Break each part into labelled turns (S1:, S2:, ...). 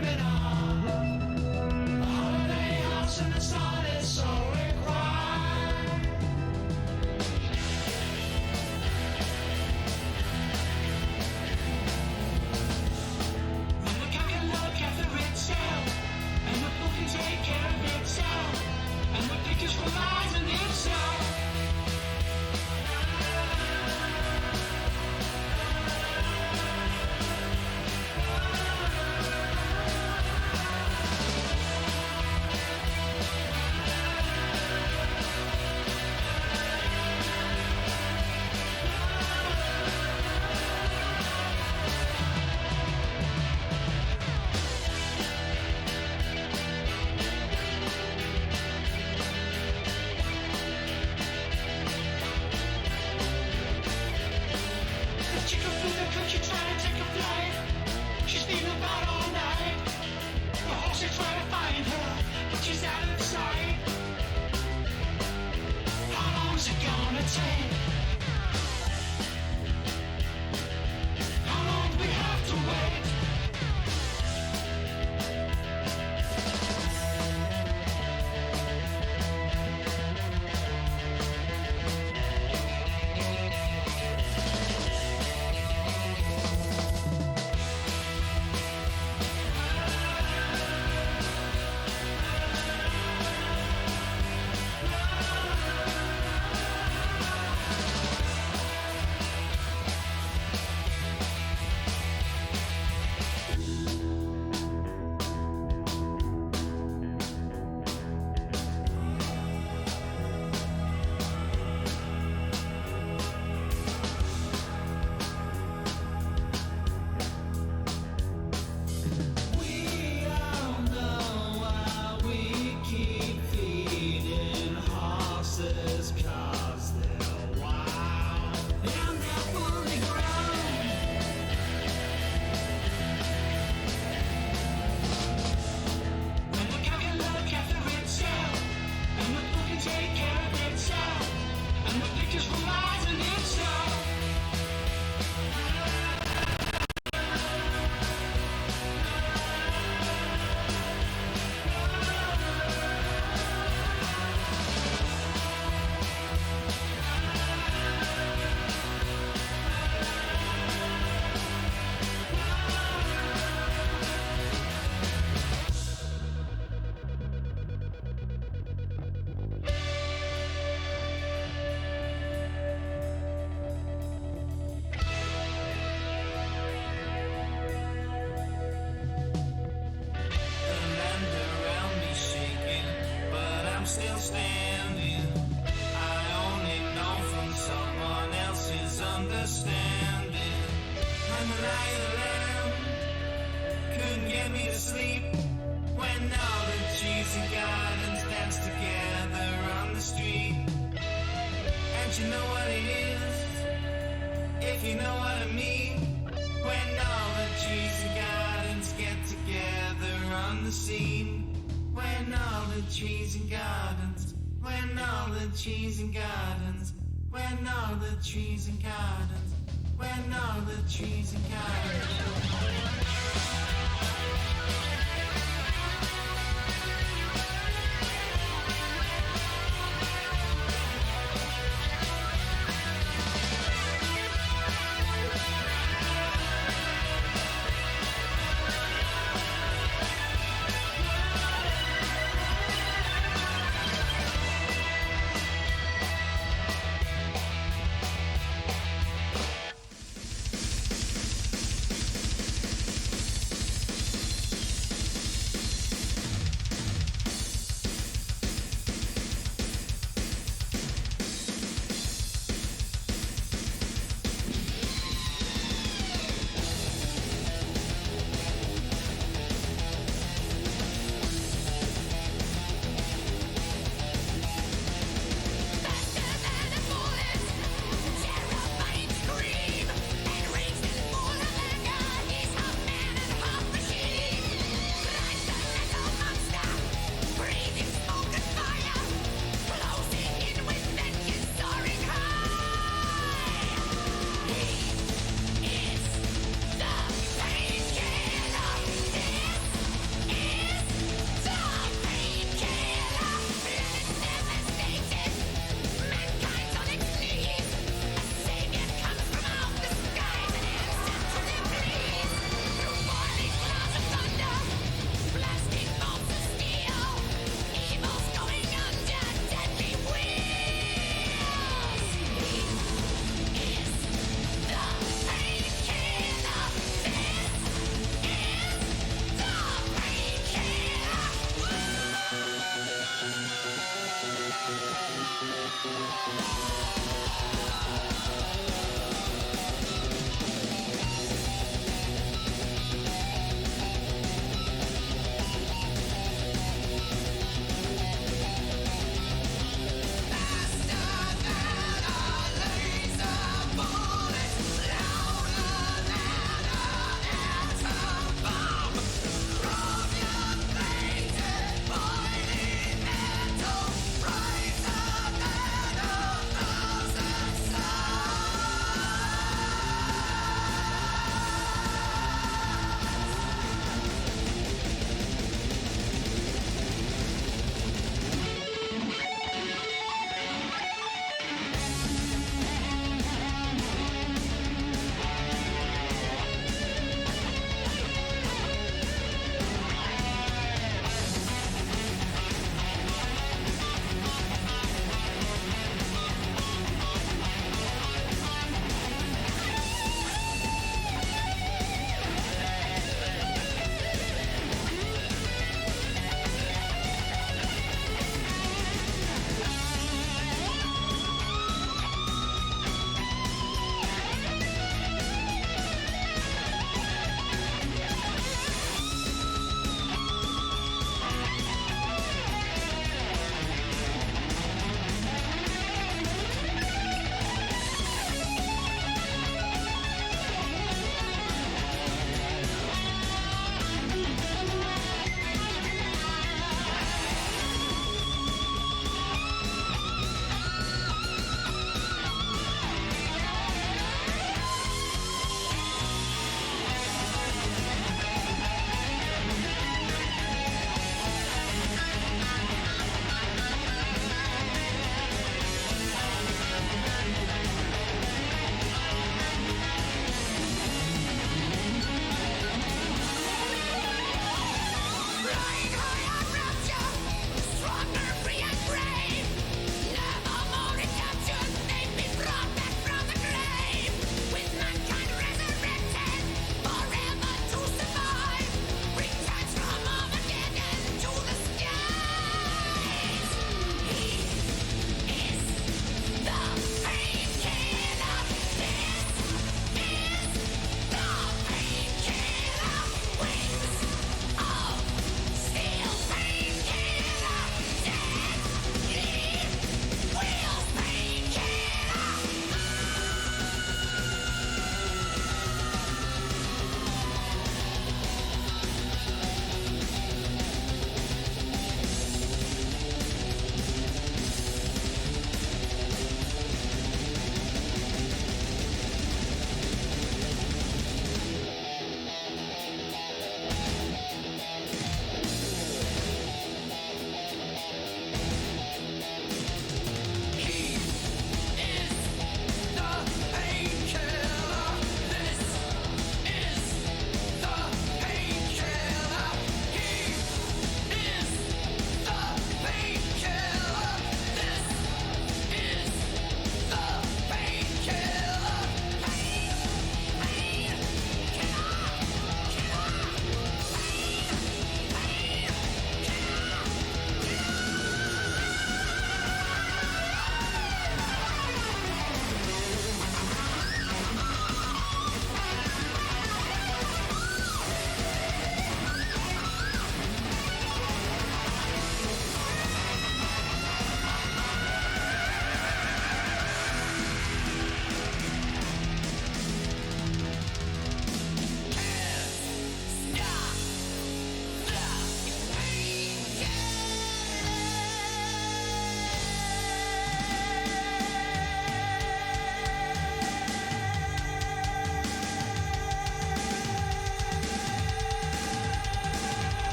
S1: dreaming of a holiday house in the sun is so required. When the cat can look after itself, and the book can take care of itself, and the pictures relies on itself.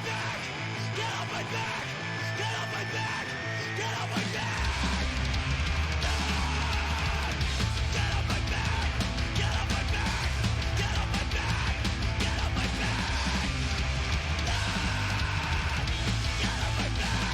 S1: back! Get off my back! Get off my back! Get off my back! Ah! Get off my back! Get off my back! Get off my back! Get off my back! Ah! Get off my back!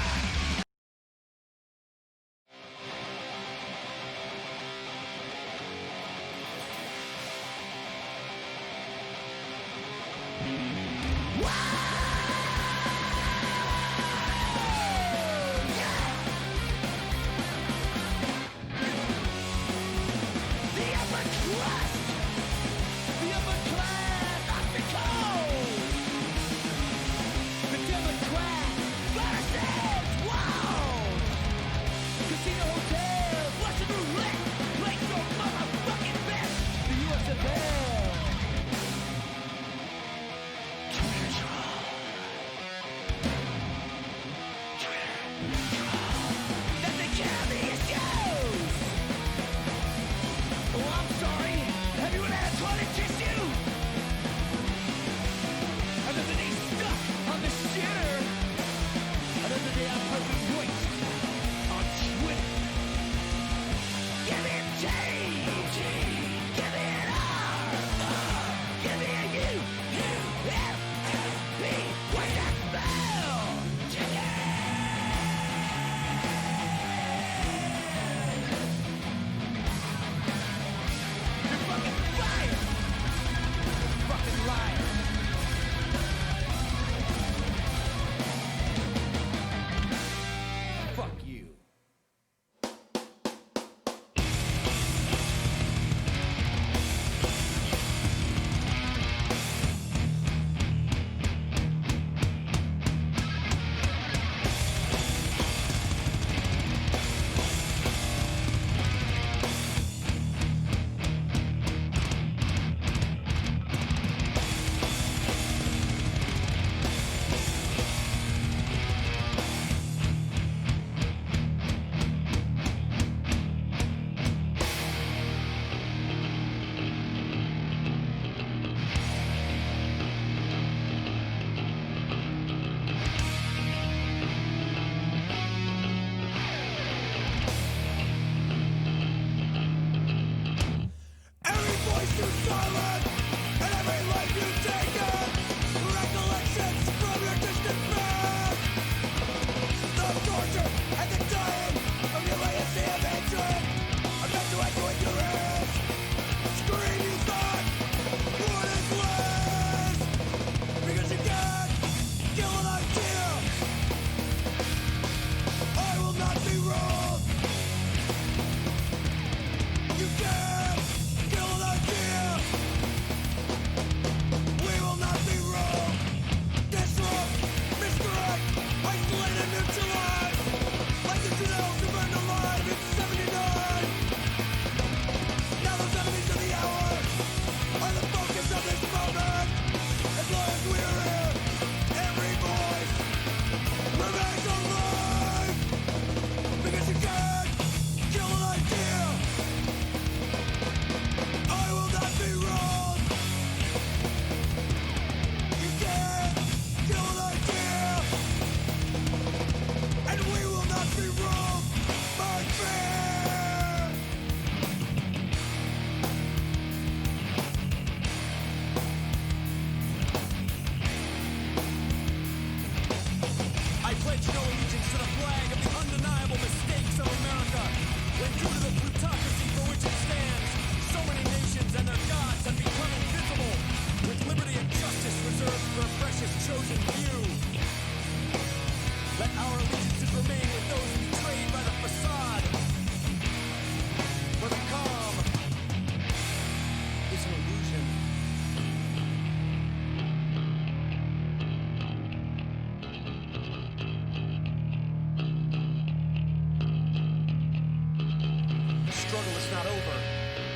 S2: struggle is not over.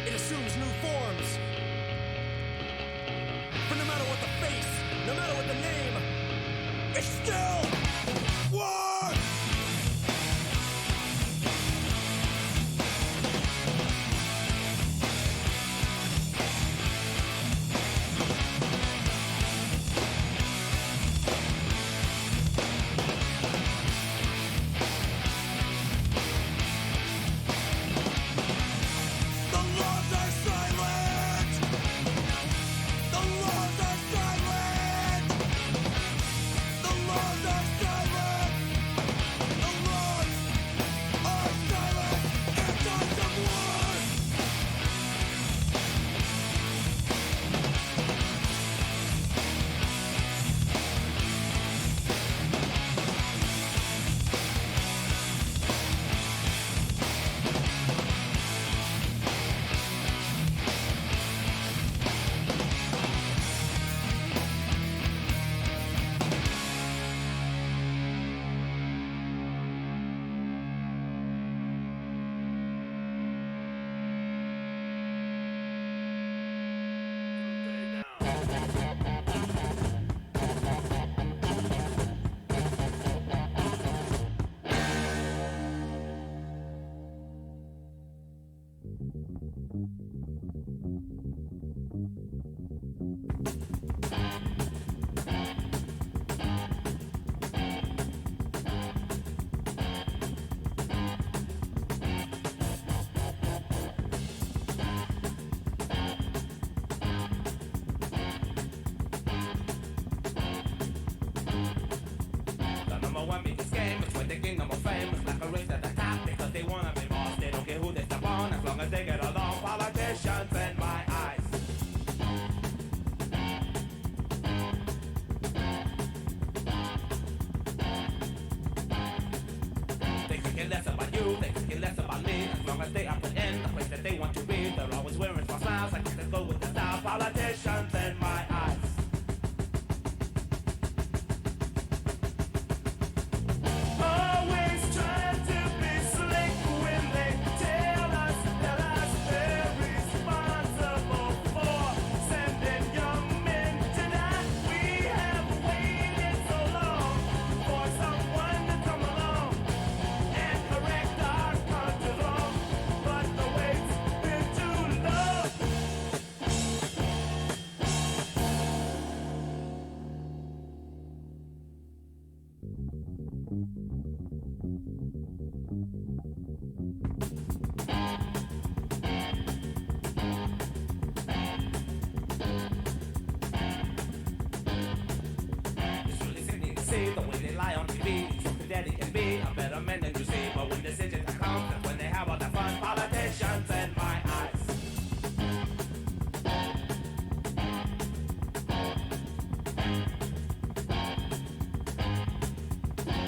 S2: see the way they lie on TV. So daddy can be a better man than you see. But when decisions come, that's when they have all the fun. Politicians in my eyes.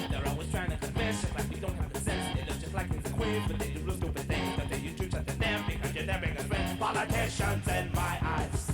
S2: They're always trying to convince us like we don't have the sense. They look just like kings and queens, but they do real stupid things. But they use truth to them because you're their biggest friends. Politicians in my eyes.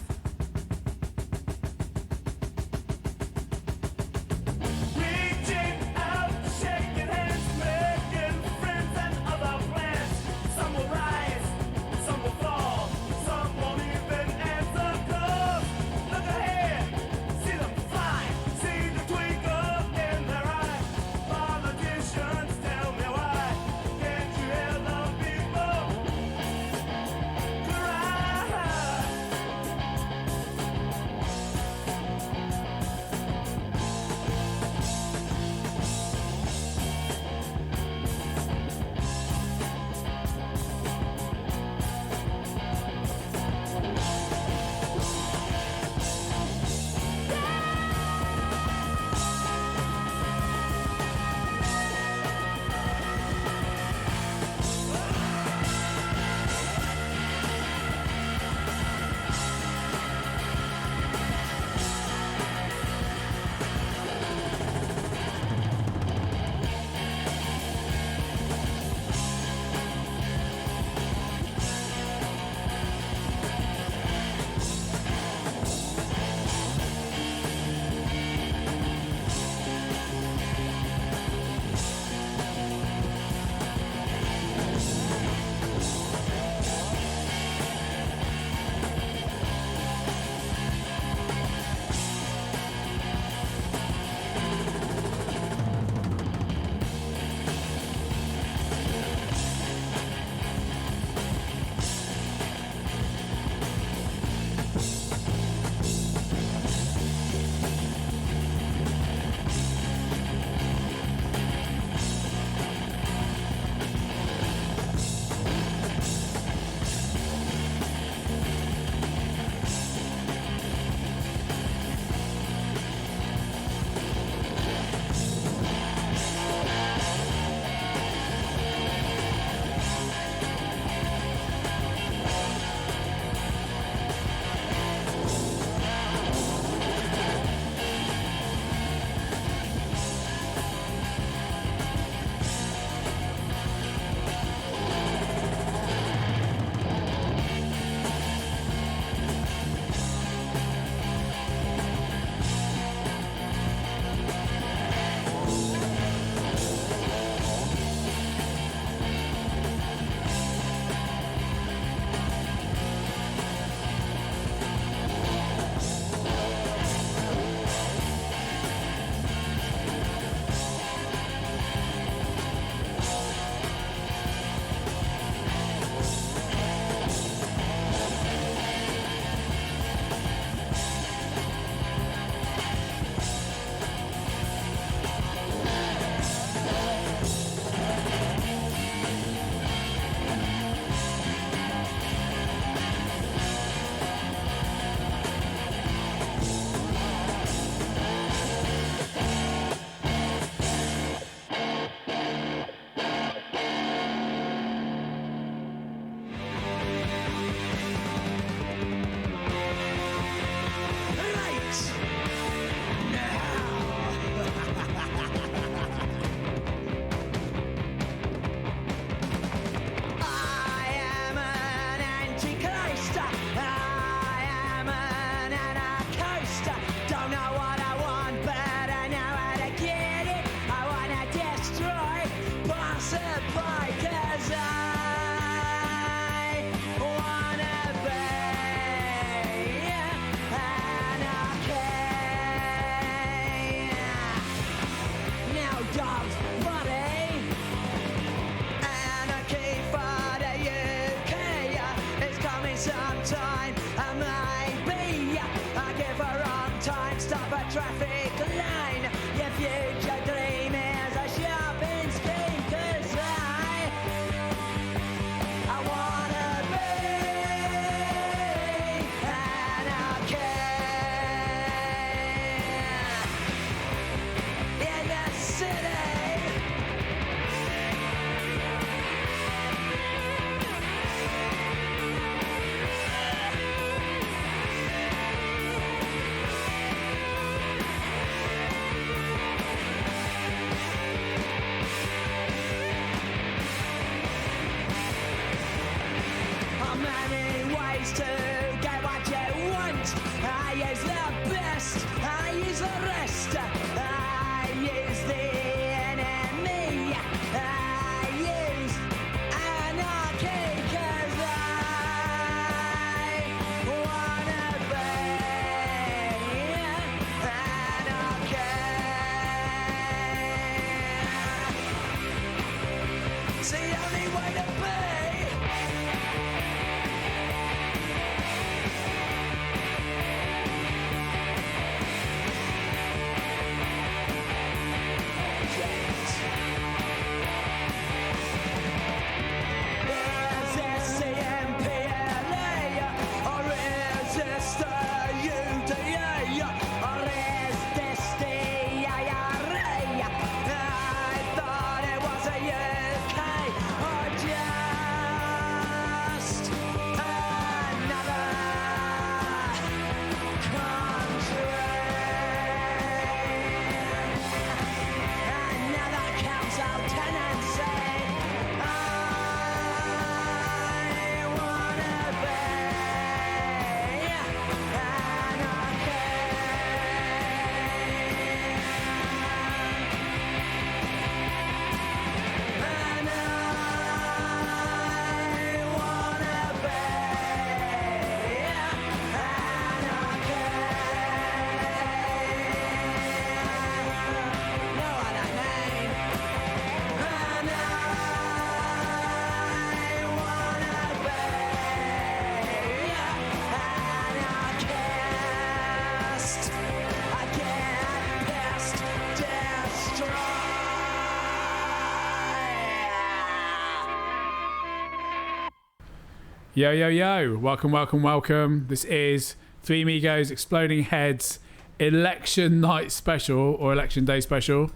S3: Yo, yo, yo. Welcome, welcome, welcome. This is Three Amigos Exploding Heads Election Night Special or Election Day Special.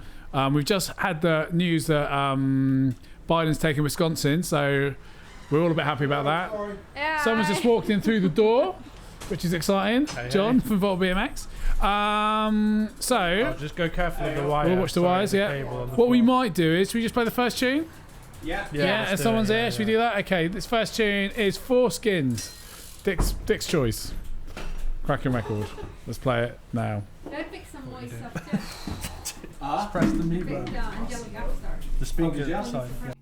S3: We've just had the news that Biden's taken Wisconsin, so we're all a bit happy about that.
S4: Yeah.
S3: Someone's just walked in through the door, which is exciting. John from Volt BMX.
S5: I'll just go carefully with the wire.
S3: We'll watch the wires, yeah. What we might do is, should we just play the first tune? Yeah, and someone's here. Should we do that? Okay, this first tune is Four Skins. Dick's choice. Cracking record. Let's play it now.
S4: Don't pick some moist stuff too.
S5: Just press the mute button.
S4: Pick Angelic Upstart.
S5: The speaker side. Yeah.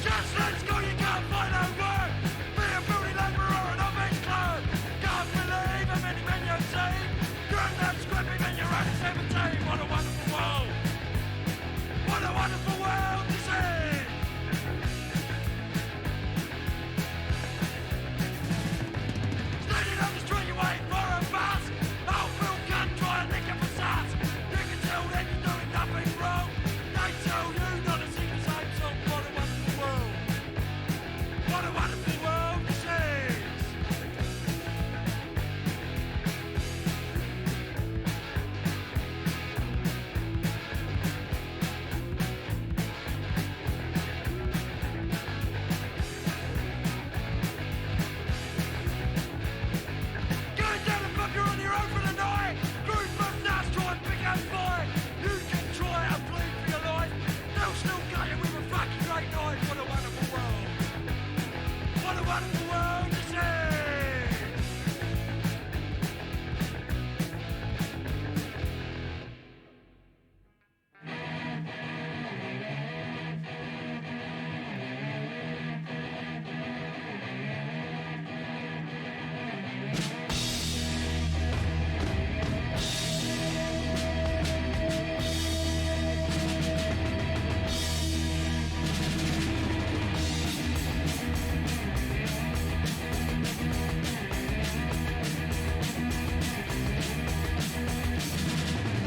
S2: Just let's go, you can't find no word. Be a building labourer and a bench clerk. Can't believe how many men you've seen. Granddad's scrapping and you're only 17. What a wonderful world. What a wonderful world this is. Standing on the street, you wait for a bus. Old Phil can try and nick up a sass. You can tell them you're doing nothing wrong. They tell you not to sing the same song. What a wonderful world. What a wonderful world this is. Going down the bunker on your own for the night. Group of nuts try and pick up fight. You can try and bleed for your life. They'll still get you with a fucking great knife. What a wonderful world. What a wonderful world this is.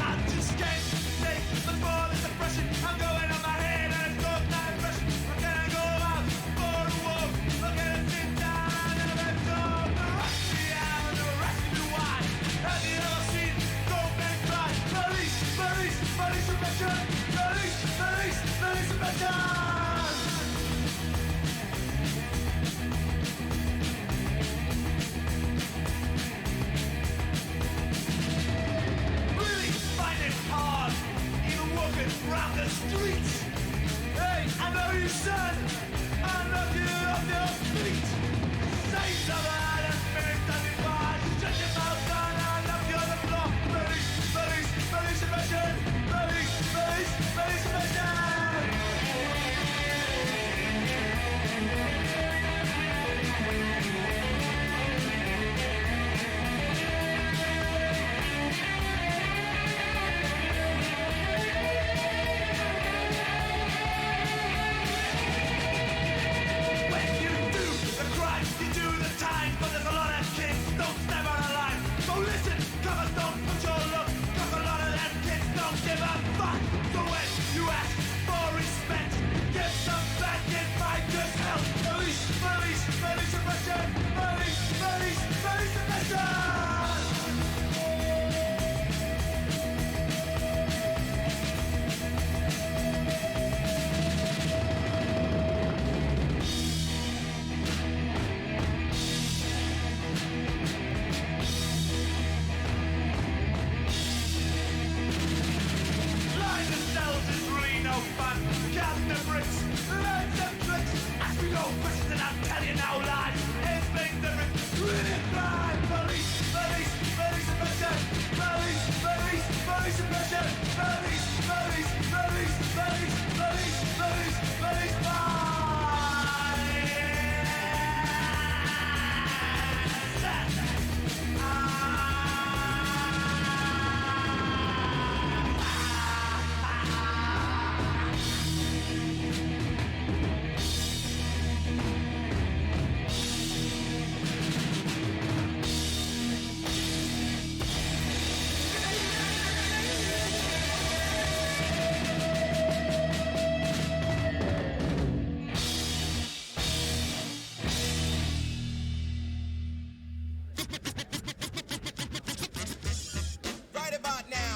S2: I'm just scared to take the ball is depression. I'm going on my head and it's got no impression. I'm gonna go out for a walk. I'm gonna sit down and let go. The rush me out and the rush me to wine. Have you ever seen Gold Men cry? Police, police, police suppression. Police, police, police suppression. Really find it hard, even walking around the streets. Hey, I know you, son. I love you off your feet. Say something and finish the divide. Shut your mouth down, I love you on the floor. Police, police, police suppression. Police, police, police suppression. When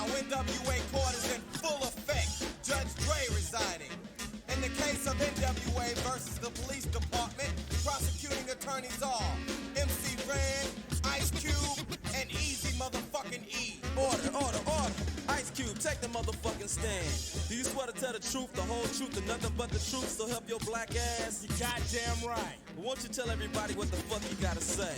S6: now, NWA court is in full effect. Judge Dre residing. In the case of NWA versus the police department, prosecuting attorneys are MC Ren, Ice Cube, and Easy motherfucking E.
S7: Order, order, order. Ice Cube, take the motherfucking stand. Do you swear to tell the truth, the whole truth, and nothing but the truth, so help your black ass?
S2: You goddamn right.
S7: Won't you tell everybody what the fuck you gotta say?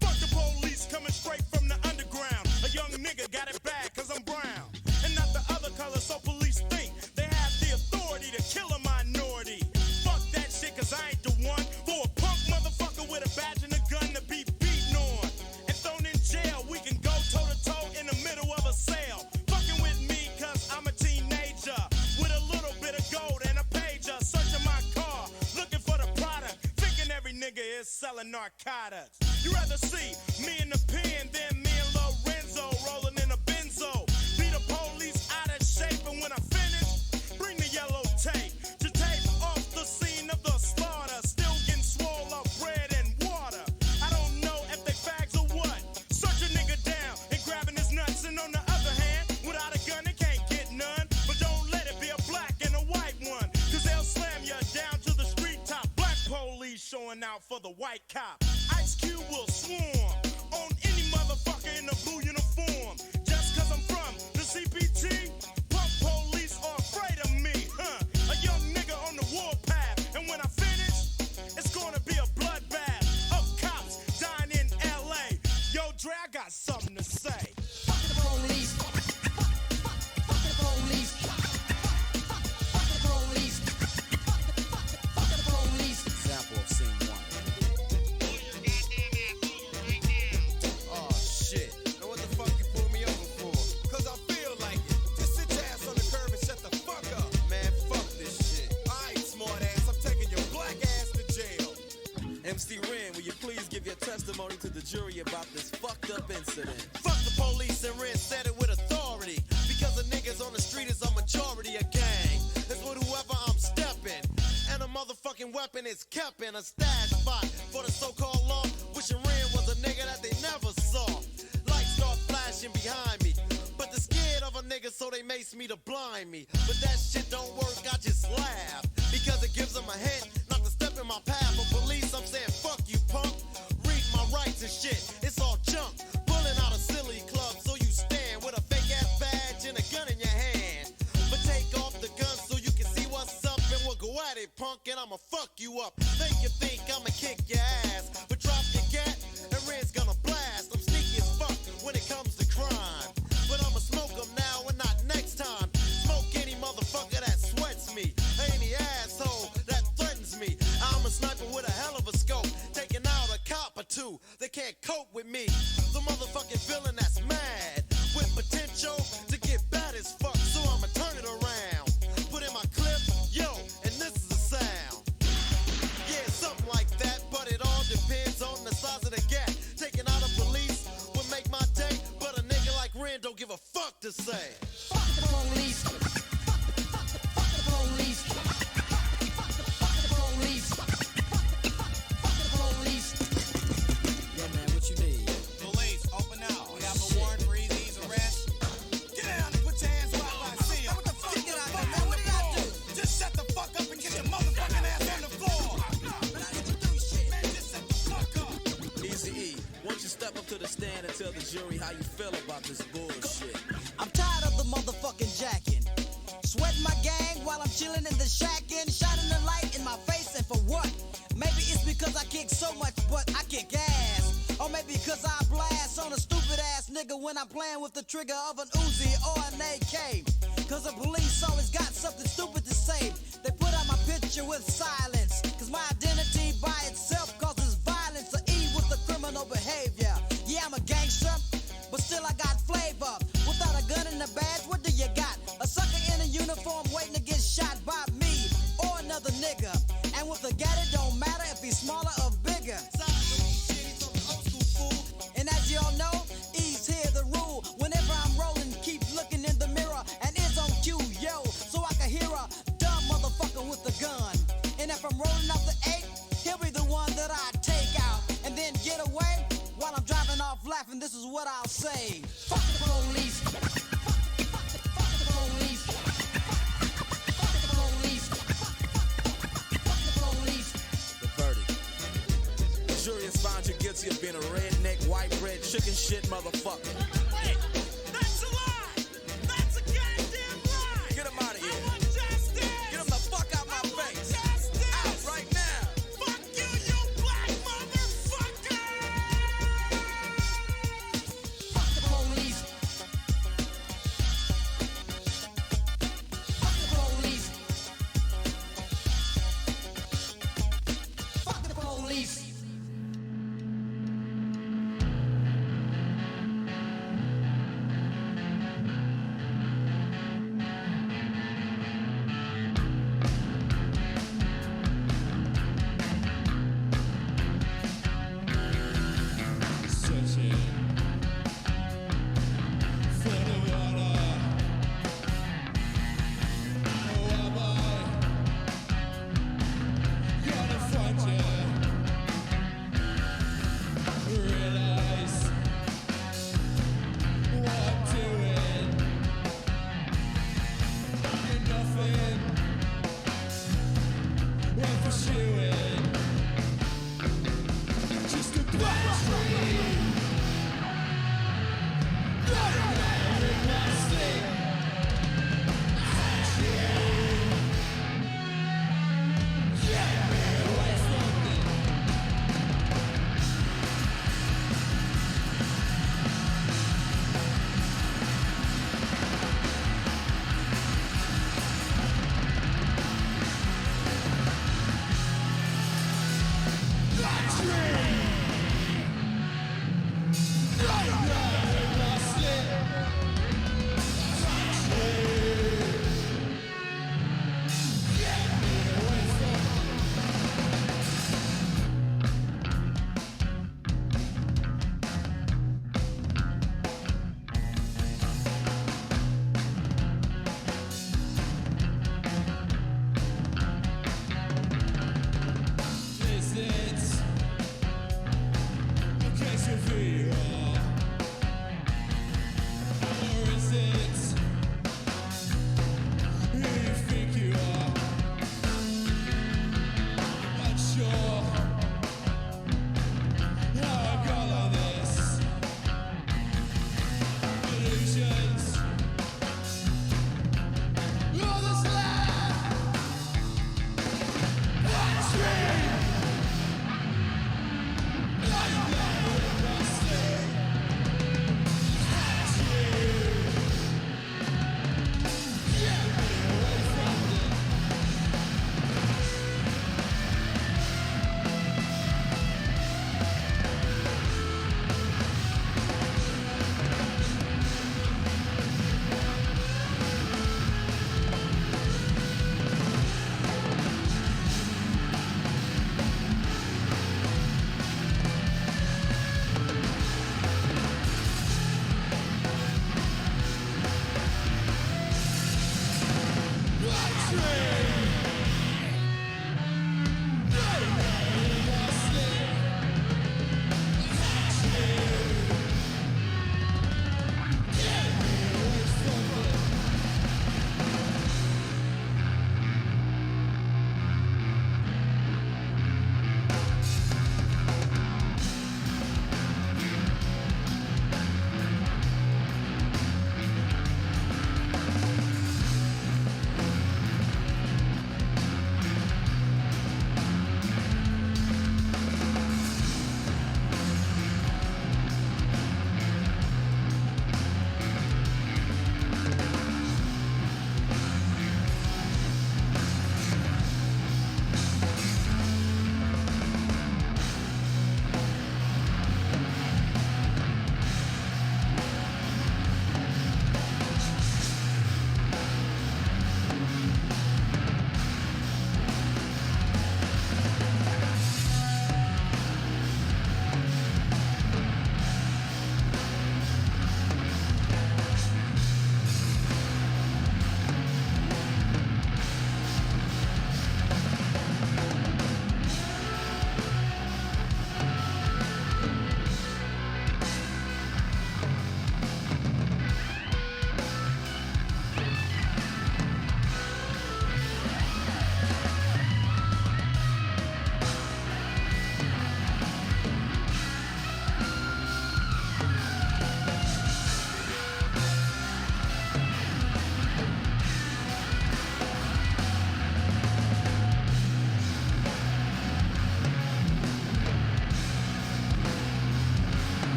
S2: Fuck the police coming straight from the underground. A young nigga got it bad cause I'm brown. And not the other color, so police think they have the authority to kill a minority. Fuck that shit cause I ain't the one for a punk motherfucker with a badge and a gun to be beaten on. And thrown in jail, we can go toe to toe in the middle of a sale. Fucking with me cause I'm a teenager with a little bit of gold and a pager. Searching my car, looking for the product. Thinking every nigga is selling narcotics. You rather see me in the pen than me and Lorenzo rolling in a benzo. Beat the police out of shape, and when I finish, bring the yellow tape to tape off the scene of the slaughter. Still getting swole up bread and water. I don't know if they fags or what. Search a nigga down and grabbing his nuts, and on the other hand, without a gun they can't get none. But don't let it be a black and a white one, cause they'll slam you down to the street top. Black police showing out for the white cop. Ice Cube will swarm on any motherfucker in a blue uniform. Just cause I'm from the CPT, punk police are afraid of me, huh? A young nigga on the warpath, and when I finish, it's gonna be a bloodbath of cops dying in LA. Yo, Dre, I got something to say.
S8: Fuck the police. Fuck the police. Fuck the police. Fuck the police.
S7: Example of scene one.
S6: Oh shit. Now what the fuck you pull me over for? Cause I feel like it. Just sit your ass on the curb and shut the fuck up. Man, fuck this shit. Alright, smart ass, I'm taking your black ass to jail.
S7: MC Ren, will you please give your testimony to the jury about this fucked up incident?
S6: Fuck the police, and Ren said it with authority. Because the niggas on the street is a majority of gang. It's with whoever I'm stepping. And a motherfucking weapon is kept in a stash spot for the so-called law. Wishing Ren was a nigga that they never saw. Lights start flashing behind me, but they're scared of a nigga, so they mace me to blind me. But that shit don't work, I just laugh, because it gives them a hint not to step in my path. For police, I'm saying fuck you, punk. Read my rights and shit, it's all junk. Pulling out a silly club, so you stand with a fake ass badge and a gun in your hand. But take off the gun so you can see what's up, and we'll go at it, punk, and I'ma fuck you up. You think I'ma kick your ass, but drop your gat, and Ren's gonna blast. I'm sneaky as fuck when it comes to crime, but I'ma smoke them now and not next time. Smoke any motherfucker that sweats me, any asshole that threatens me. I'm a sniper with a hell of a scope, taking out a cop or two. They can't cope with me. The motherfucking villain that's mad with potential to get bad as fuck, so I'ma turn it around. Put in my clip, yo, and this is the sound. Yeah, something like that, but it all depends on the size of the gap. Taking out a police would make my day, but a nigga like Ren don't give a fuck to say.
S8: Fuck the police. Fuck the police. Fuck the police. Fuck the police.
S7: Yeah, man, what you need?
S6: Police, open up. We have a warrant for Easy's arrest. Get down and put your hands up like I see 'em. What the fuck? Get out there, man. What did I do? Just shut the fuck up and get your motherfucking ass on the floor.
S8: But I didn't do shit.
S6: Man, just shut the fuck up.
S7: Easy E, won't you step up to the stand and tell the jury how you feel about this bullshit?
S8: I'm tired of the motherfucking jacking. Sweating my gang while I'm chilling in the shack and shining the light in my face, and for what? Maybe it's because I kick so much, but I kick ass. Or maybe because I blast on a stupid ass nigga when I'm playing with the trigger of an Uzi or an AK. Cause the police always got something stupid to say. They put out my picture with silence, cause my identity by itself causes violence or E with the criminal behavior. Yeah, I'm a gangster, but still I got flavor. Without a gun and a badge, what do you got? A sucker in a uniform waiting to get shot by me or another nigga. And with a gat, it don't matter if he's smaller or bigger. And as y'all know, E's here the rule. Whenever I'm rolling, keep looking in the mirror and is on cue, yo, so I can hear a dumb motherfucker with a gun. And if I'm rolling off the 8, he'll be the one that I take out and then get away while I'm driving off laughing. laugh, and this is what I'll say. Fuck the police. Fuck the police. Fuck the police. Fuck the police.
S7: The verdict. The jury has found you guilty of being a redneck, white bread, chicken shit motherfucker.
S2: Wait, that's a lie. That's a goddamn lie.
S7: Get him out of
S2: I
S7: here.
S2: want justice.
S7: Get him the fuck out my face.
S2: Justice.
S7: Out right now.
S2: Fuck you, you black motherfucker.
S8: Fuck the police. Fuck the police. Fuck the police.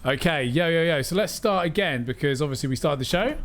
S3: Okay, yo. So let's start again because obviously we started the show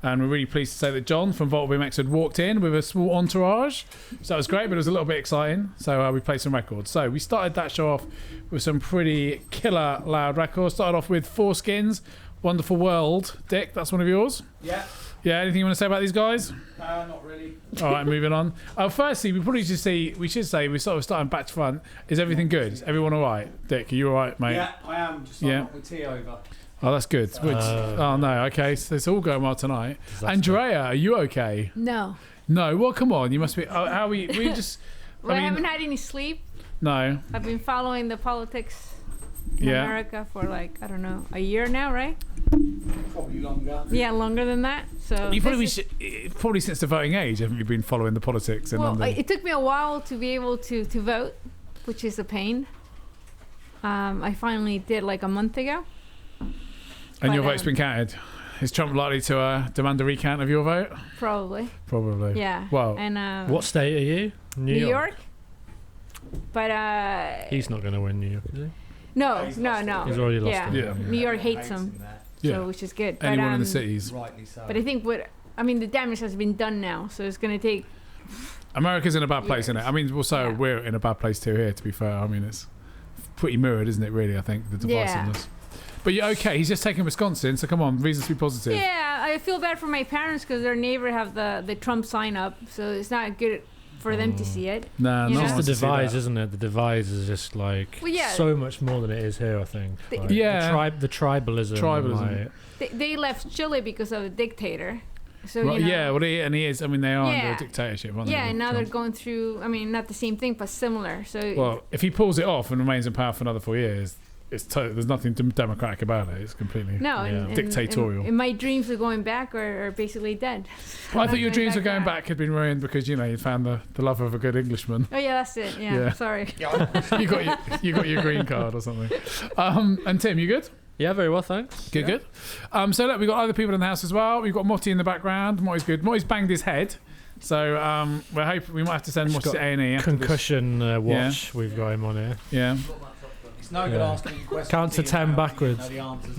S3: and we're really pleased to say that John from Volt BMX had walked in with a small entourage. So that was great, but it was a little bit exciting. So we played some records. So we started that show off with some pretty killer loud records. Started off with Four Skins, Wonderful World. Dick, that's one of yours?
S5: Yeah.
S3: Yeah, anything you want to say about these guys?
S5: Not really.
S3: All right, moving on. Firstly, we should say we're sort of starting back to front. Is everything good? Is everyone all right? Dick, are you all right, mate?
S5: Yeah, I am. Just knocked the tea over.
S3: Oh, that's good. Oh no, okay, so it's all going well tonight. Andrea, are you okay?
S4: No.
S3: No, well, come on, you must be. How we just?
S4: Well, I haven't had any sleep.
S3: No.
S4: I've been following the politics in America for like, I don't know, a year now, right?
S5: Probably longer.
S4: Yeah, longer than that. So
S3: You probably since the voting age, haven't you been following the politics in London?
S4: It took me a while to be able to vote, which is a pain. I finally did like a month ago.
S3: And your vote's been counted. Is Trump likely to demand a recount of your vote?
S4: Probably.
S3: Probably.
S4: Yeah.
S3: Well,
S4: And
S9: what state are you?
S4: New York. But
S9: he's not going to win New York, is he?
S4: no.
S9: He's already lost it.
S3: Yeah.
S4: New York hates him.
S3: Yeah.
S4: So which is good.
S3: Anyone
S4: but,
S3: in the cities.
S5: Rightly so.
S4: But I think the damage has been done now, so it's going to take.
S3: America's in a bad place, isn't it? I mean, also we're in a bad place too here. To be fair, I mean it's pretty mirrored, isn't it? Really, I think the divisiveness. But you're okay. He's just taking Wisconsin, so come on, reasons to be positive.
S4: Yeah, I feel bad for my parents because their neighbor have the Trump sign up, so it's not good for them to see it.
S3: Nah,
S4: You
S3: no.
S4: know?
S9: It's the divide, isn't it? The divide is just like so much more than it is here, I think. Like, the tribalism.
S3: Tribalism.
S4: They left Chile because of a dictator. So
S3: Right,
S4: you know,
S3: yeah, well, he is. I mean, they are under a dictatorship, aren't they?
S4: Yeah, and now
S3: Trump.
S4: they're going through. I mean, not the same thing, but similar. So
S3: Well, if he pulls it off and remains in power for another 4 years, there's nothing democratic about it. It's completely dictatorial.
S4: And my dreams of going back are basically dead.
S3: Well, I thought your dreams of going back had been ruined because you found the love of a good Englishman.
S4: Oh yeah, that's it. Yeah. Sorry.
S3: you got your green card or something. And Tim, you good?
S9: Yeah, very well, thanks.
S3: Good. So look, we've got other people in the house as well. We've got Motti in the background. Motti's good. Motti's banged his head. So we're hoping we might have to send Motti to A&E.
S9: Concussion watch. We've got him on here.
S3: Yeah.
S5: It's no good asking questions.
S9: Count to 10 backwards.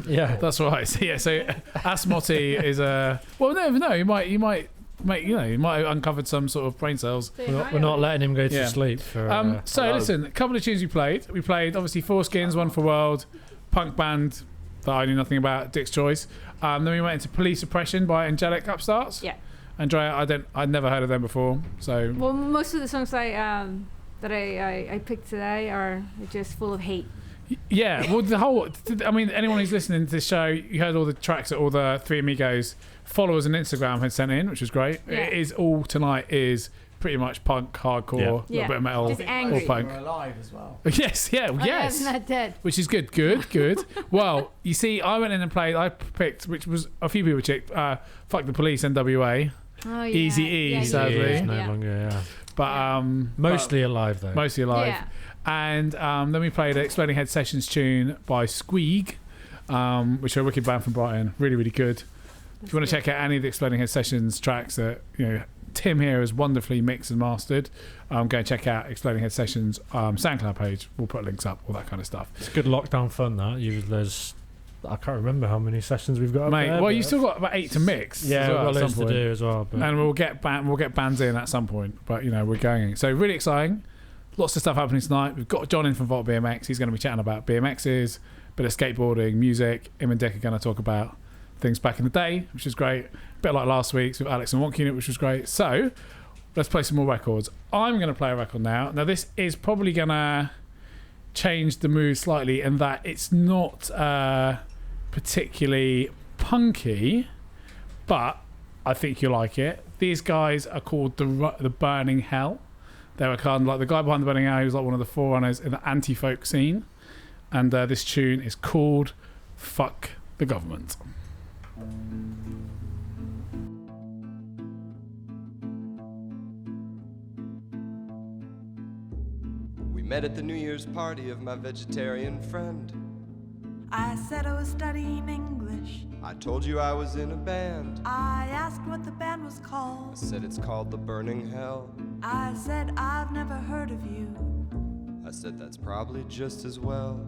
S9: Yeah,
S3: that's right. So Ask Motti is a. Well, no. He might have uncovered some sort of brain cells.
S9: We're not letting him go to sleep.
S3: So listen, a couple of tunes we played. We played obviously Four Skins, One for World, punk band that I knew nothing about, Dick's Choice. Then we went into Police Oppression by Angelic Upstarts.
S4: Yeah.
S3: Andrea, I'd never heard of them before. So.
S4: Well, most of the songs that I picked today are just full of hate.
S3: Yeah, well, anyone who's listening to this show, you heard all the tracks that all the three Amigos followers on Instagram had sent in, which was great.
S4: Yeah.
S3: It is all tonight is pretty much punk, hardcore, a little bit of metal,
S4: just angry.
S3: or punk.
S5: We're alive as well.
S3: Yes, yes.
S4: I'm not dead.
S3: Which is good. Well, you see, I went in and played. I picked, which was a few people checked. Fuck the Police, NWA.
S4: Oh, yeah.
S3: Easy E, sadly.
S9: He's no longer,
S3: But
S9: mostly alive though.
S3: Mostly alive.
S4: Yeah.
S3: And then we played an Exploding Head Sessions tune by Squeeg, which are a wicked band from Brighton. Really, really good. If you want to check out any of the Exploding Head Sessions tracks that Tim here has wonderfully mixed and mastered, go and check out Exploding Head Sessions SoundCloud page. We'll put links up, all that kind of stuff.
S9: It's good lockdown fun. There's I can't remember how many sessions we've got.
S3: Mate,
S9: up there,
S3: well, you've still got about 8 to mix.
S9: Yeah,
S3: as well,
S9: we've got loads
S3: at some
S9: to
S3: point.
S9: do as well. But
S3: And we'll get bands in at some point. But we're going. So really exciting. Lots of stuff happening tonight. We've got John in from Volt BMX. He's going to be chatting about BMXs, bit of skateboarding, music. Him and Dick are going to talk about things back in the day, which is great. A bit like last week's with Alex and Wonk Unit, which was great. So let's play some more records. I'm going to play a record now. Now this is probably going to change the mood slightly in that it's not particularly punky, but I think you'll like it. These guys are called the Burning Hell. They're kind of like the guy behind the Burning Hell who's like one of the forerunners in the anti-folk scene. And this tune is called Fuck the Government.
S10: We met at the New Year's party of my vegetarian friend.
S11: I said I was studying English.
S10: I told you I was in a band.
S11: I asked what the band was
S10: I
S11: called.
S10: said it's called The Burning Hell.
S11: I said I've never heard of you.
S10: I said that's probably just as well.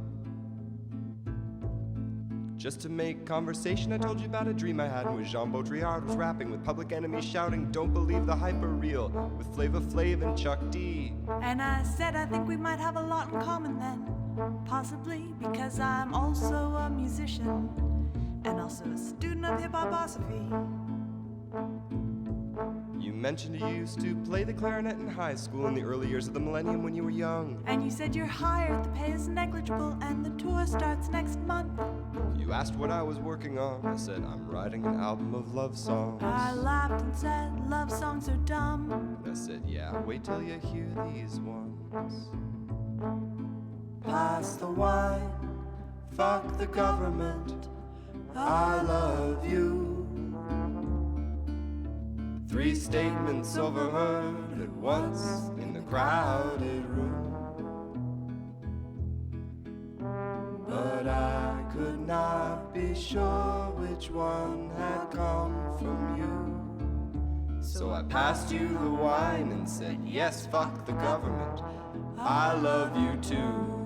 S10: Just to make conversation, I told you about a dream I had in which Jean Baudrillard was rapping with Public Enemy shouting, "Don't believe the hyper real," with Flava Flav and Chuck D.
S11: And I said I think we might have a lot in common then. Possibly because I'm also a musician and also a student of hip-hoposophy.
S10: You mentioned you used to play the clarinet in high school in the early years of the millennium when you were young.
S11: And you said you're hired, the pay is negligible, and the tour starts next month.
S10: You asked what I was working on. I said, I'm writing an album of love songs.
S11: I laughed and said, love songs are dumb.
S10: And I said, yeah, wait till you hear these ones.
S2: Pass the wine, fuck the government, I love you.
S10: 3 statements overheard at once in the crowded room.
S2: But I could not be sure which one had come from you.
S10: So I passed you the wine and said, yes, fuck the government, I love you too.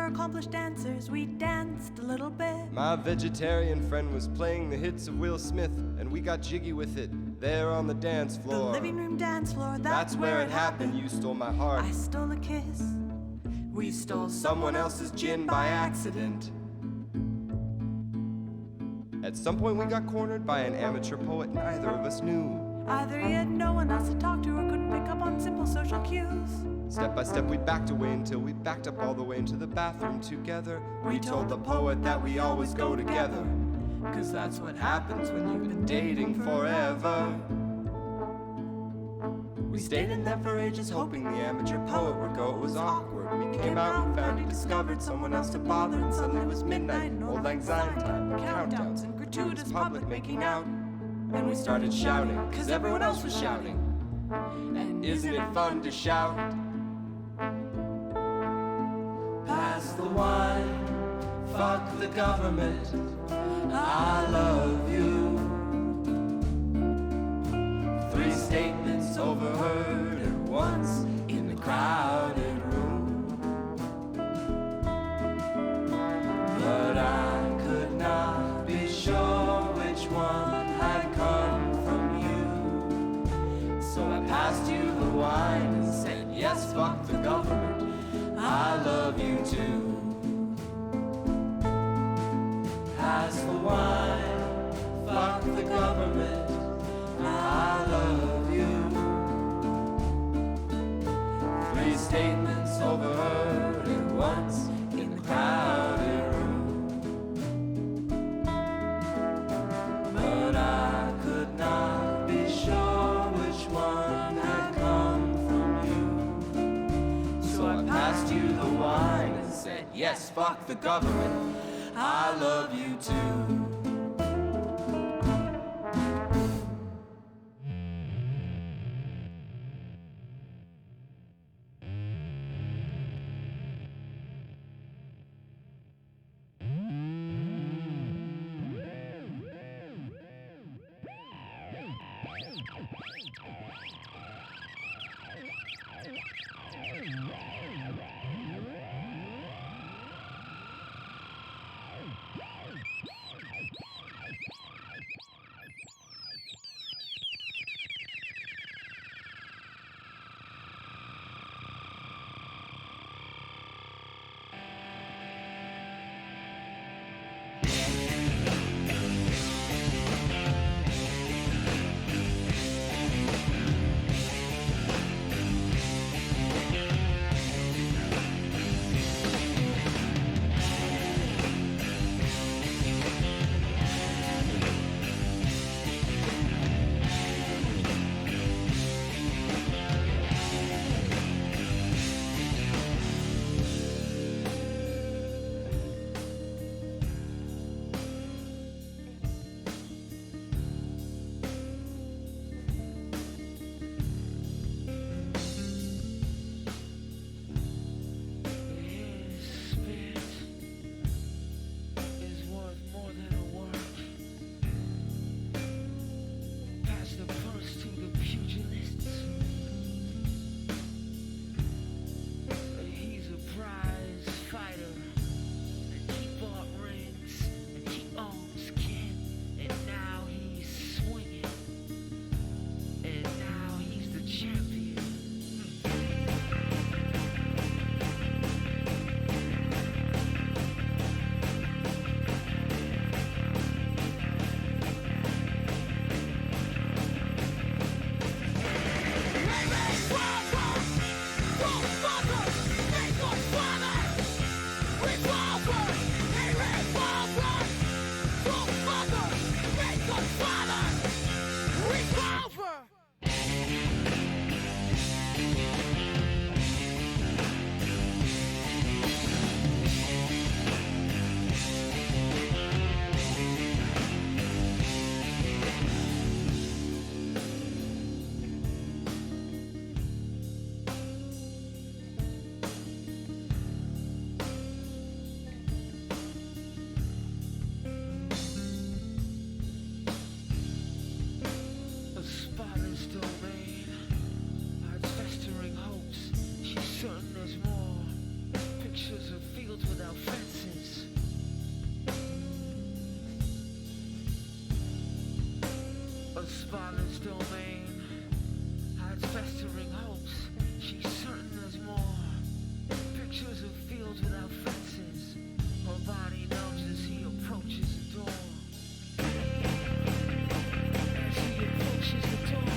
S11: Accomplished dancers, we danced a little bit.
S10: My vegetarian friend was playing the hits of Will Smith, and we got jiggy with it there on the dance floor.
S11: The living room dance floor,
S10: that's where it happened. You stole my heart.
S11: I stole a kiss.
S10: We stole someone else's gin by accident. At some point we got cornered by an amateur poet neither of us knew.
S11: Either he had no one else to talk to or couldn't pick up on simple social cues.
S10: Step by step we backed away until we backed up all the way into the bathroom together. We told the poet that we always go together, 'cause that's what happens when you've been dating forever. We stayed in there for ages hoping the amateur poet would go. It was awkward. We came out and found he discovered someone else to bother, and suddenly it was midnight and old anxiety time, countdowns and gratuitous public making out. And we started shouting, 'cause everyone else was shouting. And isn't it fun to shout?
S2: Pass the wine, fuck the government, I love you.
S10: 3 statements overheard at once in the crowded room.
S2: But I could not be sure which one had come from you.
S10: So I passed you the wine and said, yes, fuck the government, I love you too.
S2: Pass the wine, fuck the government, I love you.
S10: 3 statements overheard at once in the crowded room.
S2: But I could not be sure which one had come from you.
S10: So I passed you the wine and said, yes, fuck the government, I love you too.
S1: God's domain hides festering hopes. She's certain there's more. Pictures of fields without fences. Her body knows as he approaches the door. As he approaches the door.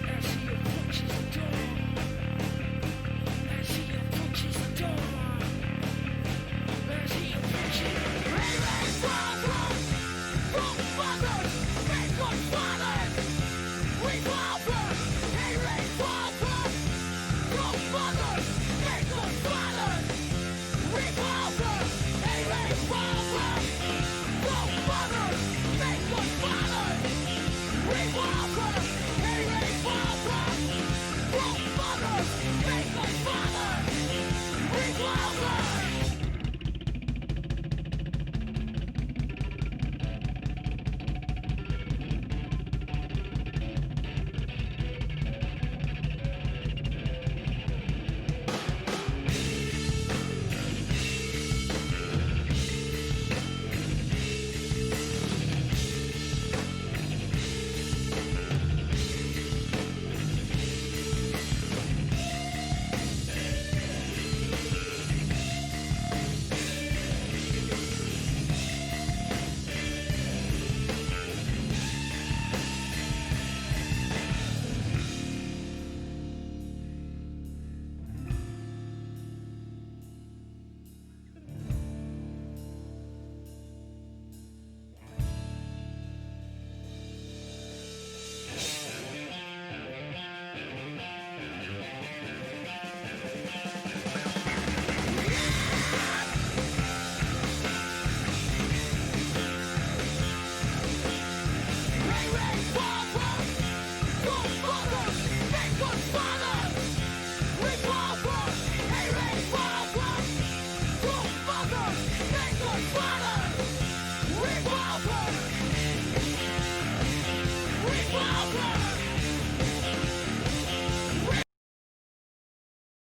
S1: As he approaches the door. As he approaches the door. As he approaches. From fathers, make good fathers. Revolver, hey, revolver. From fathers, make good fathers. Revolver, hey, revolver. From fathers, make good fathers. Revolver, hey, revolver. From fathers, make good fathers. Revolver.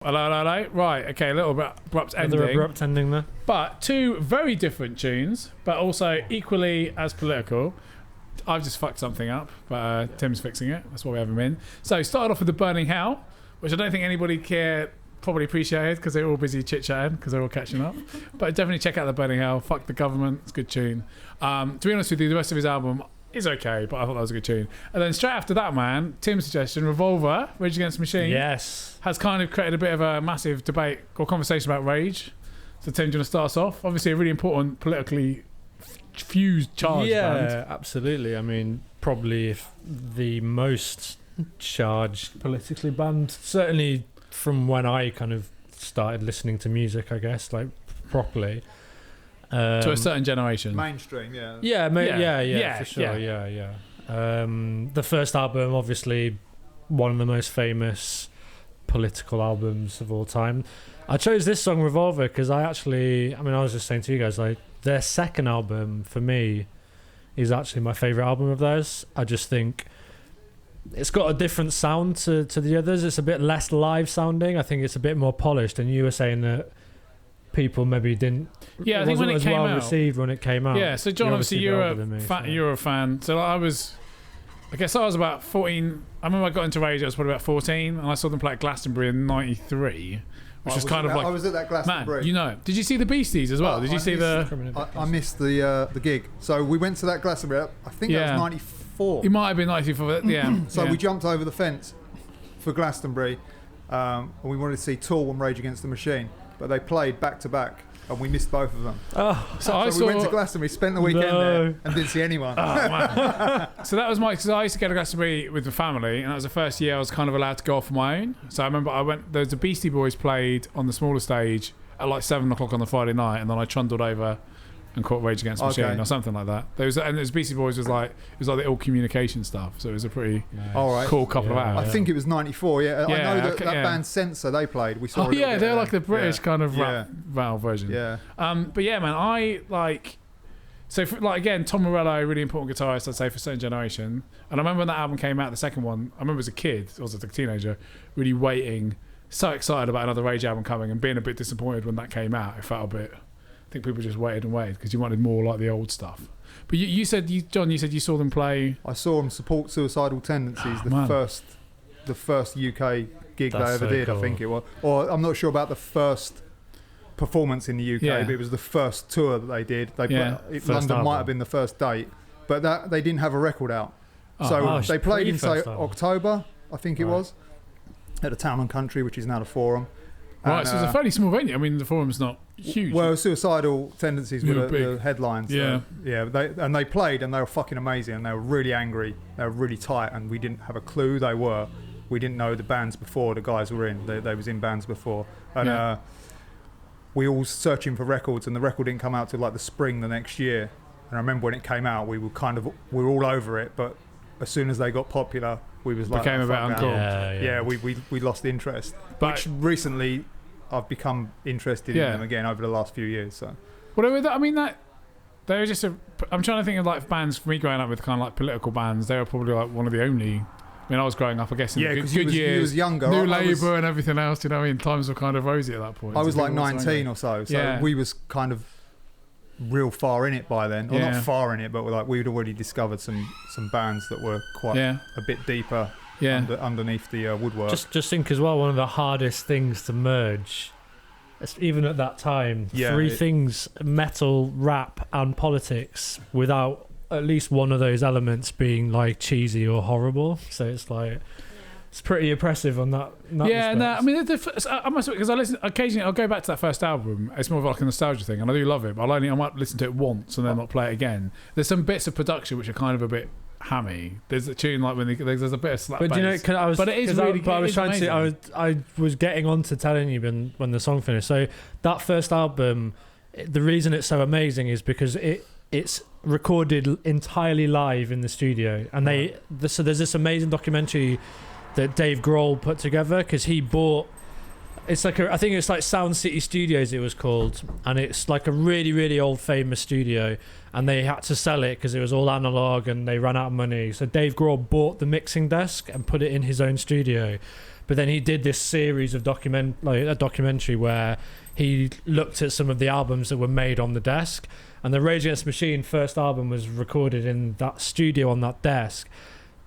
S3: Hello. Right, okay, a little bit abrupt ending.
S9: Another abrupt ending there.
S3: But two very different tunes, but also equally as political. I've just fucked something up, but Tim's fixing it. That's why we have him in. So started off with the Burning Hell, which I don't think anybody probably appreciated because they're all busy chit-chatting because they're all catching up. But definitely check out the Burning Hell. Fuck the government. It's a good tune. To be honest with you, the rest of his album is okay, but I thought that was a good tune. And then straight after that, man, Tim's suggestion, Revolver, Rage Against the Machine,
S9: yes,
S3: has kind of created a bit of a massive debate or conversation about rage. So Tim, do you want to start us off? Obviously a really important politically fused charged band.
S9: Yeah, absolutely. I mean, probably if the most charged politically band, certainly from when I kind of started listening to music, I guess, like properly.
S3: To a certain generation.
S12: Mainstream, yeah.
S9: Yeah, for sure, yeah. The first album, obviously, one of the most famous political albums of all time. I chose this song, Revolver, because I was just saying to you guys, like, their second album, for me, is actually my favourite album of theirs. I just think it's got a different sound to the others. It's a bit less live sounding. I think it's a bit more polished, and you were saying that people maybe didn't.
S3: Yeah, I think when it came out,
S9: received when it came out.
S3: Yeah, so John, obviously you're a fan. So I was about 14. I remember I got into Rage. I was probably about 14, and I saw them play at Glastonbury in '93, which was kind of like.
S12: I was at that Glastonbury.
S3: Man, you know, did you see the Beasties as well? Did you see
S12: I missed the gig. So we went to that Glastonbury. I think that was '94.
S3: It might have been '94. Yeah.
S12: So we jumped over the fence for Glastonbury, and we wanted to see Tool and Rage Against the Machine. But they played back to back, and we missed both of them. So we went to Glastonbury, spent the weekend there, and didn't see anyone.
S3: So that was because I used to go to Glastonbury with the family, and that was the first year I was kind of allowed to go off on my own. So I remember there was the Beastie Boys played on the smaller stage at like 7 o'clock on the Friday night, and then I trundled over and caught Rage Against the Machine or something like that. And it was Beastie Boys was like the all communication stuff, so it was a pretty cool couple of hours.
S12: I think it was '94. I know that band Censor they played. We saw.
S3: They're like the British kind of rap version.
S12: Yeah.
S3: But yeah, man, I like. So again, Tom Morello, really important guitarist, I'd say, for a certain generation. And I remember when that album came out, the second one. I remember as a kid, I was a teenager, really waiting, so excited about another Rage album coming, and being a bit disappointed when that came out. It felt a bit. I think people just waited and waited because you wanted more like the old stuff. But you said, John, you said you saw them play.
S12: I saw them support Suicidal Tendencies, the first UK gig they ever did, cool. I think it was. Or I'm not sure about the first performance in the UK, but it was the first tour that they did. London might have been the first date, but they didn't have a record out. They played in, say, October, I think it was, at the Town and Country, which is now the Forum.
S3: Right, so it's a fairly small venue. I mean, the Forum's not huge.
S12: Well, Suicidal Tendencies were the headlines.
S3: Yeah.
S12: They played, and they were fucking amazing, and they were really angry. They were really tight, and we didn't have a clue they were. We didn't know the bands before the guys were in. They was in bands before. And we all searching for records, and the record didn't come out till like the spring the next year. And I remember when it came out, we were all over it, but as soon as they got popular, we was like,
S3: became a bit uncool.
S12: We lost interest. But which recently I've become interested in them again over the last few years. So,
S3: I mean that they were just I'm trying to think of like bands for me growing up with kind of like political bands. They were probably like one of the only. I mean, I was growing up, I guess, in the good years.
S12: You was younger.
S3: New Labour and everything else. You know, I mean, times were kind of rosy at that point.
S12: I was like 19 or so. So we was kind of real far in it by then. Or not far in it, but we'd already discovered some bands that were quite a bit deeper underneath the woodwork.
S9: Just think as well, one of the hardest things to merge, even at that time, three things: metal, rap, and politics, without at least one of those elements being like cheesy or horrible. So it's like it's pretty impressive on that.
S3: I mean, I must, because I listen occasionally. I'll go back to that first album. It's more of like a nostalgia thing, and I do love it. But I might listen to it once and then not play it again. There's some bits of production which are kind of a bit hammy. There's a tune like when there's a bit of slap bass.
S9: But it is really. But I was trying to. I was getting on to telling you when the song finished. So that first album, the reason it's so amazing is because it's recorded entirely live in the studio, and so there's this amazing documentary that Dave Grohl put together, because he bought, it's like I think it's like Sound City Studios it was called, and it's like a really, really old famous studio, and they had to sell it because it was all analog and they ran out of money. So Dave Grohl bought the mixing desk and put it in his own studio, but then he did this series of a documentary where he looked at some of the albums that were made on the desk, and the Rage Against the Machine first album was recorded in that studio on that desk.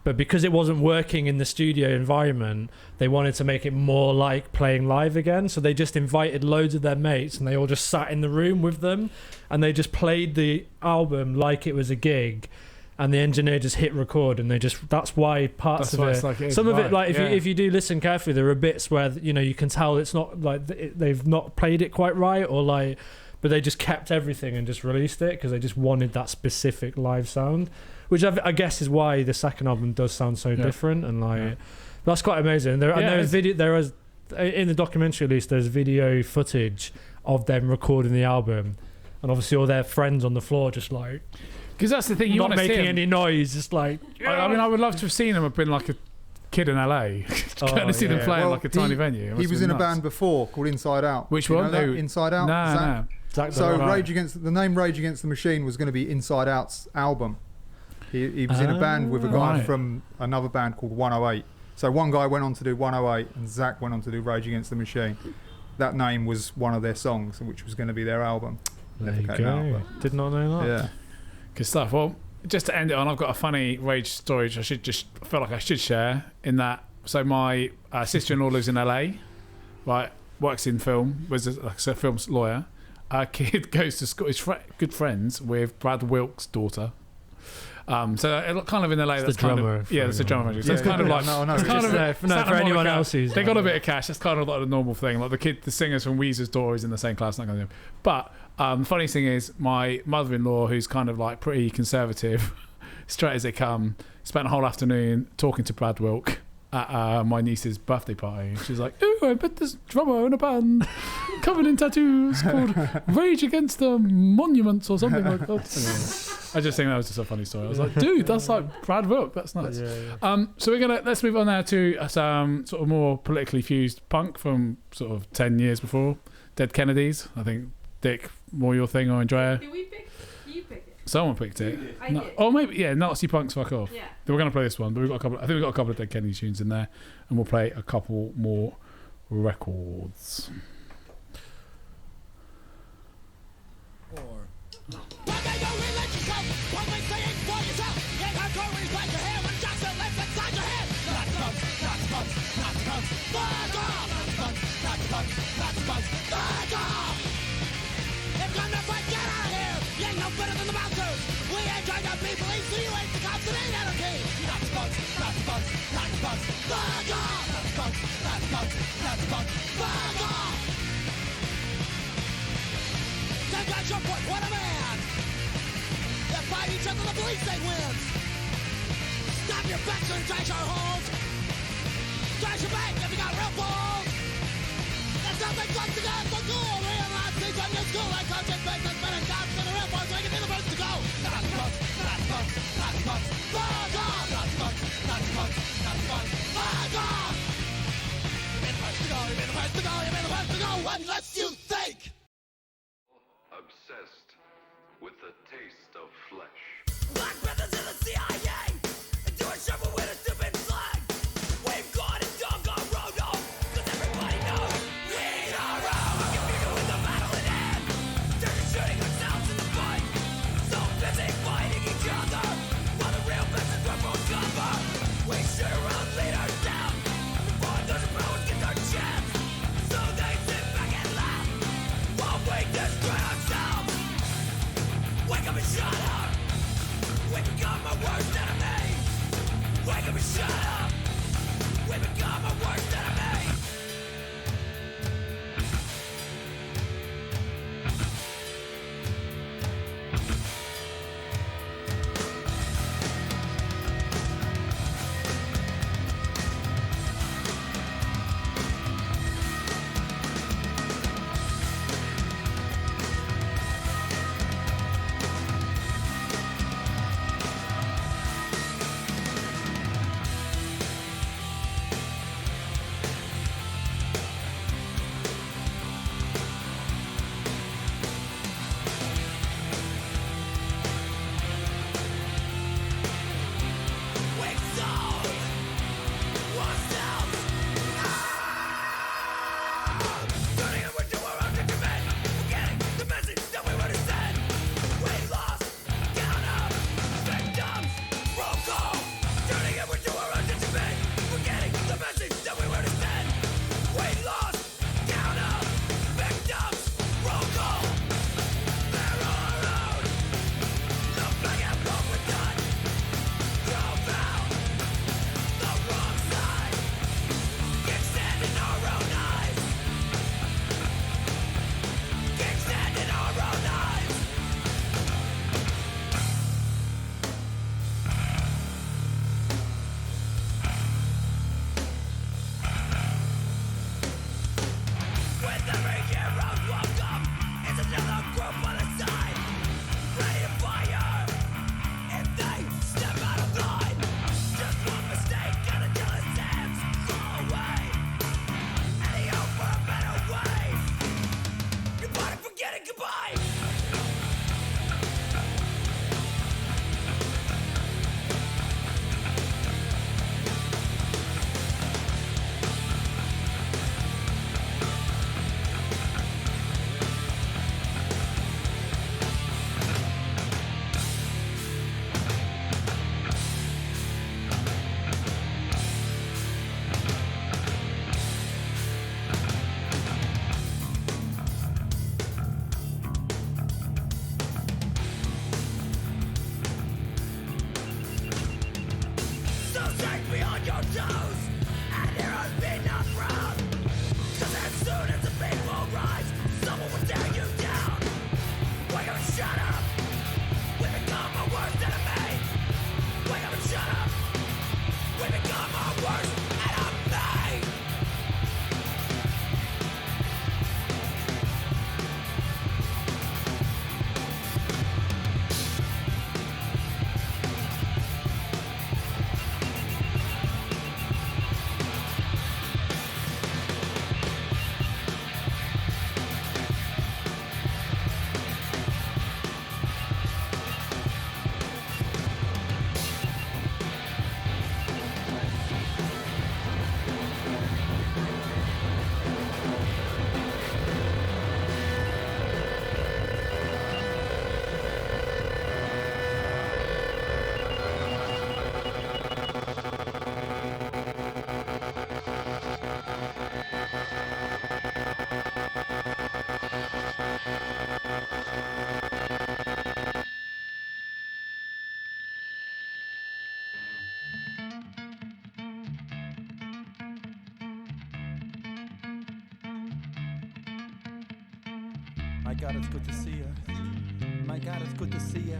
S9: But because it wasn't working in the studio environment, they wanted to make it more like playing live again. So they just invited loads of their mates, and they all just sat in the room with them, and they just played the album like it was a gig. And the engineer just hit record, and that's why parts of it, like some of it, like if you do listen carefully, there are bits where you can tell it's not like they've not played it quite right, or like, but they just kept everything and just released it because they just wanted that specific live sound, which I guess is why the second album does sound so different, and like that's quite amazing. There is in the documentary at least, there's video footage of them recording the album, and obviously all their friends on the floor just like.
S3: Because that's the thing, you
S9: not making any noise, just like.
S3: I mean, I would love to have seen him have been like a kid in LA, going to see them playing like a tiny venue.
S12: He was in a band before called Inside Out.
S3: Which one?
S12: Inside Out.
S3: No.
S12: So the name Rage Against the Machine was going to be Inside Out's album. He was in a band with a guy from another band called 108. So one guy went on to do 108, and Zach went on to do Rage Against the Machine. That name was one of their songs, which was going to be their album.
S9: There you go. Did not know that.
S12: Yeah.
S3: Good stuff. Well, just to end it on, I've got a funny Rage story which I felt like I should share, in that. So my sister-in-law lives in LA, right? Works in film, was a film lawyer. Our kid goes to school. Is good friends with Brad Wilk's daughter. So kind of in LA, that's kind of that's a drummer. So it's kind of like it's kind of
S9: for anyone else who's
S3: they got a bit of cash. That's kind of like the normal thing. Like the singers from Weezer's daughter is in the same class. That kind of thing. But the funniest thing is, my mother-in-law, who's kind of like pretty conservative, straight as they come, spent a whole afternoon talking to Brad Wilk at my niece's birthday party. She's like, "Oh, I met this drummer in a band covered in tattoos called Rage Against the Monuments or something like that." I just think that was just a funny story. I was like, "Dude, that's like Brad Wilk. That's nuts." Yeah. So let's move on now to some sort of more politically fused punk from sort of 10 years before Dead Kennedys. I think Dick, more your thing, or Andrea.
S4: Did we pick? You pick it.
S3: Someone picked it.
S4: I did.
S3: Or maybe Nazi punks fuck off.
S4: Yeah.
S3: We're going to play this one, but I think we've got a couple of Dead Kennedy tunes in there, and we'll play a couple more records.
S2: Where they go religious,
S6: people ain't see you ain't the cops that ain't anarchy. That's punks, that's punks, that's punks. Fuck off! That's punks, that's punks, that's punks. Fuck off! Take back your point, what a man! They fight each other, the police state wins. Stop your backs and trash our holes. Trash your bank if you got real balls. That sounds like guns to guns for cool. Realize things on your school like coaches, businessmen, and cops and the real boys making it the first to go. That's punks, that's punks, that's punks. Fuck off! That's punks, that's punks, that's punks. Fuck off! You've been the first to go, you've been the first to go, you've been the first to go. What lets you think?
S13: Obsessed with the taste of flesh.
S2: Black Panthers in the CIA, and doing sharper with a stupid slang. We've gone and dug our road home, cause everybody knows we ain't our own. Computer with the battle in hand, they're shooting ourselves in the fight. So busy fighting each other, while the real veterans run for cover. We shoot our own leaders down, before those powers get their chance. So they sit back and laugh, while we destroy ourselves. Wake up and shut up. We become our worst enemy. Wake up and shut up. We become our worst enemy. My God, it's good to see you. My God, it's good to see you.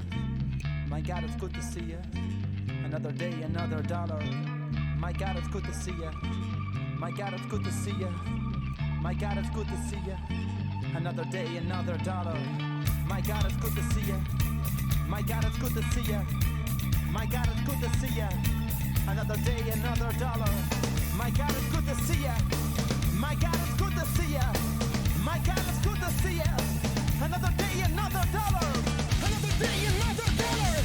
S2: My God, it's good to see you. Another day, another dollar. My God, it's good to see you. My God, it's good to see you. My God, it's good to see you. Another day, another dollar. My God, it's good to see you. My God, it's good to see you. My God, it's good to see you. Another day, another dollar. My God, it's good to see you. My God, it's good to see you. My God, it's good to see you. Another day, another dollar. Another day, another dollar.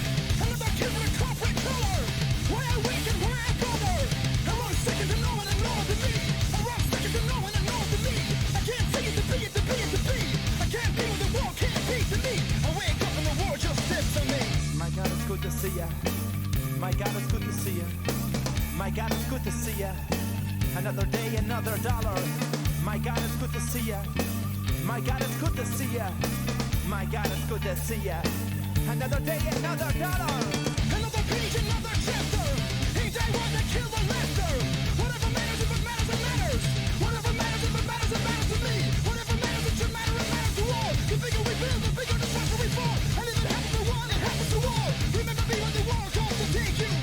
S2: Another kid with a corporate color. Why I wake and why I bother. I run second to no one and no one to me. I run second to no one and no one to me. I can't see it to be it to be it to be. I can't be what the world can't be to me. I wake up and the world just steps on me. My God, it's good to see ya. My God, it's good to see ya. My God, it's good to see ya. Another day, another dollar. My God, it's good to see ya. My God, it's good to see ya. My God, it's good to see ya. Another day, another dollar. Another page, another chapter. Ain't I one to kill the master? Whatever matters, if it matters, it matters. Whatever matters, if it matters, it matters to me. Whatever matters, it should matter, it matters to all. The bigger we build, the bigger the pressure we fall. And if it happens to one, it happens to all. Remember me when the world comes to take you.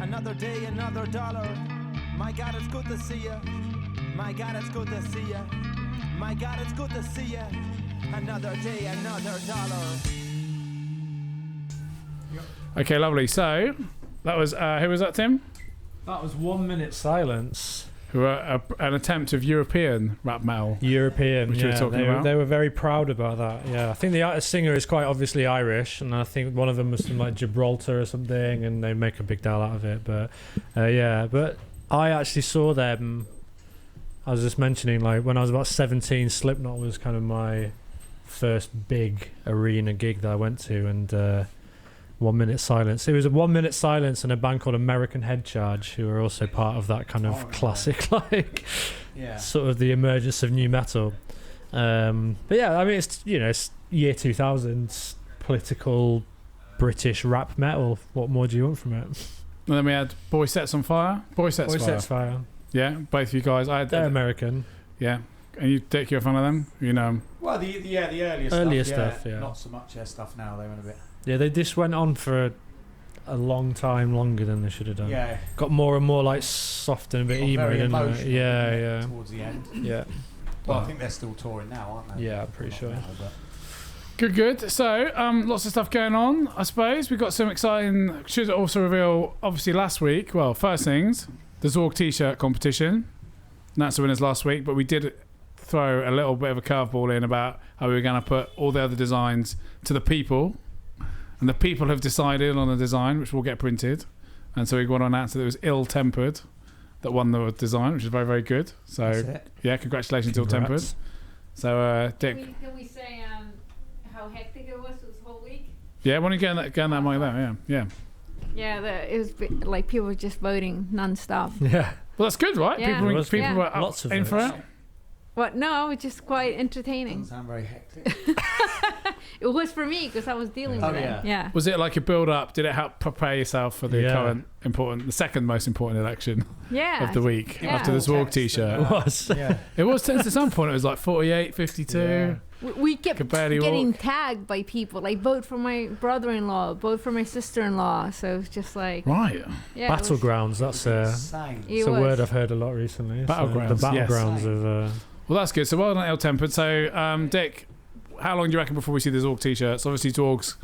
S2: Another day, another dollar. My God, it's good to see you. My God, it's good to see you. My God, it's good to see you. Another day, another dollar.
S3: Okay, lovely. So that was who was that, Tim?
S9: That was 1 Minute Silence.
S3: Who were an attempt of European rap metal.
S9: European,
S3: which we were talking about.
S9: They were very proud about that. Yeah, I think the singer is quite obviously Irish, and I think one of them was from like Gibraltar or something, and they make a big deal out of it. But yeah, but I actually saw them. I was just mentioning, like when I was about 17, Slipknot was kind of my first big arena gig that I went to, and 1 Minute Silence. It was a 1 Minute Silence and a band called American Head Charge, who are also part of that kind of classic, like sort of the emergence of new metal. But yeah, I mean, it's it's year 2000s political British rap metal. What more do you want from it?
S3: And then we had Boy Sets on Fire. Boy Sets Fire. Yeah, both of you guys.
S9: They're American.
S3: Yeah. And you, Dick, you're a fan of them? You know them?
S5: Well, the earlier stuff. Yeah. Not so much their stuff now. They went a bit.
S9: Yeah, they just went on for a long time, longer than they should have done.
S5: Yeah.
S9: Got more and more like soft and a bit emo, didn't it? Yeah.
S5: Towards the end.
S9: Yeah.
S5: Well, I think they're still touring now, aren't they?
S9: Yeah, I'm pretty sure.
S3: Good. So, lots of stuff going on, I suppose. We've got some exciting... Should also reveal, obviously, last week. Well, first things, the Zorg T-shirt competition. That's the winners last week, but we did throw a little bit of a curveball in about how we were going to put all the other designs to the people. And the people have decided on a design which will get printed. And so we want to announce that it was Ill Tempered that won the design, which is very, very good. So, yeah, congratulations, Ill Tempered. So, Dick.
S4: Can we say how hectic it was this whole week?
S3: Yeah, why don't you get that mic there? Yeah.
S4: Yeah, it was like people were just voting non-stop.
S9: Yeah.
S3: Well, that's good, right?
S4: Yeah.
S3: People were up
S9: lots of
S3: in for it.
S4: What? No, it's just quite entertaining.
S5: Doesn't sound very hectic.
S4: It was for me because I was dealing with it. Yeah.
S3: Was it like a build-up? Did it help prepare yourself for the current the second most important election of the week after the Zorg T-shirt?
S9: It was.
S3: Yeah. It was tense at some point. It was like 48, 52.
S4: Yeah. We kept getting
S3: walk.
S4: tagged by people, like vote for my brother-in-law, vote for my sister-in-law. So it's just like yeah,
S9: battlegrounds. That's it's a word I've heard a lot recently.
S3: Battlegrounds.
S9: The battlegrounds of.
S3: Well, that's good. So well done, ill-tempered. So Dick, how long do you reckon before we see the Zorg T-shirts? Obviously, Zorg's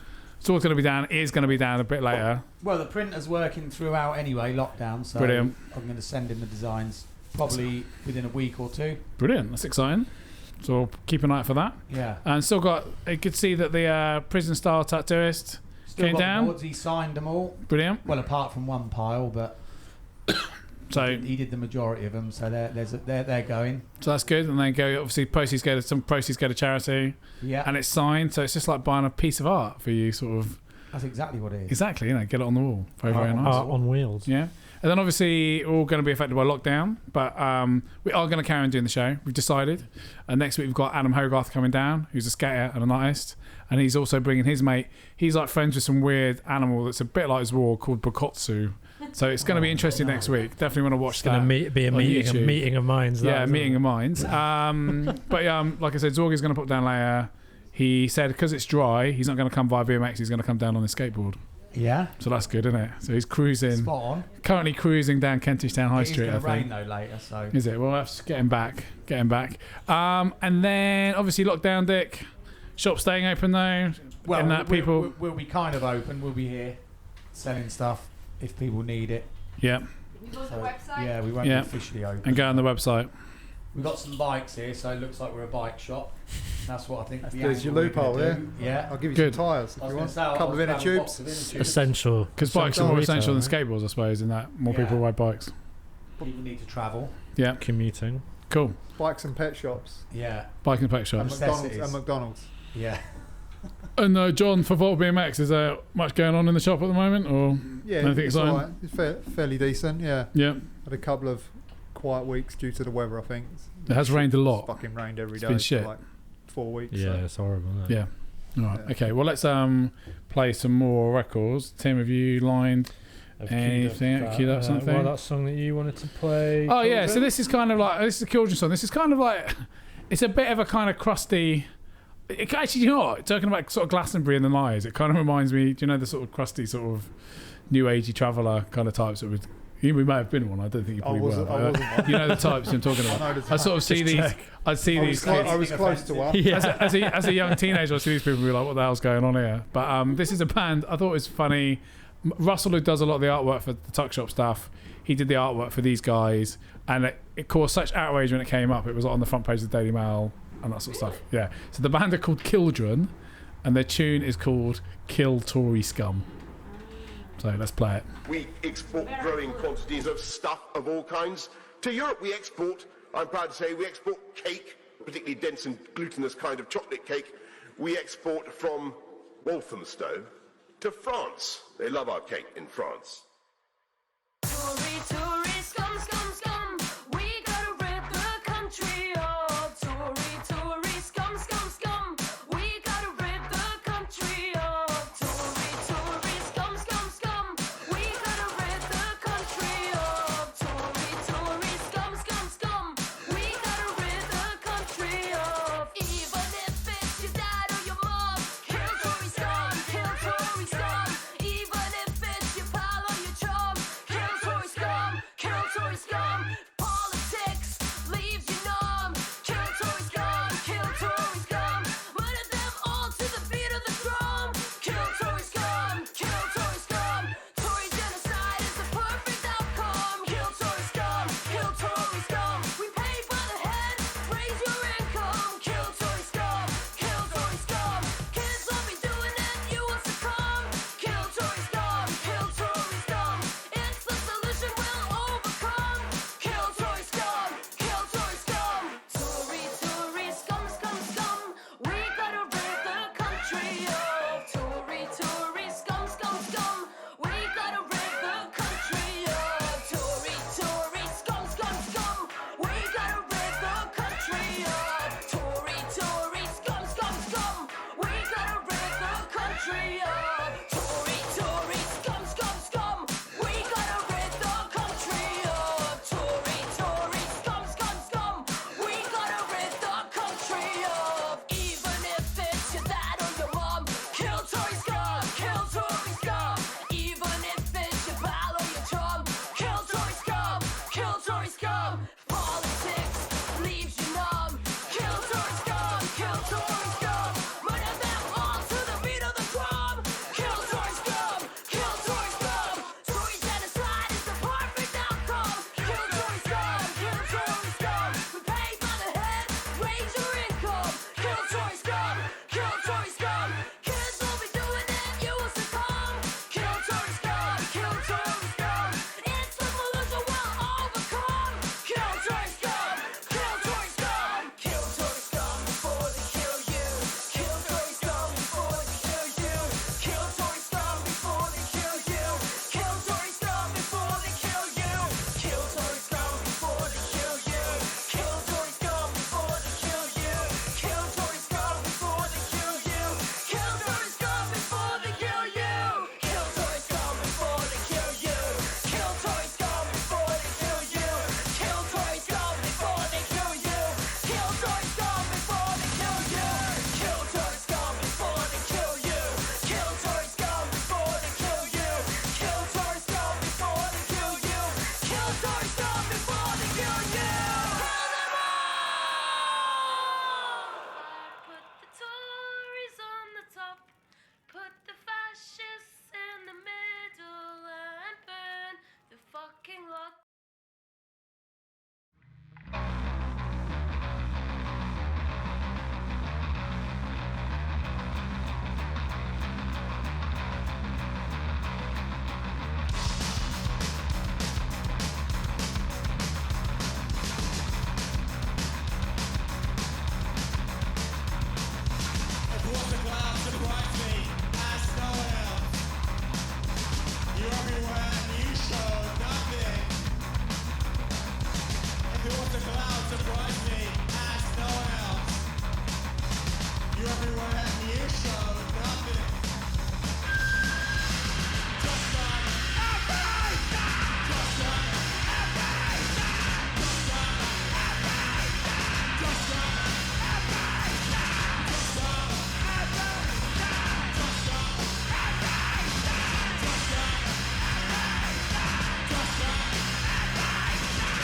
S3: going to be down. Is going to be down a bit later.
S5: Well, the printer's working throughout anyway, lockdown. So
S3: brilliant.
S5: I'm going to send in the designs probably within a week or two.
S3: Brilliant. That's exciting. So keep an eye out for that.
S5: Yeah.
S3: And still got. You could see that the prison style tattooist came down.
S5: Boards, he signed them all.
S3: Brilliant.
S5: Well, apart from one pile, but.
S3: So
S5: he did the majority of them, so they're going.
S3: So that's good, and then go. Obviously, some proceeds go to charity.
S5: Yeah,
S3: and it's signed, so it's just like buying a piece of art for you, sort of.
S5: That's exactly what it is.
S3: Exactly, get it on the wall. Very nice.
S9: Art on wheels.
S3: Yeah, and then obviously we're all going to be affected by lockdown, but we are going to carry on doing the show. We've decided. And next week we've got Adam Hogarth coming down, who's a skater and an artist, and he's also bringing his mate. He's like friends with some weird animal that's a bit like Zorg called Bokotsu. So it's going to be interesting next week. Definitely want to watch that.
S9: It's going to be a meeting of minds.
S3: Yeah, meeting of minds. But like I said, Zorg is going to put down later. He said because it's dry, he's not going to come via BMX. He's going to come down on his skateboard.
S5: Yeah.
S3: So that's good, isn't it? So he's cruising.
S5: Spot on.
S3: Currently cruising down Kentish Town High Street.
S5: It's
S3: going
S5: to rain though later. So
S3: is it? Well, that's getting back. And then obviously lockdown, Dick. Shop staying open though.
S5: Well, we'll be kind of open. We'll be here selling stuff if people need it.
S3: Yeah.
S4: We go to the website?
S5: Yeah, we won't be officially open.
S3: And go on the website.
S5: We've got some bikes here, so it looks like we're a bike shop. That's what I think.
S12: There's your loophole, yeah?
S5: Yeah.
S12: I'll give you some tyres if you want. A couple of inner tubes.
S9: Essential.
S3: Because bikes are more essential than skateboards, I suppose, in that more people ride bikes.
S5: People need to travel.
S3: Yeah.
S9: Commuting.
S3: Cool.
S12: Bikes and pet shops.
S5: Yeah.
S3: Bike and pet shops.
S12: And McDonald's.
S5: Yeah.
S3: And John, for Volt BMX, is there much going on in the shop at the moment, or anything exciting?
S12: Right. It's fairly decent, yeah.
S3: Yeah.
S12: Had a couple of quiet weeks due to the weather, I think.
S3: It has rained a lot.
S12: It's fucking rained every day.
S3: It's been shit.
S12: For like 4 weeks.
S9: Yeah,
S12: so.
S9: it's horrible. Isn't it?
S3: Yeah. All right. Yeah. Okay. Well, let's play some more records. Tim, have you lined anything? Queued up something?
S9: Well, that song that you wanted to play.
S3: Oh yeah. So this is kind of like a children's song. This is kind of like it's a bit of a kind of crusty. Actually, you know what? Talking about sort of Glastonbury and the Lies, it kind of reminds me. Do you know the sort of crusty, sort of new agey traveller kind of types that would. We may have been one. I don't think you probably were.
S12: I wasn't one.
S3: You know the types I'm talking about. I sort of see these. I'd see these.
S12: I was close to one.
S3: Yeah. As a young teenager, I see these people and be like, "What the hell's going on here?" But this is a band. I thought it was funny. Russell, who does a lot of the artwork for the Tuck Shop stuff, he did the artwork for these guys, and it caused such outrage when it came up. It was on the front page of the Daily Mail and that sort of stuff. Yeah. So the band are called Kildren, and their tune is called "Kill Tory Scum." So let's play it.
S14: We export growing quantities of stuff of all kinds. To Europe we export, I'm proud to say, we export cake, particularly dense and glutinous kind of chocolate cake. We export from Walthamstow to France. They love our cake in France.
S2: Tory, Tory, scum, scum, scum. We gotta rip the country up. Tory, Tory, scum, scum, scum. We gotta rip the country up. Tory, Tory, scum, scum, scum. We gotta rip the country up. Tory, Tory, scum, scum, scum. We gotta rip the country up. Even if it's your dad or your mom, kill Tory scum, kill Tory scum. Even if it's your pal or your chum, kill Tory scum, kill Tory scum. Politics leaves you numb. Kill Tory scum, kill Tory scum. Murder them all to the beat of the drum. Kill Tory scum, kill Tory scum. Tory genocide is the perfect outcome. Kill Tory scum, kill Tory scum. We pay by the head, raise your income. Kill Tory scum, kill Tory scum. Kids love me doing it, you will succumb. Kill Tory scum, kill Tory scum. It's the solution we'll overcome. Kill
S15: scum. Politics leaves you numb. Kill Tory scum, kill Tory scum. Murder them all to the beat of the drum. Kill Tory scum, kill Tory scum. Tory genocide is the perfect outcome. Kill Tory scum, kill Tory scum. We pay by the head, raise your income. Kill Tory scum, kill Tory scum. Kids will be doing it, you will succumb. Kill Tory scum, kill Tory scum. It's revolution we'll overcome. Kill Tory scum, kill Tory scum. Kill Tory scum before they kill you. Kill Tory scum before they kill you. Kill Tory scum before they kill you. Kill Tory scum before they kill you. Kill Tory scum before they kill you. Kill Tory scum before they kill you. Kill Tory scum before they kill you. Kill Tory scum before they kill you. Kill Tory scum before they kill you. Kill Tory scum before they kill you. Kill Tory scum before they kill you. Kill Tory scum before they kill you. Kill Tory scum before they kill you. Kill Tory scum before they kill you. Kill Tory scum before they kill you. Kill Tory scum before they kill you. Kill them all. Put the Tories on the top. Put the fascists in the middle and burn the fucking lot.
S2: If you want the clouds to bright me, ask no one else. You're everywhere and you show nothing. If you want the clouds to bright me, ask no one else. You're everywhere and you show nothing. Just run, everything! Just run, everything! Just run, everything! Just run, everything! Just run, everything! Just run, everything! Just run, everything! Just run, everything!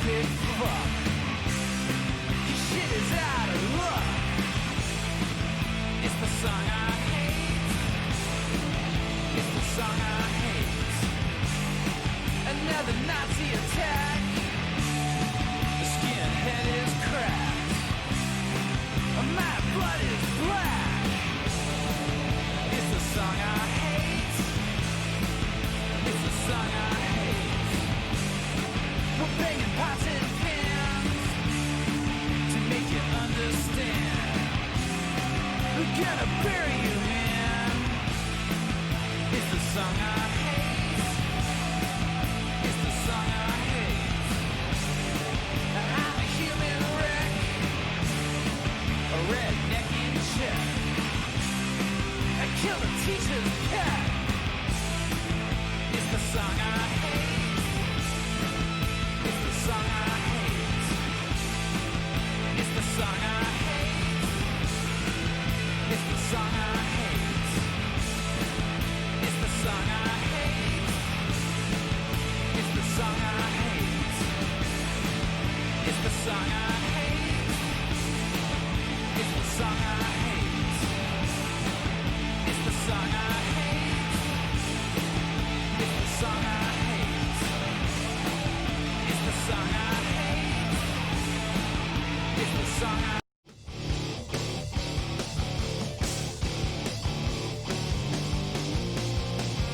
S2: sick fuck. Your shit is out of luck. It's the song I hate. It's the song I hate. Another Nazi attack. The skinhead is cracked. My blood is black. It's the song I hate. It's the song I hate. We're banging pots and pans to make you understand. We're gonna bury you, man. It's the song I hate. It's the song I hate. I'm a human wreck, a redneck in check. I killed a teacher's cat. It's the song I hate. It's the song I hate. It's the song I hate. It's the song I hate. It's the song I hate. It's the song I hate. It's the song I hate. It's the song I hate. It's the song I hate. It's the song I hate. It's the song I hate. It's the song I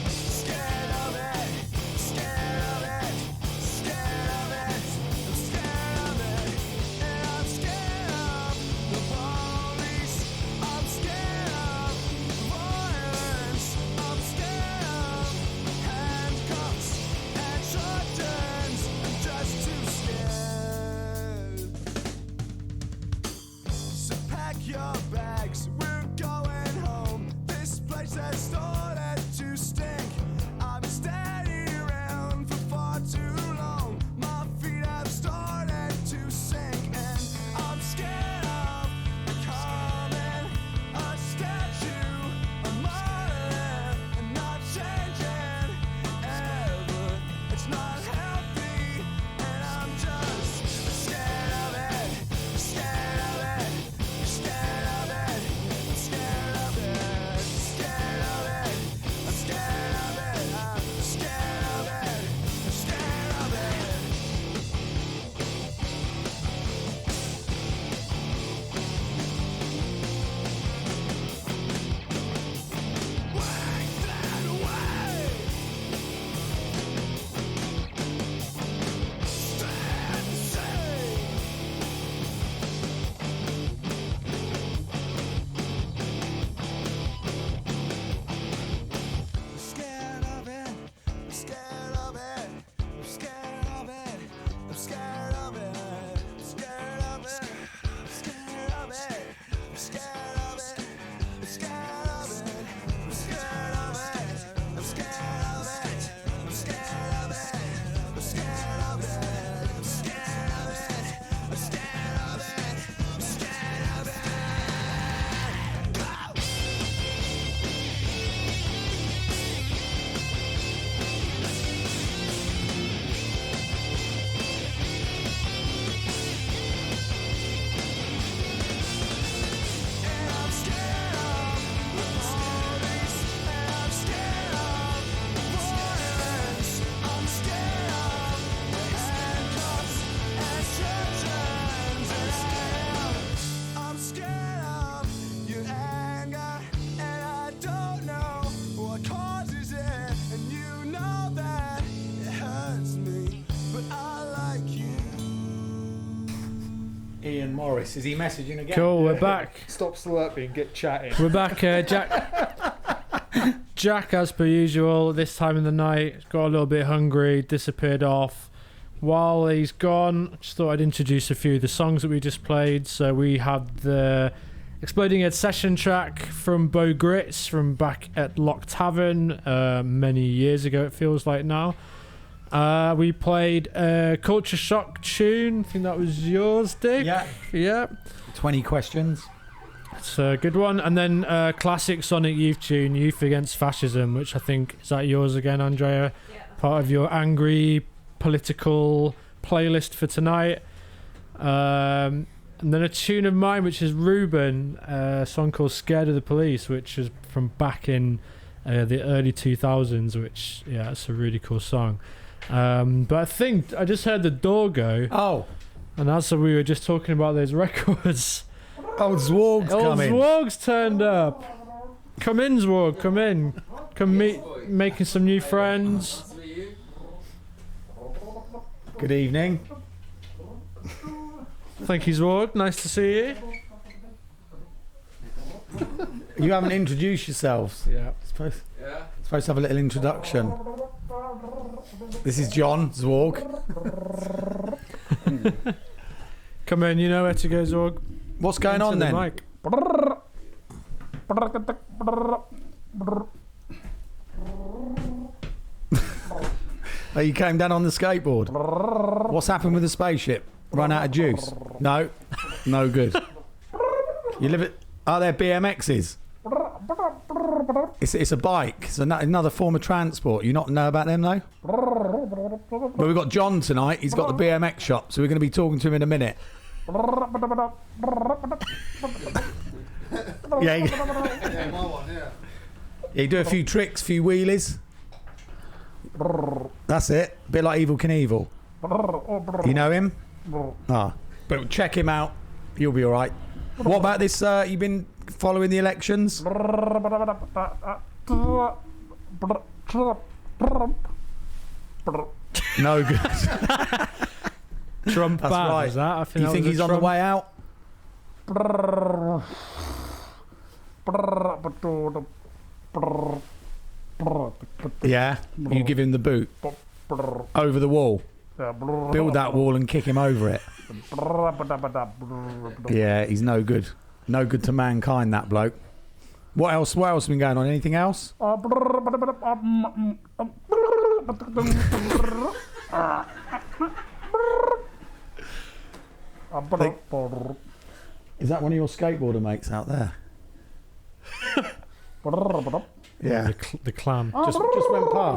S2: Scared of it, scared of it, scared of it, I'm scared of it, and I'm scared of the police, I'm scared of violence, I'm scared of handcuffs and shotguns, I'm just too scared. So pack your bags, we're going home. This place has started to stink. I've been standing around for far too long. My feet have started to sink, and I'm scared of becoming a statue, a monolith, and not changing ever. It's not healthy, and I'm just scared of it, scared of it, scared of it, scared of it, scared of it, I'm scared of it, I'm scared of it, I'm scared of it. Wake that away. Stand safe. I'm scared of it. I'm scared of it. I'm scared of it. I'm scared of it. I'm scared of it. I'm scared of it. I'm scared of it. I'm scared of it. I'm scared of it. I'm scared of it. I'm scared of it. I'm scared of it. I'm scared of it. I'm scared of it. I'm scared of it. Go! And I'm scared of the police, and I'm scared of violence, I'm scared of the handcuffs and shotguns, and I'm scared of your anger, and I don't know what causes it, and you know that it hurts me, but I like you.
S5: Ian Morris, is he messaging again?
S9: Cool, we're back.
S12: Stop slurping, get chatting.
S9: We're back, Jack. Jack, as per usual, this time of the night, got a little bit hungry, disappeared off. While he's gone, I just thought I'd introduce a few of the songs that we just played. So we have the Exploding Head session track from Bo Grits from back at Lock Tavern many years ago, it feels like now. We played a Culture Shock tune. I think that was yours, Dick. Yeah.
S5: 20 questions.
S9: It's a good one. And then classic Sonic Youth tune, Youth Against Fascism, which I think, is that yours again, Andrea? Yeah. Part of your angry political playlist for tonight. And then a tune of mine, which is Ruben, a song called Scared of the Police, which is from back in the early 2000s, which, yeah, it's a really cool song. But I think I just heard the door go.
S16: Oh.
S9: And that's what we were just talking about, those records.
S16: Old Zwog's coming.
S9: Old Zwog's turned up. Come in, Zwog, come in. Come meet, making some new friends.
S16: Good evening.
S9: Thank you, Zwog. Nice to see you.
S16: You haven't introduced yourselves.
S9: Yeah.
S16: Supposed to have a little introduction. This is John Zwog.
S9: Come in, you know where to go, Zwog.
S16: What's going on then?
S9: Mic.
S16: Oh, you came down on the skateboard. What's happened with the spaceship? Run out of juice? No? No good. You live at... Are there BMXs? It's a bike. It's another form of transport. You not know about them, though? But we've got John tonight. He's got the BMX shop, so we're going to be talking to him in a minute. Yeah, you do a few tricks, few wheelies. That's it. Bit like Evel Knievel. You know him? Ah, but check him out. You'll be all right. What about this? You've been following the elections? No good.
S9: Trump
S16: That's
S9: bad,
S16: right.
S9: is that? I think
S16: you
S9: that
S16: think
S9: was
S16: he's
S9: a
S16: on the
S9: Trump.
S16: way out? Yeah, you give him the boot over the wall. Build that wall and kick him over it. Yeah, he's no good. No good to mankind, that bloke. What else? What else has been going on? Anything else? Is that one of your skateboarder mates out there? Yeah,
S9: the clam.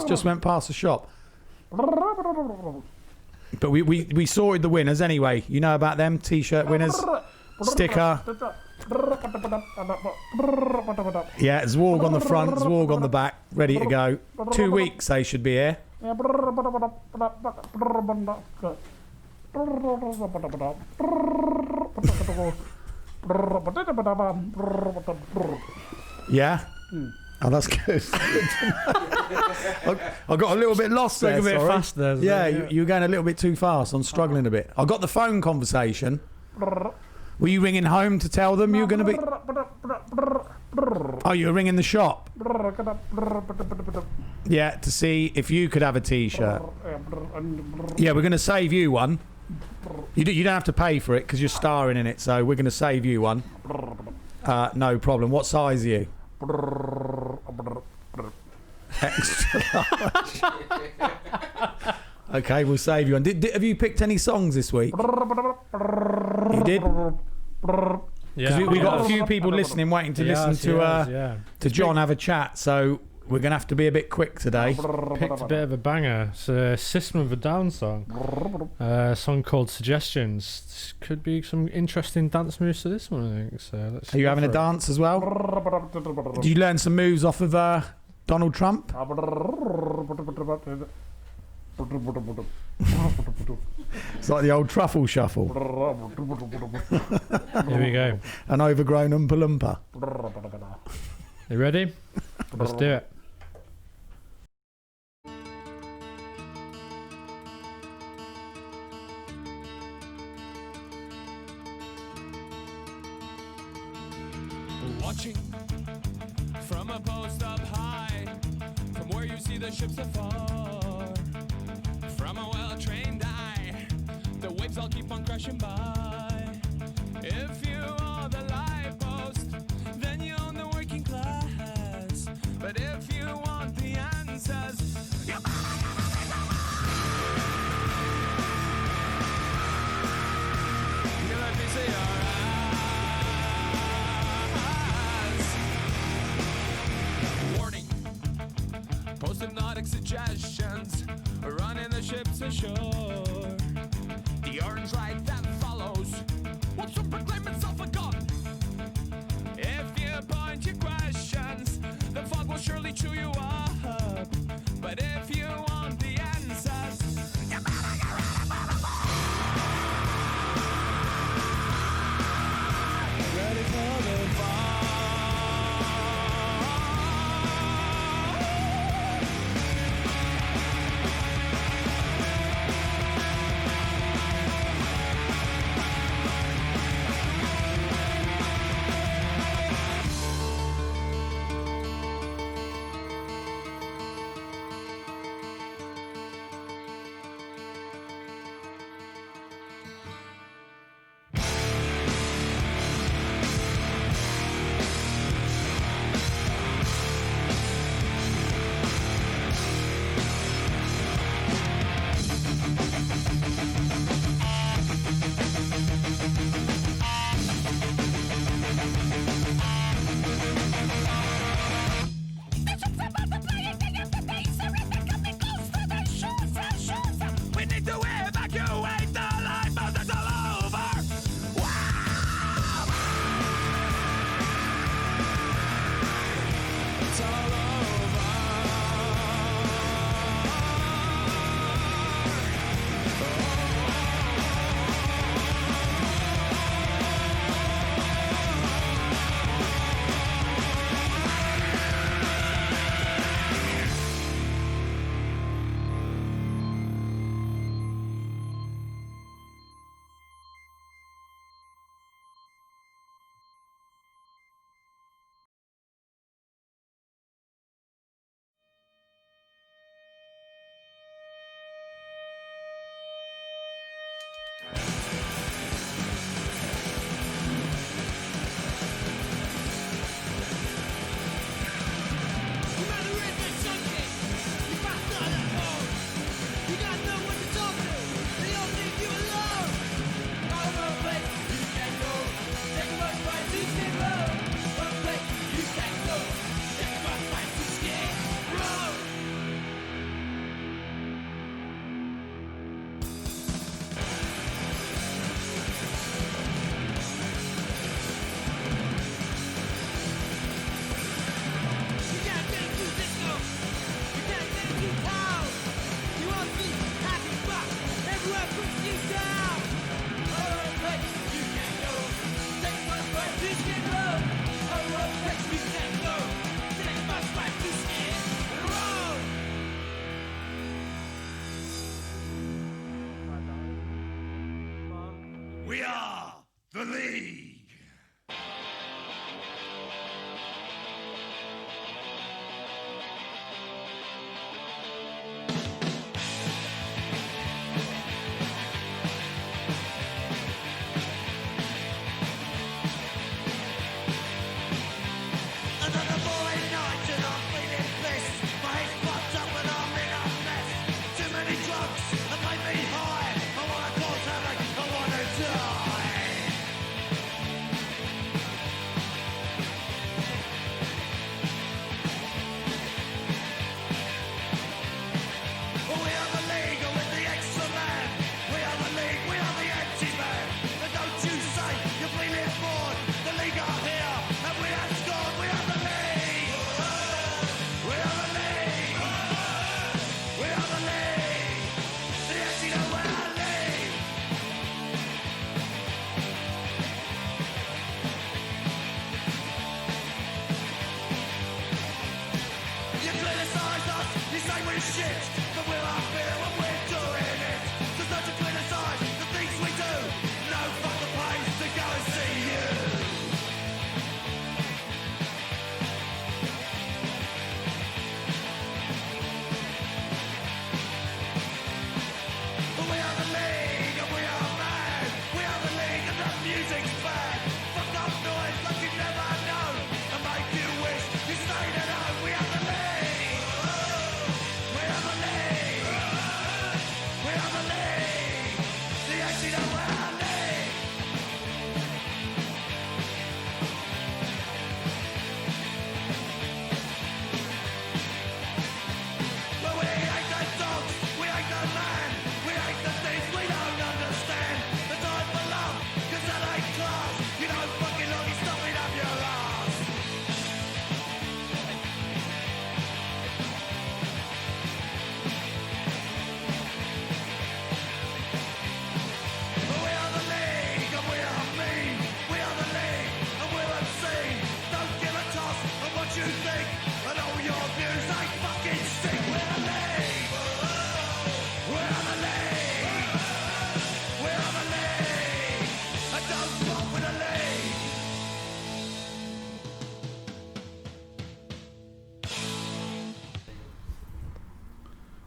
S16: Just went past the shop. But we sorted the winners anyway. You know about them? T-shirt winners, sticker. Yeah, Zwog on the front, Zwog on the back, ready to go. 2 weeks they should be here. Yeah? Oh, that's good. I got a little bit lost there.
S9: A bit
S16: sorry.
S9: fast there.
S16: Yeah, you were going a little bit too fast. I'm struggling a bit. I got the phone conversation. Were you ringing home to tell them you're going to be... Oh, you were ringing the shop? Yeah, to see if you could have a T-shirt. Yeah, we're going to save you one. You don't have to pay for it because you're starring in it, so we're going to save you one. No problem. What size are you? Extra large. Okay, we'll save you one. Have you picked any songs this week? You did? Because we got a few people listening, waiting to listen to John have a chat, so we're going to have to be a bit quick today.
S9: Picked a bit of a banger. It's a System of a Down song. A song called Suggestions. This could be some interesting dance moves to this one, I think. So let's
S16: Are you having a dance as well? Did you learn some moves off of Donald Trump? It's like the old truffle shuffle.
S9: Here we go.
S16: An overgrown Oompa Loompa.
S9: You ready? Let's do it.
S17: Watching from a post up high, from where you see the ships afar, from a well-trained eye, the waves all keep on crashing by. If you are the light post, then you own the working class. But if you want the answers, you let me see your eyes. Warning, post-hypnotic suggestions, running the ships ashore. comes from proclaim itself a god. If you point your questions, the fog will surely chew you up. But if you want the answers, you better get ready for the fall. Ready for the fall.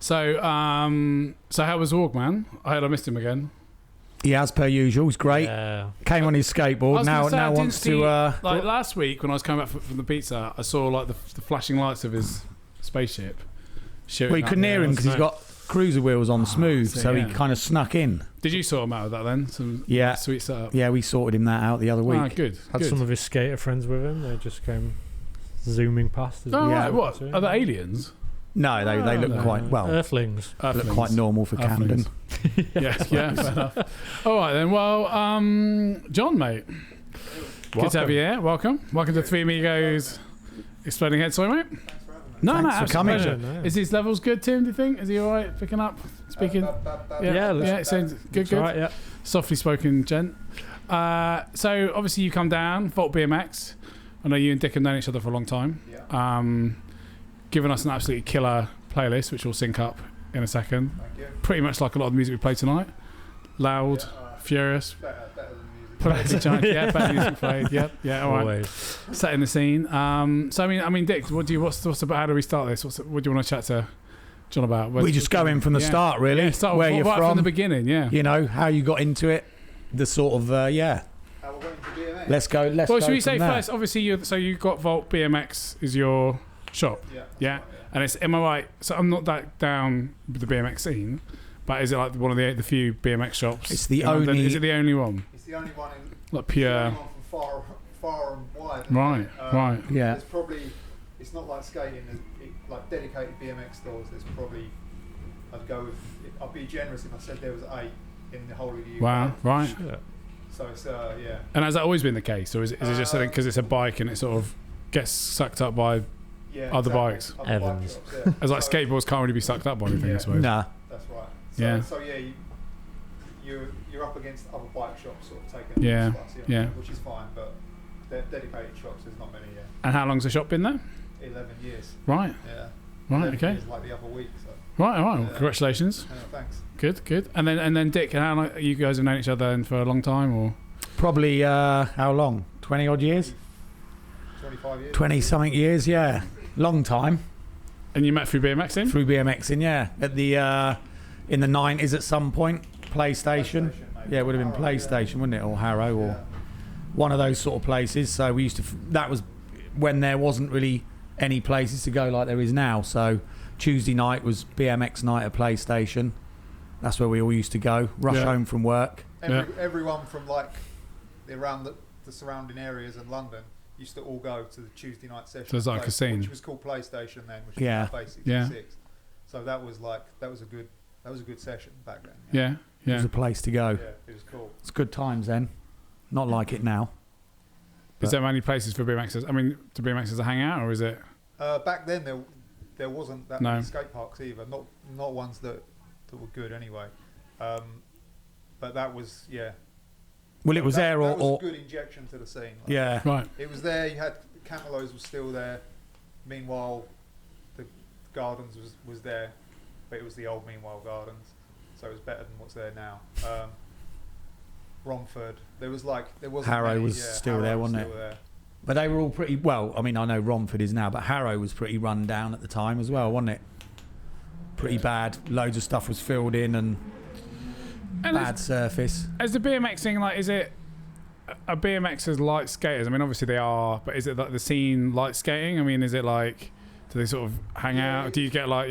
S3: So how was Org, man? I heard I missed him again.
S16: Yeah, as per usual, he's great. Came on his skateboard. Now wants to.
S3: Like last week when I was coming back from the pizza, I saw like the flashing lights of his spaceship.
S16: Well, you couldn't hear him because he's got cruiser wheels on smooth, so he kind of snuck in.
S3: Did you sort him out with that then? Some sweet setup.
S16: Yeah, we sorted him that out the other week.
S3: Ah, good.
S9: Had some of his skater friends with him. They just came zooming past.
S3: Right. What? Are they aliens?
S16: No, they look quite well.
S9: Earthlings.
S16: Look quite normal for Camden.
S3: yeah, fair enough. All right then. Well, John, mate, good to have you here. Welcome to Three Amigos Exploding Head. Sorry, mate. Thanks for coming. Is his levels good, Tim? Do you think? Is he all right picking up, speaking? Yeah. It sounds good.
S9: Right, yeah.
S3: Softly spoken, gent. So obviously you come down, Volt BMX. I know you and Dick have known each other for a long time. Given us an absolutely killer playlist, which we'll sync up in a second. Pretty much like a lot of the music we played tonight. Loud, furious. Better music played. Yeah. All right. Setting the scene. So I mean, Dick, what's about? How do we start this? What do you want to chat to John about?
S16: We just go in from the start, really.
S3: Yeah, start
S16: where you're from
S3: the beginning. Yeah.
S16: You know how you got into it. The sort of
S12: How we went into BMX.
S16: Let's go.
S3: Well, should we say first? Obviously, you got Volt BMX is your shop. Yeah. And it's, am I right? So I'm not that down with the BMX scene, but is it like one of the few BMX shops?
S16: It's the only.
S3: Is it the only one?
S12: It's the only one in.
S3: Like pure.
S12: From far and wide.
S3: Right.
S12: Yeah. There's probably. It's not like skating. Like dedicated BMX stores. There's probably. I'd be generous if I said there was 8 in the whole of the UK.
S3: Wow. Right.
S12: Sure. So it's yeah.
S3: And has that always been the case, or is it just something because it's a bike and it sort of gets sucked up by other bikes?
S9: Evans.
S3: As like skateboards can't really be sucked up by anything, I suppose.
S16: Nah.
S12: That's right. So yeah, you're up against other bike shops sort of taking which is fine, but they're dedicated shops. There's not many yet.
S3: And how long's the shop been there?
S12: 11 years.
S3: Right.
S12: Yeah.
S3: Right. Okay.
S12: Years, like the other week. So.
S3: Right. All right. Well, congratulations.
S12: Thanks.
S3: Good. And then Dick, how long, you guys have known each other for a long time, or?
S16: Probably how long? 20 odd years.
S12: 25 years.
S16: 20 something years. Yeah. Long time.
S3: And you met through BMXing?
S16: Through BMXing, yeah. At the in the 90s at some point, PlayStation. Yeah, it would have been PlayStation, wouldn't it, or Harrow, or one of those sort of places. So we used to. That was when there wasn't really any places to go like there is now. So Tuesday night was BMX night at PlayStation. That's where we all used to go. Rush home from work.
S12: Everyone from like around the surrounding areas in London used to all go to the Tuesday night session.
S3: So it's like a scene,
S12: which was called PlayStation then, which was basically 66. So that was a good session back then.
S16: Yeah. It was a place to go.
S12: Yeah, it was cool.
S16: It's good times then. Not like it now.
S3: Is there many places for BMXers? I mean, do BMXers hang out, or is it?
S12: Back then there wasn't that many skate parks either. Not ones that were good anyway. But that was
S16: Well, it was there,
S12: that was a good injection to the scene. Like,
S3: right.
S12: It was there. You had Camelos was still there. Meanwhile, the Gardens was there, but it was the old Meanwhile Gardens, so it was better than what's there now. Romford, there was
S16: Harrow was still there, wasn't it?
S12: There.
S16: But they were all pretty well. I mean, I know Romford is now, but Harrow was pretty run down at the time as well, wasn't it? Pretty bad. Loads of stuff was filled in and bad surface.
S3: As the BMXing, like, is it are BMXers light skaters? I mean, obviously they are, but is it like the scene light skating? I mean, is it like, do they sort of hang out? Do you get like,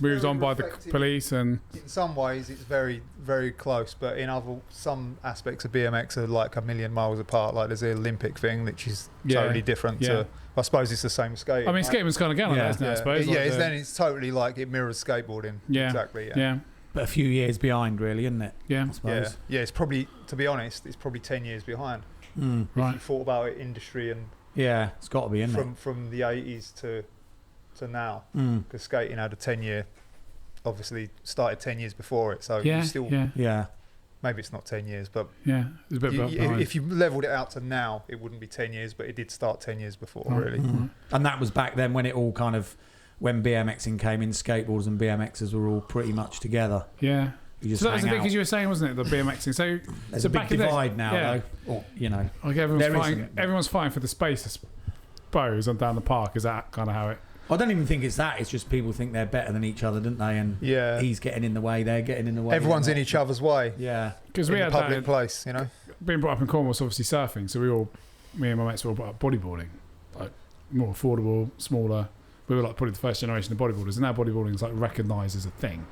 S3: moved on by the police? And
S12: in some ways it's very, very close, but in some aspects of BMX are like a million miles apart. Like there's the Olympic thing, which is totally different to, I suppose it's the same skating.
S3: I mean, skating's kind of going on that, isn't it, I suppose?
S12: Yeah, it's totally like it mirrors skateboarding. Yeah. Exactly.
S3: Yeah.
S16: But a few years behind, really, isn't it?
S3: Yeah.
S16: I suppose.
S12: Yeah. It's probably, to be honest, it's probably 10 years behind. If you thought about it, industry and
S16: it's got to be, isn't it?
S12: From the 80s to now, because skating had a 10-year, obviously started 10 years before it, so you still maybe it's not 10 years, but
S3: it's a bit
S12: if you leveled it out to now, it wouldn't be 10 years, but it did start 10 years before, really.
S16: And that was back then when it all kind of, when BMXing came in, skateboards and BMXers were all pretty much together.
S3: So that was the thing, because you were saying, wasn't it, the BMXing? So
S16: there's a big divide now, though. Or,
S3: like everyone's fighting for the space, I suppose, on down the park. Is that kind of how it
S16: I don't even think it's that. It's just people think they're better than each other, don't they? And he's getting in the way, they're getting in the way.
S12: Everyone's in each other's way.
S16: Yeah.
S3: Because we
S12: in
S3: had
S12: a public
S3: that
S12: place, you know.
S3: Being brought up in Cornwall, so obviously surfing. So me and my mates were all brought up bodyboarding, like more affordable, smaller. We were like probably the first generation of bodyboarders, and now bodyboarding is like recognised as a thing.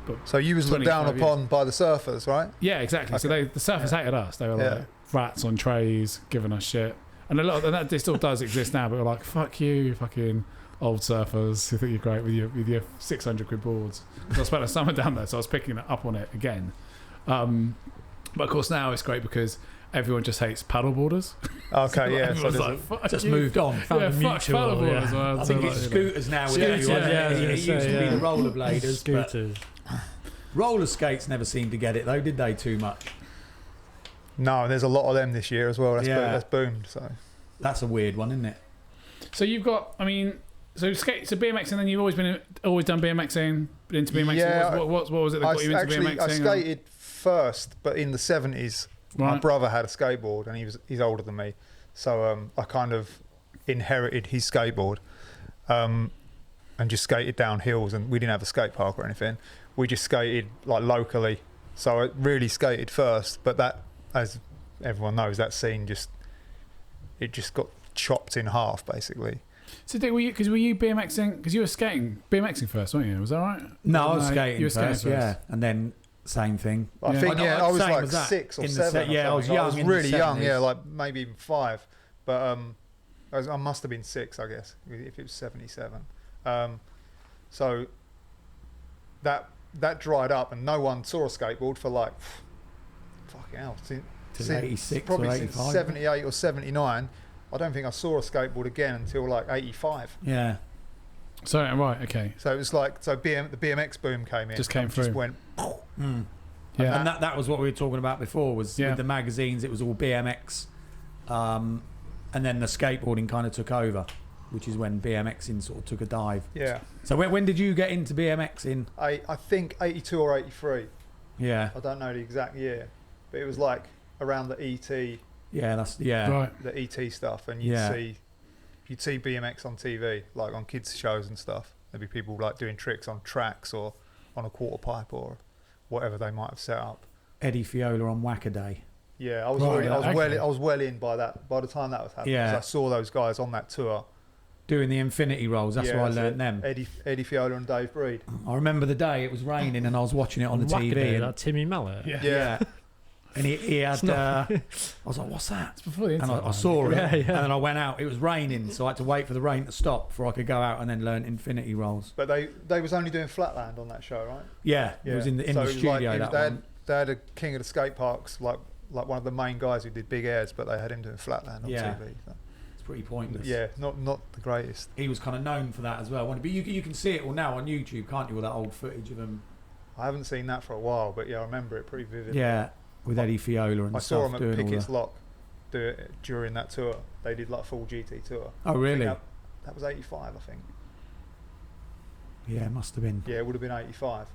S3: But
S12: so you was looked down upon by the surfers, right?
S3: Yeah, exactly. Okay. So the surfers hated us. They were like rats on trays, giving us shit. And that still does exist now, but we're like, fuck you fucking old surfers who think you're great with your 600 quid boards. So I spent a summer down there, so I was picking up on it again. But of course now it's great because everyone just hates paddleboarders.
S12: Okay, yeah.
S3: So
S16: like, just moved on.
S3: Found a mutual. Paddleboarders.
S16: Yeah. I think it's scooters now. Scooters, it used to be the rollerbladers.
S9: Scooters.
S16: Roller skates never seemed to get it though, did they? Too much.
S12: No, there's a lot of them this year as well. That's boomed. So
S16: that's a weird one, isn't it?
S3: So you've got, so BMX, and then you've always done BMXing, into BMXing.
S12: Yeah,
S3: what was it that got you into BMXing?
S12: I skated first, but in the 70s, my brother had a skateboard, and he's older than me, so I kind of inherited his skateboard, and just skated down hills. And we didn't have a skate park or anything. We just skated like locally. So I really skated first, but that, as everyone knows, that scene just got chopped in half basically.
S3: So were you BMXing? Because you were BMXing first, weren't you? Was that right?
S16: No, I was skating first, yeah, and then same thing.
S12: I think I was like 6 or 7.
S16: I was young.
S12: I was really young, like maybe even 5, but I must have been 6, I guess, if it was 77. So that dried up, and no one saw a skateboard for like fucking hell. Since
S16: 86
S12: probably
S16: or
S12: since
S16: 85.
S12: 78 or 79. I don't think I saw a skateboard again until like 85.
S16: Yeah.
S3: So right, okay.
S12: So it was like the BMX boom came in.
S3: Just came through.
S12: Just went.
S16: Yeah. And that was what we were talking about before. Was with the magazines, it was all BMX, and then the skateboarding kind of took over, which is when BMXing sort of took a dive.
S12: Yeah.
S16: So when did you get into BMXing?
S12: I think 82 or 83.
S16: Yeah.
S12: I don't know the exact year, but it was like around the ET.
S16: Yeah,
S3: right.
S12: The ET stuff, and you'd see BMX on TV, like on kids shows and stuff. There'd be people like doing tricks on tracks or on a quarter pipe or whatever they might have set up.
S16: Eddie Fiola on Wackaday.
S12: Yeah, I was well in by that. By the time that was happening,
S16: Yeah.
S12: I saw those guys on that tour
S16: Doing the infinity rolls, that's where I learnt them.
S12: Eddie Fiola and Dave Breed.
S16: I remember the day it was raining and I was watching it on the TV.
S9: That Timmy Mallet.
S16: Yeah. And he had, I was like, what's that?
S3: It's before the
S16: and
S3: internet.
S16: I saw it, and then I went out. It was raining, so I had to wait for the rain to stop before I could go out and then learn infinity rolls.
S12: But they was only doing Flatland on that show, right?
S16: Yeah, it was in the studio.
S12: They had a king of the skate parks, like one of the main guys who did big airs, but they had him doing Flatland on TV. So.
S16: It's pretty pointless.
S12: Yeah, not the greatest.
S16: He was kind of known for that as well. But you can see it all now on YouTube, can't you? All that old footage of him.
S12: I haven't seen that for a while, but yeah, I remember it pretty vividly.
S16: Yeah. With Eddie Fiola and
S12: I
S16: stuff.
S12: saw him at Pickett's Lock during that tour. They did like full GT tour.
S16: Oh, really?
S12: That was 85, I think.
S16: Yeah, it must have been.
S12: Yeah, it would have been 85.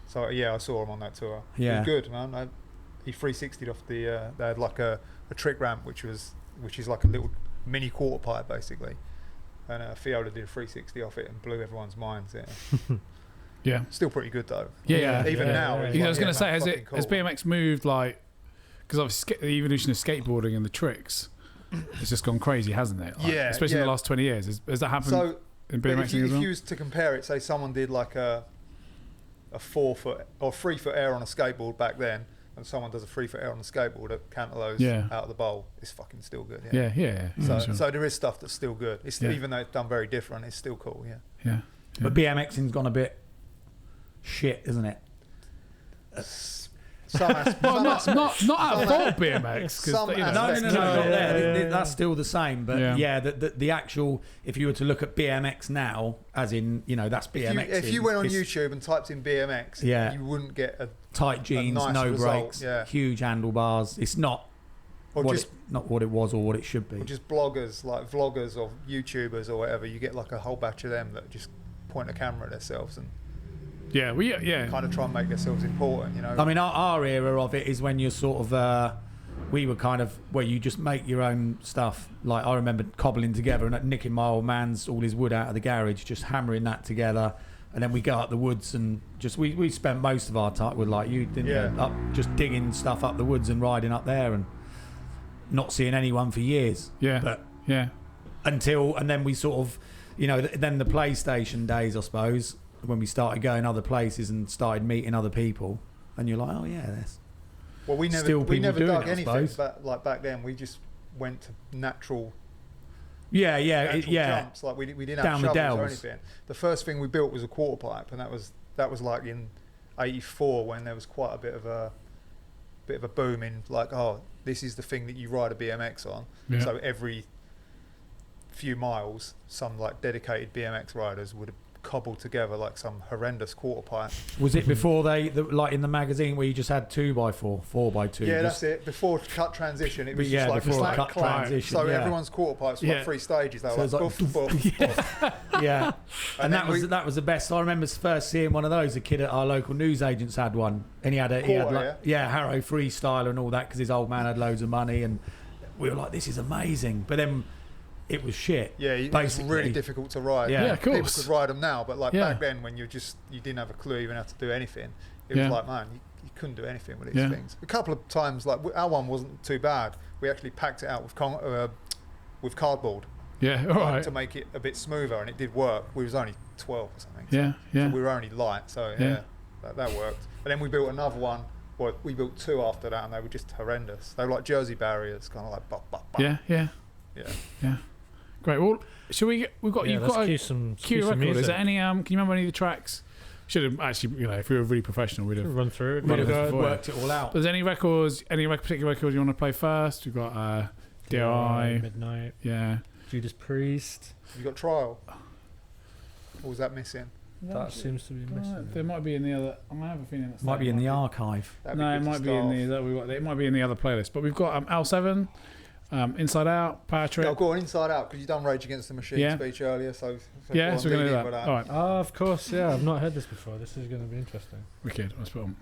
S12: So yeah, I saw him on that tour.
S16: Yeah.
S12: He was good, man. He 360'd off the. They had like a trick ramp, which is like a little mini quarter pipe basically, and Fiola did a 360 off it and blew everyone's minds. Yeah.
S3: Yeah.
S12: Still pretty good though.
S3: Yeah.
S12: Even now.
S3: I was going to say, has BMX moved like? Because obviously the evolution of skateboarding and the tricks, it's just gone crazy, hasn't it? Like,
S12: yeah.
S3: Especially in the last 20 years. Has that happened in BMXing as well?
S12: If you was to compare it, say someone did like a 4-foot or 3-foot air on a skateboard back then, and someone does a 3-foot air on a skateboard at Cantaloupe's out of the bowl, it's fucking still good.
S3: Yeah.
S12: So there is stuff that's still good. It's even though it's done very different, it's still cool.
S3: Yeah.
S16: But BMXing's gone a bit shit, isn't it?
S12: Not
S3: at Volt BMX.
S16: No, that's still the same. But the actual, if you were to look at BMX now, as in, that's BMX.
S12: If you went on YouTube and typed in BMX, you wouldn't get a
S16: tight jeans,
S12: nice
S16: no
S12: result.
S16: brakes, huge handlebars. It's not not what it was or what it should be.
S12: Or just bloggers, like vloggers or YouTubers or whatever. You get like a whole batch of them that just point a camera at themselves and
S3: kind
S12: of try and make themselves important.
S16: I mean, our era of it is when you're sort of we were kind of where you just make your own stuff. Like I remember cobbling together and nicking my old man's all his wood out of the garage, just hammering that together, and then we go up the woods and just we spent most of our time with like you didn't you? Up just digging stuff up the woods and riding up there and not seeing anyone for years. But and then we sort of, you know, then the PlayStation days, I suppose, when we started going other places and started meeting other people, and you're like, oh yeah, that's.
S12: Well, we never dug anything, but like back then, we just went to natural jumps. Like we didn't have shovels or anything. The first thing we built was a quarter pipe, and that was like in '84 when there was quite a bit of a boom in like, oh, this is the thing that you ride a BMX on.
S3: Yeah.
S12: So every few miles, some like dedicated BMX riders would cobbled together like some horrendous quarter pipe.
S16: Was it before like in the magazine where you just had 2x4, 4x2?
S12: Yeah, that's it. Before cut transition, it was
S16: just
S12: like
S16: before
S12: a
S16: cut transition.
S12: So everyone's quarter pipes were like 3 stages. They were like boof, boof.
S16: Yeah, and that was the best. I remember first seeing one of those. A kid at our local newsagents had one, and he had Harrow freestyler and all that because his old man had loads of money, and we were like, this is amazing. But then it was shit.
S12: Yeah, it was really difficult to ride.
S3: Yeah, of course.
S12: People could ride them now, but like back then when you didn't have a clue even how to do anything, it was like, man, you couldn't do anything with these things. A couple of times, like our one wasn't too bad. We actually packed it out with cardboard.
S3: Yeah, all right.
S12: To make it a bit smoother, and it did work. We was only 12 or something.
S3: Yeah,
S12: So we were only light, so that worked. And then we built another one. Well, we built 2 after that, and they were just horrendous. They were like Jersey barriers, kind of like bop, bop, bop.
S3: Yeah. Great. Well, you've got a cue record.
S9: Music.
S3: Is there any? Can you remember any of the tracks? Should have actually, you know, if we were really professional, we'd have
S9: run through it.
S3: We'd have
S16: worked it all out.
S3: But is there any records? Any particular records you want to play first? We've got DRI,
S9: Midnight.
S3: Yeah.
S9: Judas Priest.
S12: You got Trial. Or was that missing?
S9: That seems to be missing.
S3: There might be in the other. I have a feeling that's
S16: might be in the archive.
S3: No, it might be in the. It might be in the other playlist. But we've got L7. Inside Out, Power Trip.
S12: Yeah, I'll go on Inside Out because you done Rage Against the Machine speech earlier, so
S3: we're going to do that. All right.
S9: Oh, of course, yeah. I've not heard this before. This is going to be interesting.
S3: Wicked. Let's put on.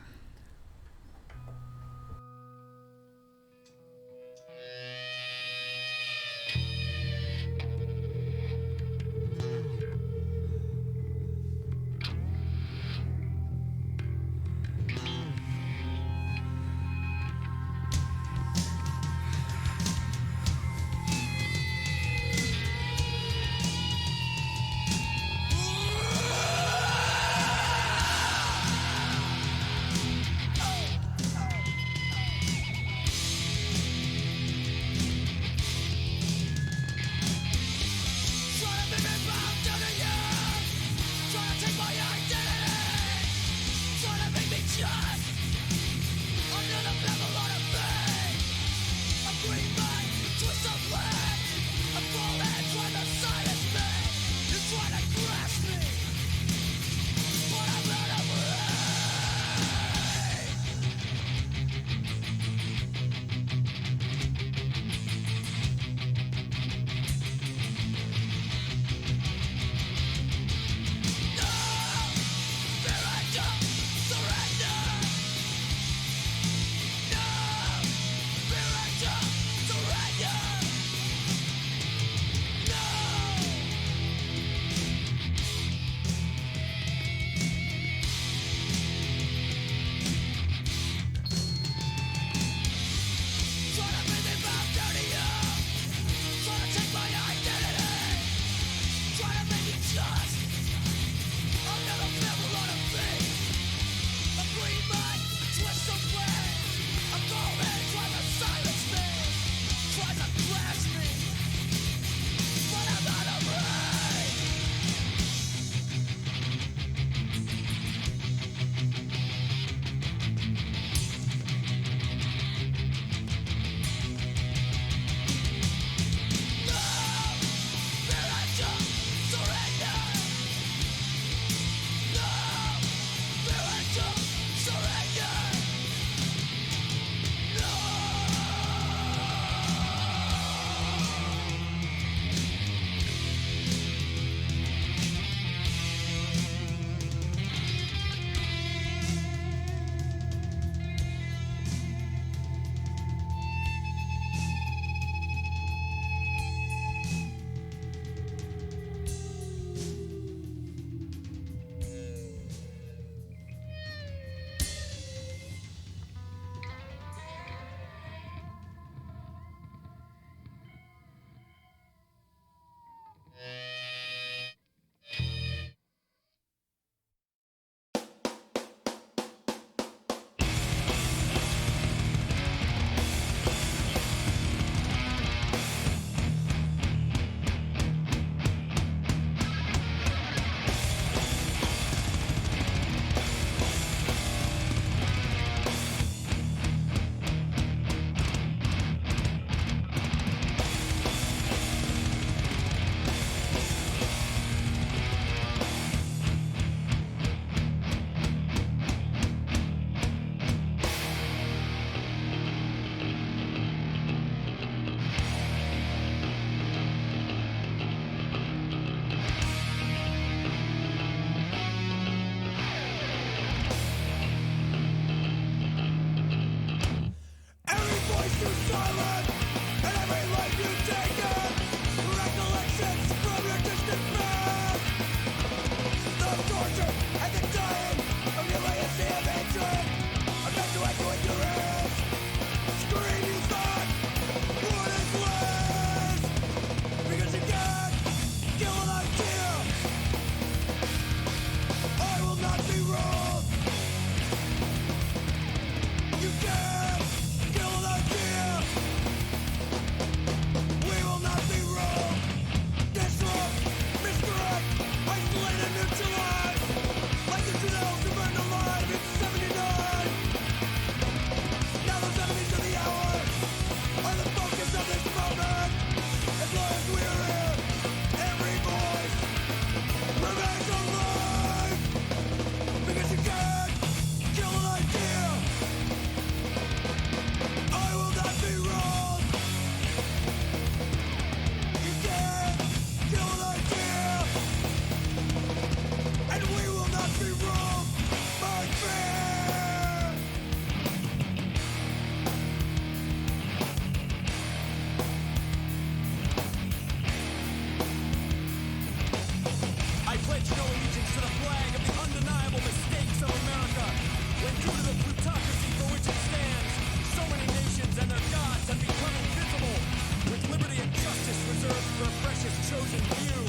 S2: chosen few.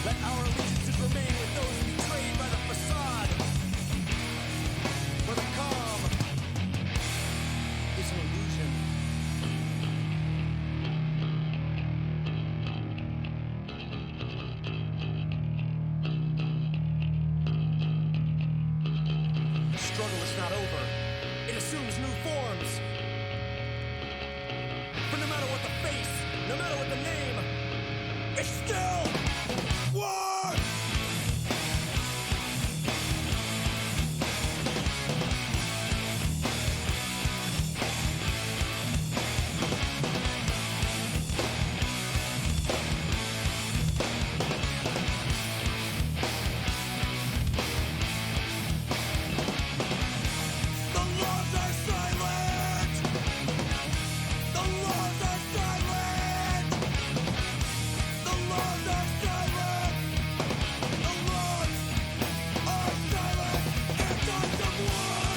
S2: Let our allegiances remain with those betrayed by the facade. For the calm is an illusion. The struggle is not over. It assumes new forms. But no matter what the face, no matter what the name, it's still war! The laws are silent! The laws are silent! The laws are silent! The laws are silent! Anti of war!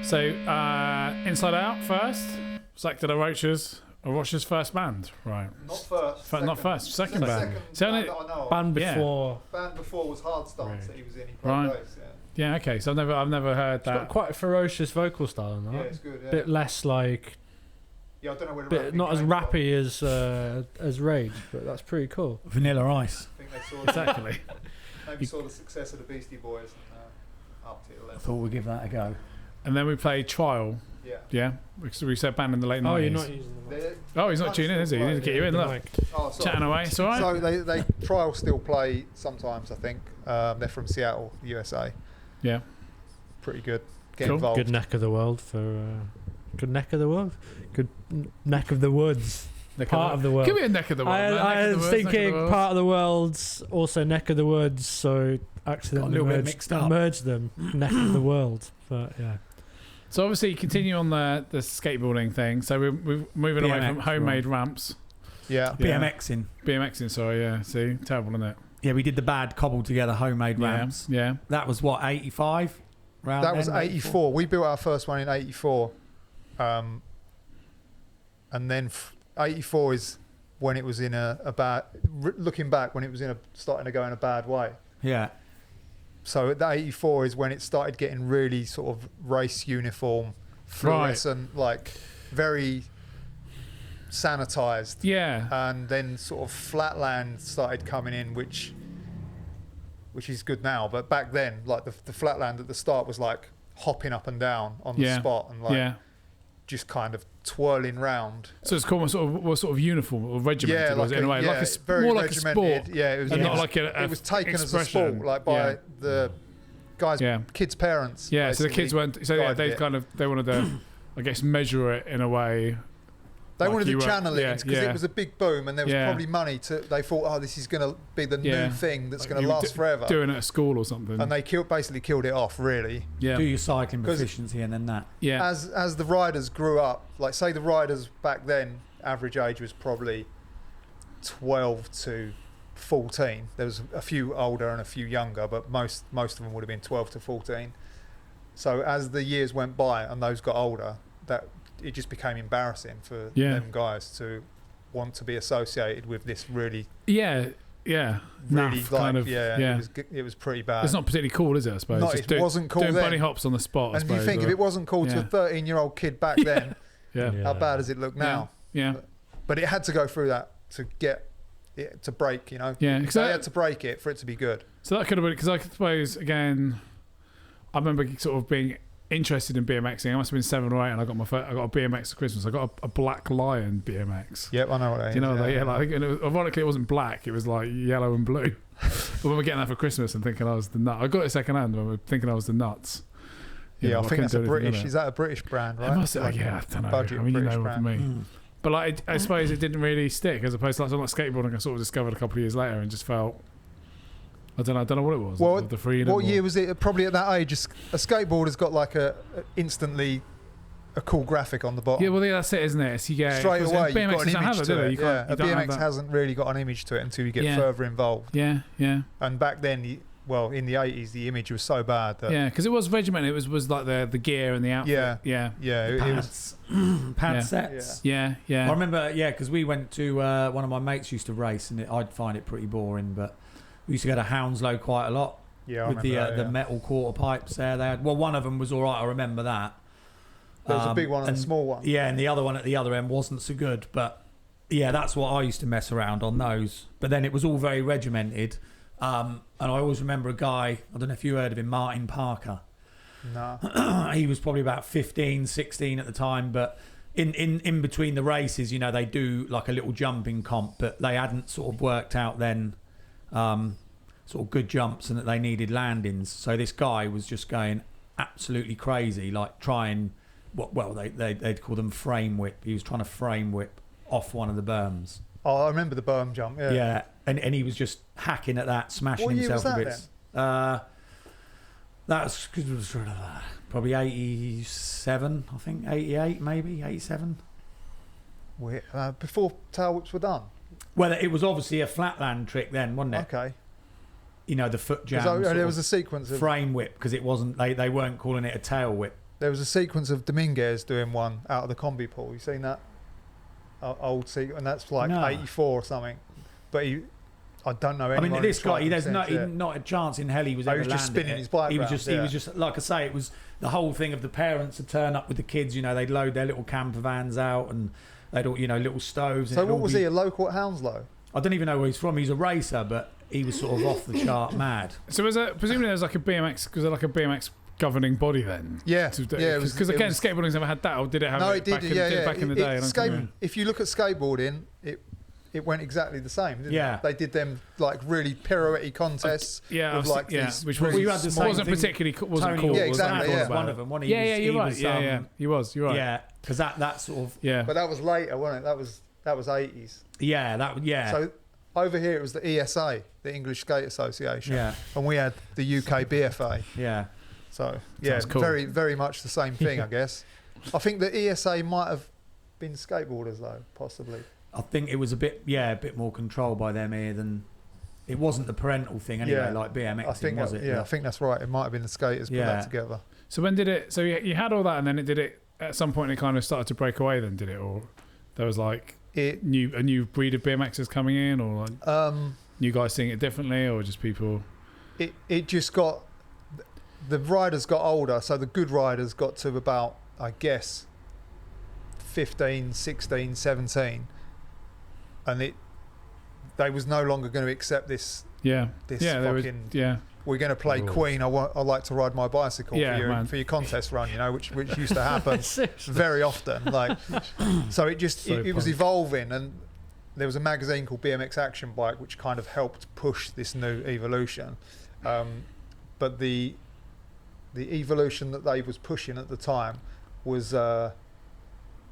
S3: So, Inside Out first. Zach De La Rocha's first band, right?
S12: Not first.
S3: Not first. Second band.
S12: Second band that I know of.
S9: Band before.
S12: Band before was Hard Stance that he was in. He played
S3: Right.
S12: bass, yeah.
S3: Yeah. Okay. So I've never heard
S9: It's got
S3: that.
S9: quite a ferocious vocal style in that.
S12: Yeah, it's good, yeah.
S9: Bit less like.
S12: Yeah, I don't know where the
S9: Bit
S12: rapping
S9: not as
S12: came from.
S9: rappy as Rage, but that's pretty cool.
S16: Vanilla Ice.
S12: I think they saw
S3: Exactly.
S12: maybe saw the success of the Beastie Boys and upped it a
S16: I
S12: little.
S16: thought we'd give that a go.
S3: And then we played Trial.
S12: Yeah.
S3: Yeah. We said band in the late 90s.
S9: Oh, you're not using the
S3: Oh, he's not tuning in, is he? He need to get you in. Look.
S12: Oh, sorry.
S3: Chatting away. It's all right.
S12: So they Trial still play sometimes, I think. They're from Seattle, USA.
S3: Yeah.
S12: Pretty good. Get
S9: Cool.
S12: involved.
S9: Good neck of the world for. Good neck of the world. Good neck of the woods. Part of the world.
S3: Give me a neck of the world. man. Neck
S9: I
S3: of the
S9: was
S3: woods, neck of the
S9: thinking
S3: world.
S9: part of the world's also neck of the woods, so accidentally
S16: little bit mixed up.
S9: merged them. Neck of the world, but yeah.
S3: So obviously, continue on the skateboarding thing. So we're moving away from
S16: BMX,
S3: homemade ramps.
S12: Yeah.
S16: BMXing.
S3: BMXing, sorry, yeah. See, terrible, isn't it?
S16: Yeah, we did the bad cobbled together homemade
S3: Yeah,
S16: ramps.
S3: yeah.
S16: That was what, 85?
S12: That was 84. We built our first one in 84. And then 84 is when it was in a bad, looking back, when it was starting to go in a bad way.
S16: Yeah.
S12: So that 84 is when it started getting really sort of race uniform, fluorescent, like very sanitized.
S3: Yeah.
S12: And then sort of flatland started coming in, which is good now. But back then, like the flatland at the start was like hopping up and down on the spot and like just kind of twirling round.
S3: So it's called what sort of uniform or regimented was it in a way? Like
S12: very
S3: more like a
S12: regimented.
S3: sport.
S12: Yeah, it was,
S3: and not like a
S12: it was taken as a
S3: expression.
S12: sport, like by the guys, kids' parents.
S3: Yeah, so the kids weren't. So yeah, they wanted to, I guess, measure it in a way.
S12: They
S3: like
S12: wanted
S3: you
S12: to
S3: were-
S12: channel it because it was a big boom, and there was
S3: Yeah.
S12: probably money to. They thought, oh, this is going to be the
S3: Yeah.
S12: new thing that's
S3: Like
S12: going to
S3: you were
S12: last forever.
S3: Doing it at school or something.
S12: And they basically killed it off, really.
S3: Yeah.
S16: Do your cycling
S12: 'Cause
S16: proficiency and then that.
S3: Yeah.
S12: As the riders grew up, like say the riders back then, average age was probably 12 to 14. There was a few older and a few younger, but most of them would have been 12 to 14. So as the years went by and those got older, that it just became embarrassing for them guys to want to be associated with this really
S3: really
S12: naff
S3: kind of
S12: It was pretty bad.
S3: It's not particularly cool, is it? I suppose.
S12: No,
S3: Just
S12: it wasn't cool
S3: doing
S12: then.
S3: bunny hops on the spot. I
S12: And you
S3: suppose,
S12: think if it wasn't cool to a 13-year-old kid back then, how bad does it look now?
S3: Yeah.
S12: But it had to go through that to get it to break, you know?
S3: Yeah,
S12: Because they had to break it for it to be good.
S3: So that could have been because I suppose again, I remember sort of being interested in BMXing. I must have been 7 or 8, and I got a BMX for Christmas. I got a Black Lion BMX.
S12: Yep, I know what that is.
S3: Do you know that? Yeah, like, and ironically, it wasn't black. It was like yellow and blue. But when we're getting that for Christmas and thinking I was the nut, I got it second hand when we were thinking I was the nuts.
S12: Yeah, I think that's a
S3: couldn't do anything
S12: British.
S3: with it.
S12: Is that a British brand, right?
S3: It must,
S12: Like
S3: yeah, I don't know.
S12: budget
S3: I mean, you
S12: British
S3: know
S12: brand.
S3: what I mean. But like, I suppose it didn't really stick, as opposed to like something like skateboarding. I sort of discovered a couple of years later and just felt, I don't know what it was.
S12: Well,
S3: the freedom.
S12: What year was it? Probably at that age, a skateboarder's got like a instantly a cool graphic on the bottom.
S3: Yeah, well, that's it, isn't it? So you get
S12: straight away. You've
S3: BMX
S12: got an image to it.
S3: Yeah,
S12: a BMX hasn't really got an image to it until you get further involved.
S3: Yeah.
S12: And back then, in the 80s, the image was so bad that
S3: because it was regimented. It was like the gear and the outfit.
S12: Yeah.
S16: It was pad sets.
S3: Yeah.
S16: I remember, because we went to one of my mates used to race, and I'd find it pretty boring, but we used to go to Hounslow quite a lot.
S12: Yeah,
S16: with the metal quarter pipes there. They had, one of them was all right. I remember that.
S12: There was a big one and a small one.
S16: Yeah, and the other one at the other end wasn't so good. But yeah, that's what I used to mess around on those. But then it was all very regimented. And I always remember a guy, I don't know if you heard of him, Martin Parker.
S12: No.
S16: He was probably about 15, 16 at the time. But in between the races, they do like a little jumping comp. But they hadn't sort of worked out then sort of good jumps and that they needed landings. So this guy was just going absolutely crazy, like trying... Well, they'd call them frame whip. He was trying to frame whip off one of the berms.
S12: Oh, I remember the berm jump.
S16: Yeah, and he was just hacking at that, smashing himself to bits. That's because it was probably 87, I think, 88 maybe, 87.
S12: Before tail whips were done.
S16: Well, it was obviously a flatland trick then, wasn't it?
S12: Okay.
S16: The foot jam.
S12: There was a sequence of
S16: frame whip because it wasn't. They weren't calling it a tail whip.
S12: There was a sequence of Dominguez doing one out of the combi pool. You seen that old sequence? And that's like 84 or something. But I don't know anyone.
S16: I mean, this guy, there's not a chance in hell he was ever
S12: just spinning his bike.
S16: He was just like I say, it was the whole thing of the parents would turn up with the kids. They'd load their little camper vans out and they'd all, little stoves.
S12: So what was he? A local at Hounslow?
S16: I don't even know where he's from. He's a racer, but he was sort of off the chart mad.
S3: So presumably there's like a BMX, was there like a BMX governing body then?
S12: Yeah,
S3: because again, skateboarding's never had that, or did it have?
S12: No, it did.
S3: Back in the day.
S12: If you look at skateboarding, it went exactly the same. Didn't it? They did them like really pirouette contests.
S3: With like these
S12: which
S3: really
S12: wasn't
S3: particularly wasn't cool.
S12: Yeah, exactly.
S16: Was one of them.
S3: You're right. He was. You're right.
S16: Yeah, because that sort of.
S3: Yeah.
S12: But that was later, wasn't it? That was 80s.
S16: Yeah.
S12: So over here it was the ESA, the English Skate Association.
S16: Yeah.
S12: And we had the UK BFA.
S16: Yeah.
S12: So
S3: cool.
S12: very, very much the same thing, I guess. I think the ESA might have been skateboarders though, possibly.
S16: I think it was a bit more controlled by them here than it wasn't the parental thing anyway, like BMX.
S12: I think
S16: was it?
S12: Yeah, I think that's right. It might have been the skaters put that together.
S3: So when did it? So you had all that, and then it did it at some point. It kind of started to break away. Then did it, or there was like a new breed of BMXers coming in, or like new guys seeing it differently, or just people?
S12: It just got. The riders got older, so the good riders got to about, I guess, 15, 16, 17, and they was no longer going to accept this. We're going to play Queen. I'd like to ride my bicycle for your contest run, which used to happen very often. Like, so it was evolving, and there was a magazine called BMX Action Bike, which kind of helped push this new evolution. But the evolution that they was pushing at the time was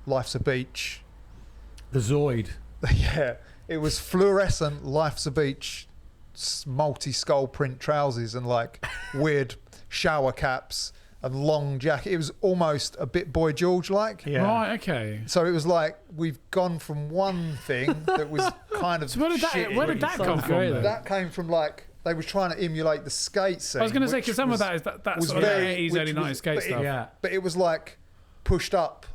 S12: Life's a Beach.
S16: The Zoid.
S12: Yeah, it was fluorescent Life's a Beach multi-skull print trousers and like weird shower caps and long jacket. It was almost a bit Boy George like.
S3: Yeah. Right, okay.
S12: So it was like we've gone from one thing that was kind of
S3: so where did that come from?
S12: That came from like they were trying to emulate the skate scene.
S3: I was going to say, because some of that is that sort of 80s, early 90s skate stuff.
S12: But it was like pushed up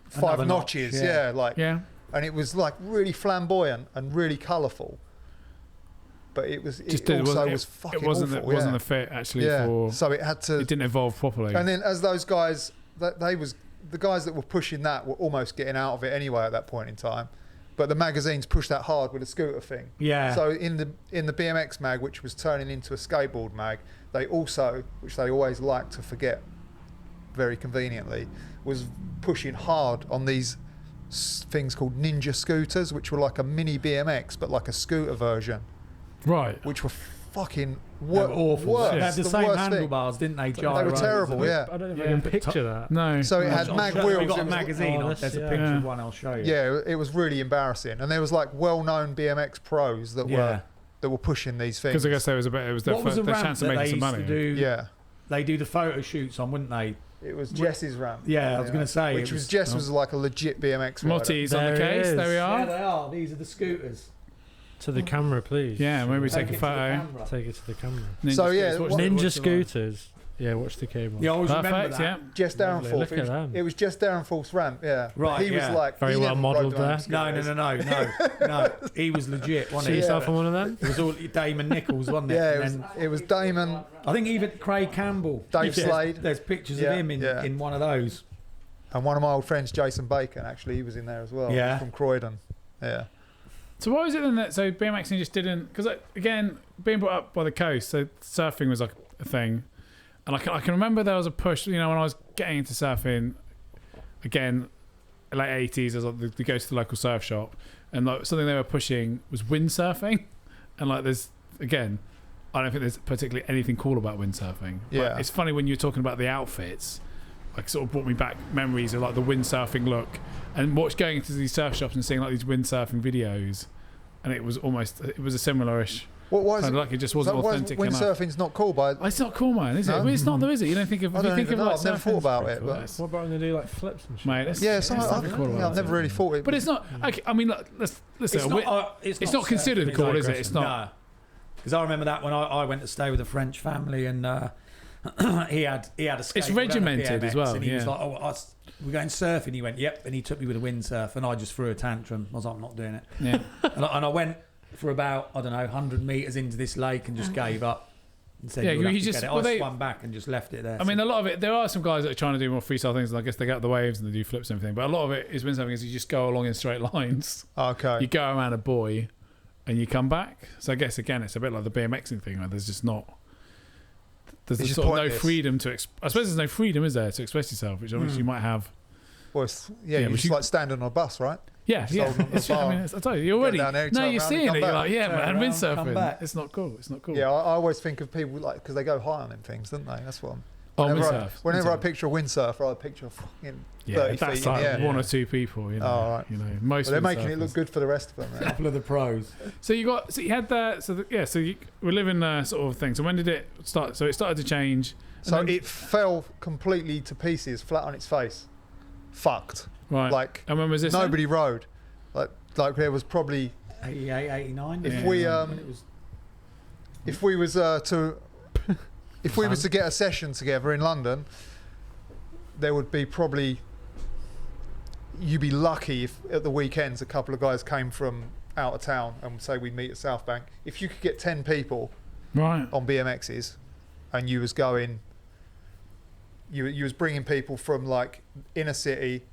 S12: five notches, and it was like really flamboyant and really colourful. But it was fucking awful.
S3: It wasn't a fit actually for.
S12: So it had to.
S3: It didn't evolve properly.
S12: And then as those guys, the guys that were pushing that were almost getting out of it anyway at that point in time. But the magazines pushed that hard with the scooter thing.
S16: Yeah.
S12: So in the BMX mag, which was turning into a skateboard mag, they also, which they always like to forget, very conveniently, was pushing hard on these things called ninja scooters, which were like a mini BMX but like a scooter version.
S3: Right.
S12: Which were fucking
S16: They were awful.
S12: worst.
S16: They had the same
S12: worst thing.
S16: handlebars, didn't they?
S12: They were terrible, yeah.
S9: I don't know if I can picture that.
S3: No.
S12: So it had mag wheels.
S16: We got a
S12: It was-
S16: magazine. There's a picture of one I'll show you.
S12: Yeah, it was really embarrassing, and there was like well-known BMX pros that were pushing these things.
S3: Because I guess there was it was their
S16: What was the ramp
S3: chance of
S16: that
S3: making
S16: they
S3: some
S16: used
S3: money.
S16: to do?
S12: Yeah.
S16: They do the photo shoots on, wouldn't they?
S12: It was Jess's ramp.
S16: Yeah, I was going to say.
S12: Which was Jess was like a legit BMX rider.
S3: Multis on the case. There we are.
S16: Yeah, they are. These are the scooters.
S9: To the camera, please.
S3: Yeah, maybe take a photo.
S9: Take it to the camera.
S3: Ninja
S9: scooters. Yeah, watch the cable.
S16: Yeah, I always remember that.
S3: Yeah.
S12: Jess Downforth.
S9: Look at them.
S12: It was Jess Downforth's ramp, yeah.
S16: Right,
S12: He was like...
S9: Very
S12: he
S9: well
S12: never
S9: modelled
S12: rode one
S9: there.
S12: of them
S16: No. He was legit, wasn't
S9: See
S16: he?
S9: yourself on one of them?
S16: It was all Damon Nichols, wasn't it?
S12: Yeah,
S16: And
S12: it was Damon...
S16: I think even Craig Campbell.
S12: Dave Slade.
S16: There's pictures
S12: Yeah,
S16: of him in one of those.
S12: And one of my old friends, Jason Bacon, actually, he was in there as well.
S16: Yeah.
S12: From Croydon. Yeah.
S3: So what was it then that so BMXing just didn't? Because again, being brought up by the coast, so surfing was like a thing, and I can remember there was a push. You know, when I was getting into surfing, again, late '80s, I was like to go to the local surf shop, and like something they were pushing was windsurfing, and like there's again, I don't think there's particularly anything cool about windsurfing.
S12: Yeah.
S3: But it's funny when you're talking about the outfits. Like sort of brought me back memories of like the windsurfing look, and going into these surf shops and seeing like these windsurfing videos, and it was a similar-ish.
S12: What
S3: kind of like it just wasn't authentic enough.
S12: Windsurfing's not cool, but
S3: it's not cool, man, is it?
S12: No?
S3: I mean, it's not though, is it? You don't think of.
S12: I don't even know.
S3: Like
S12: I've never thought about it, but
S9: What about when they do like flips and shit?
S3: mate, it's,
S12: yeah,
S3: it's
S12: something
S3: nothing cool about
S12: I've never really thought it.
S3: But it's not. Okay, I mean, look, let's say it's not considered
S16: surfing,
S3: cool,
S16: it's
S3: is it? It's not.
S16: Because I remember that when I went to stay with a French family and he had a skateboard.
S3: It's regimented
S16: and a
S3: as well,
S16: And he was
S3: yeah.
S16: like, we're going surfing. He went, yep. And he took me with a windsurf, and I just threw a tantrum. I was like, I'm not doing it.
S3: Yeah.
S16: and I went for about, 100 metres into this lake and just gave up. And said,
S3: Yeah,
S16: "You'll have
S3: you
S16: to
S3: just-
S16: get it."
S3: well,
S16: I
S3: they-
S16: swam back and just left it there.
S3: I mean, a lot of it. There are some guys that are trying to do more freestyle things, and I guess they get out the waves and they do flips and everything. But a lot of it is windsurfing is you just go along in straight lines.
S12: Okay.
S3: You go around a buoy, and you come back. So I guess again, it's a bit like the BMXing thing, where there's just not. There's
S12: It's just
S3: sort of no
S12: pointless.
S3: freedom to. I suppose there's no freedom, is there, to express yourself, which obviously you might have.
S12: Well, you
S3: but
S12: just like standing on a bus, right?
S3: Yeah,
S12: Just
S3: yeah.
S12: holding on the
S3: It's, I
S12: bar.
S3: mean, I tell you, you're already.
S12: down there,
S3: No,
S12: turn
S3: you're
S12: around
S3: seeing
S12: and
S3: it.
S12: come
S3: You're
S12: back.
S3: like, yeah,
S16: Turn
S3: man,
S16: around, come
S3: windsurfing.
S16: back.
S3: It's not cool. It's not cool.
S12: Yeah, I always think of people like because they go high on them things, don't they? That's what.
S3: Oh,
S12: Whenever I
S3: windsurf.
S12: picture a windsurfer, I picture a fucking 30
S3: Yeah,
S12: feet
S3: that's
S12: in the
S3: like
S12: air.
S3: one or two people. You know,
S12: Oh, right.
S3: you know, most.
S12: Well, they're making it
S3: windsurfers.
S12: look good for the rest of them.
S16: A
S12: Then.
S16: couple of the pros.
S3: So you had that. So you were living sort of thing. So when did it start? So it started to change.
S12: So
S3: and then-
S12: it fell completely to pieces, flat on its face, fucked.
S3: Right.
S12: Like
S3: And when was this?
S12: nobody rode. Like there was probably
S16: 88, 89.
S12: if
S3: Yeah.
S12: we
S16: When it was
S12: if we was to if we was to get a session together in London, there would be probably you'd be lucky if at the weekends a couple of guys came from out of town and say we'd meet at South Bank. If you could get 10 people
S3: Right.
S12: on BMXs and you was going you was bringing people from like inner city,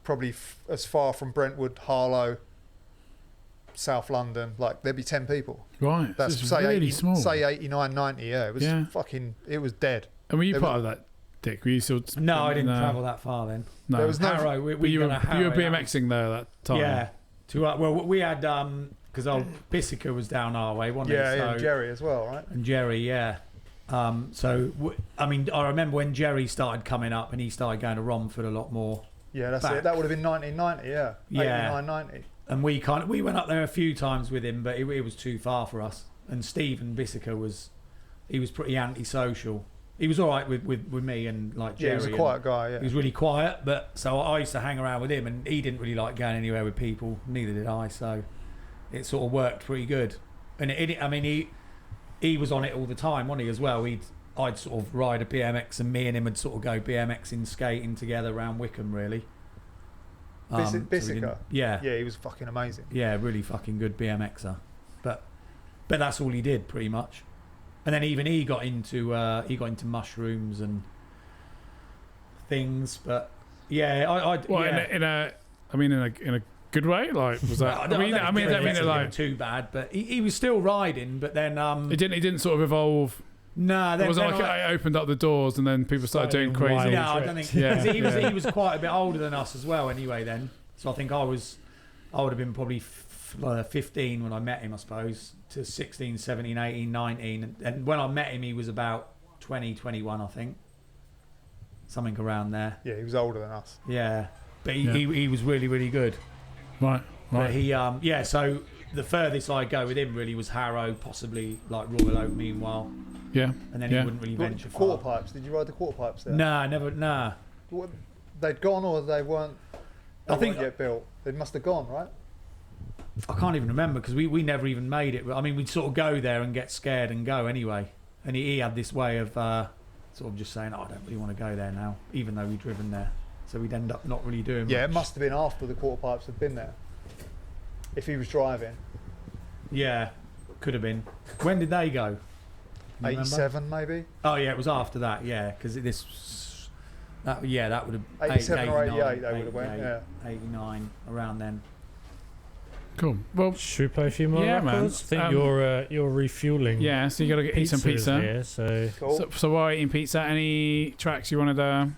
S12: probably as far from Brentwood, Harlow, South London, like there'd be 10 people.
S3: Right.
S12: That's
S3: So it's
S12: say
S3: really
S12: 80,
S3: small.
S12: say 89, 90. Yeah, it was
S3: Yeah.
S12: it was dead.
S3: And were you
S12: there
S3: part
S12: was-
S3: of that, Dick? Were you still?
S16: No, I didn't travel that far then.
S3: No.
S12: There was no.
S16: Harrow.
S3: But you were BMXing there that time.
S16: Yeah. Well, we had because old Bissica was down our way, wasn't
S12: Yeah,
S16: he?
S12: yeah, and Jerry as well, right?
S16: And Jerry, yeah. I mean, I remember when Jerry started coming up and he started going to Romford a lot more.
S12: Yeah, that's
S16: back.
S12: it. That would have been 1990. Yeah,
S16: Yeah.
S12: 89, 90.
S16: And we went up there a few times with him, but it was too far for us. And Stephen Bissica was pretty antisocial. He was all right with me and like Jerry.
S12: Yeah, he was a quiet guy. Yeah,
S16: He was really quiet, but so I used to hang around with him, and he didn't really like going anywhere with people. Neither did I. So it sort of worked pretty good. And I mean, he was on it all the time, wasn't he? As well, I'd sort of ride a BMX, and me and him would sort of go BMXing, skating together around Wickham, really.
S12: Bissica.
S16: Yeah,
S12: yeah, he was fucking amazing.
S16: yeah, really fucking good BMXer. But that's all he did pretty much. And then even he got into mushrooms and things. But yeah,
S3: in a good way. Like was that?
S16: I don't mean it like too bad, but he was still riding. But then
S3: it didn't sort of evolve.
S16: No,
S3: it wasn't like I opened up the doors and then people started doing crazy.
S16: No, I don't think.
S3: Yeah.
S16: He was quite a bit older than us as well. Anyway, then, so I think I would have been probably 15 when I met him, I suppose, to 16, 17, 18, 19. And when I met him, he was about 20, 21, I think. Something around there.
S12: Yeah, he was older than us.
S16: Yeah. But he was really, really good.
S3: Right.
S16: But he, so the furthest I go with him really was Harrow, possibly like Royal Oak meanwhile.
S3: Yeah.
S16: And then he wouldn't really venture far.
S12: Quarter pipes. Did you ride the quarter pipes there?
S16: Nah, never. Nah.
S12: What, they'd gone or they weren't?
S16: I think
S12: weren't yet built. They must have gone, right?
S16: I can't even remember because we never even made it. I mean, we'd sort of go there and get scared and go anyway. And he had this way of sort of just saying, "Oh, I don't really want to go there now," even though we'd driven there. So we'd end up not really doing
S12: Yeah,
S16: much.
S12: it must have been after the quarter pipes had been there. If he was driving.
S16: Yeah, could have been. When did they go?
S12: 87 maybe?
S16: Oh yeah, it was after that. Yeah, because that would have
S12: 87 or 88 they would have went. Yeah,
S16: 89 around then.
S3: Cool. Well,
S9: should we play a few more records? I think you're refueling.
S3: Yeah, so you got to eat some pizza.
S9: Here, so.
S12: Cool.
S3: So while eating pizza, any tracks you wanted to?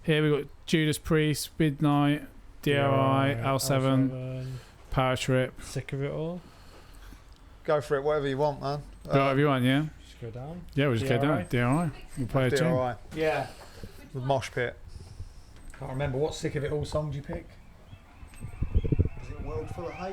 S3: Here we got Judas Priest, Midnight, DRI, L7, Power Trip.
S9: Sick of it all.
S12: Go for it, whatever you want, man.
S3: Whatever you want, yeah.
S9: Just go down.
S3: Yeah, we'll just go down. DRI. We'll play a tune.
S12: DRI.
S16: Yeah.
S12: The Mosh Pit.
S16: Can't remember what Sick of It All song you pick.
S12: Is it World Full of Hate?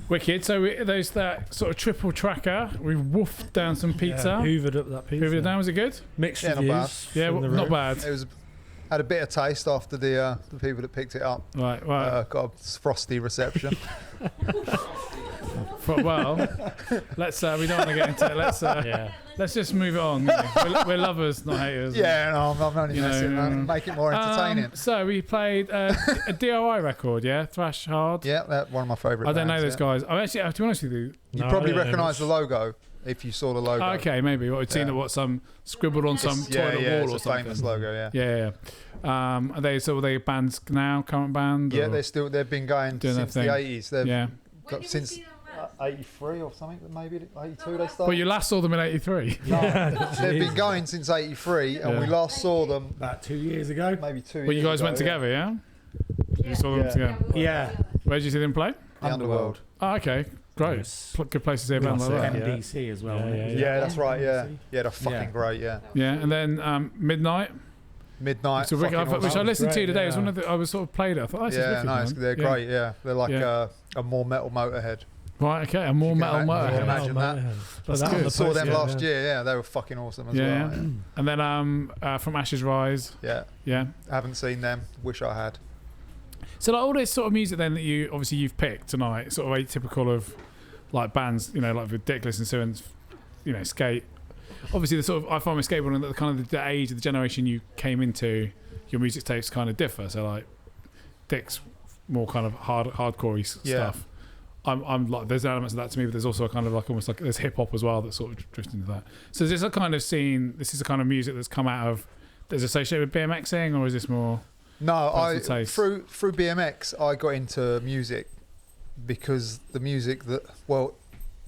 S3: Wicked. So there's that sort of triple tracker. We woofed down some pizza.
S9: Hoovered up that pizza.
S3: Hoovered it down. Was it good?
S9: Mixed
S12: Yeah, not
S9: reviews.
S12: bad.
S3: Yeah,
S9: from the
S3: not
S9: room.
S3: bad.
S12: It was had a bitter taste after the people that picked it up.
S3: Right.
S12: Got a frosty reception.
S3: Well, let's. We don't want to get into it. Let's just move it on. We're lovers, not haters.
S12: Yeah, no, I'm only messing. Make it more entertaining.
S3: So we played a DIY record, yeah, thrash hard.
S12: Yeah, that's one of my favourite.
S3: I don't know
S12: bands,
S3: those guys. I actually, to be honest with you,
S12: You probably recognise the logo if you saw the logo.
S3: Okay, maybe. What we'd seen some scribbled on some toilet wall
S12: it's
S3: or
S12: a
S3: something.
S12: famous logo. Yeah.
S3: Yeah. Are they bands now? Current band?
S12: Yeah,
S3: or?
S12: they've been going
S3: Doing
S12: since the
S3: their
S12: 80s. They've
S3: Yeah.
S12: got since 83 or something, maybe 82 they started.
S3: Well, you last saw them in '83.
S12: No, they've been going since 83, and we last saw them
S16: about 2 years ago.
S12: Maybe 2 years
S3: Well, you guys
S12: ago,
S3: went together, yeah? You saw them together?
S16: Yeah.
S3: Where did you see them play?
S12: The Underworld.
S3: Oh, okay. Great.
S16: Nice.
S3: Good place to see a band like that.
S16: NDC as well.
S12: Yeah, that's right. Yeah, they're fucking great. Yeah.
S3: Yeah, and then Midnight.
S12: Midnight,
S3: So which I listened to today. It was
S16: yeah.
S3: one of the, I was sort of played it. I thought, oh, this is wicked, man.
S12: They're great. Yeah, they're like a more metal Motorhead.
S3: Right, okay, a more metal Motorhead.
S12: Imagine that.
S3: That's
S12: I
S3: good.
S12: saw them last year. Yeah, they were fucking awesome as well.
S3: Yeah. And then from Ashes Rise.
S12: Yeah. Haven't seen them. Wish I had.
S3: So like all this sort of music then that you've picked tonight, sort of atypical of like bands, like Ridiculous and so and skate. Obviously, the sort of I find with skateboarding that the kind of the age of the generation you came into, your music tastes kind of differ. So like Dick's more kind of hardcore stuff. I'm like there's elements of that to me, but there's also a kind of like almost like there's hip hop as well that sort of drifts into that. So is this a kind of scene? This is a kind of music that's come out of that's associated with BMXing, or is this more?
S12: No, through BMX I got into music because the music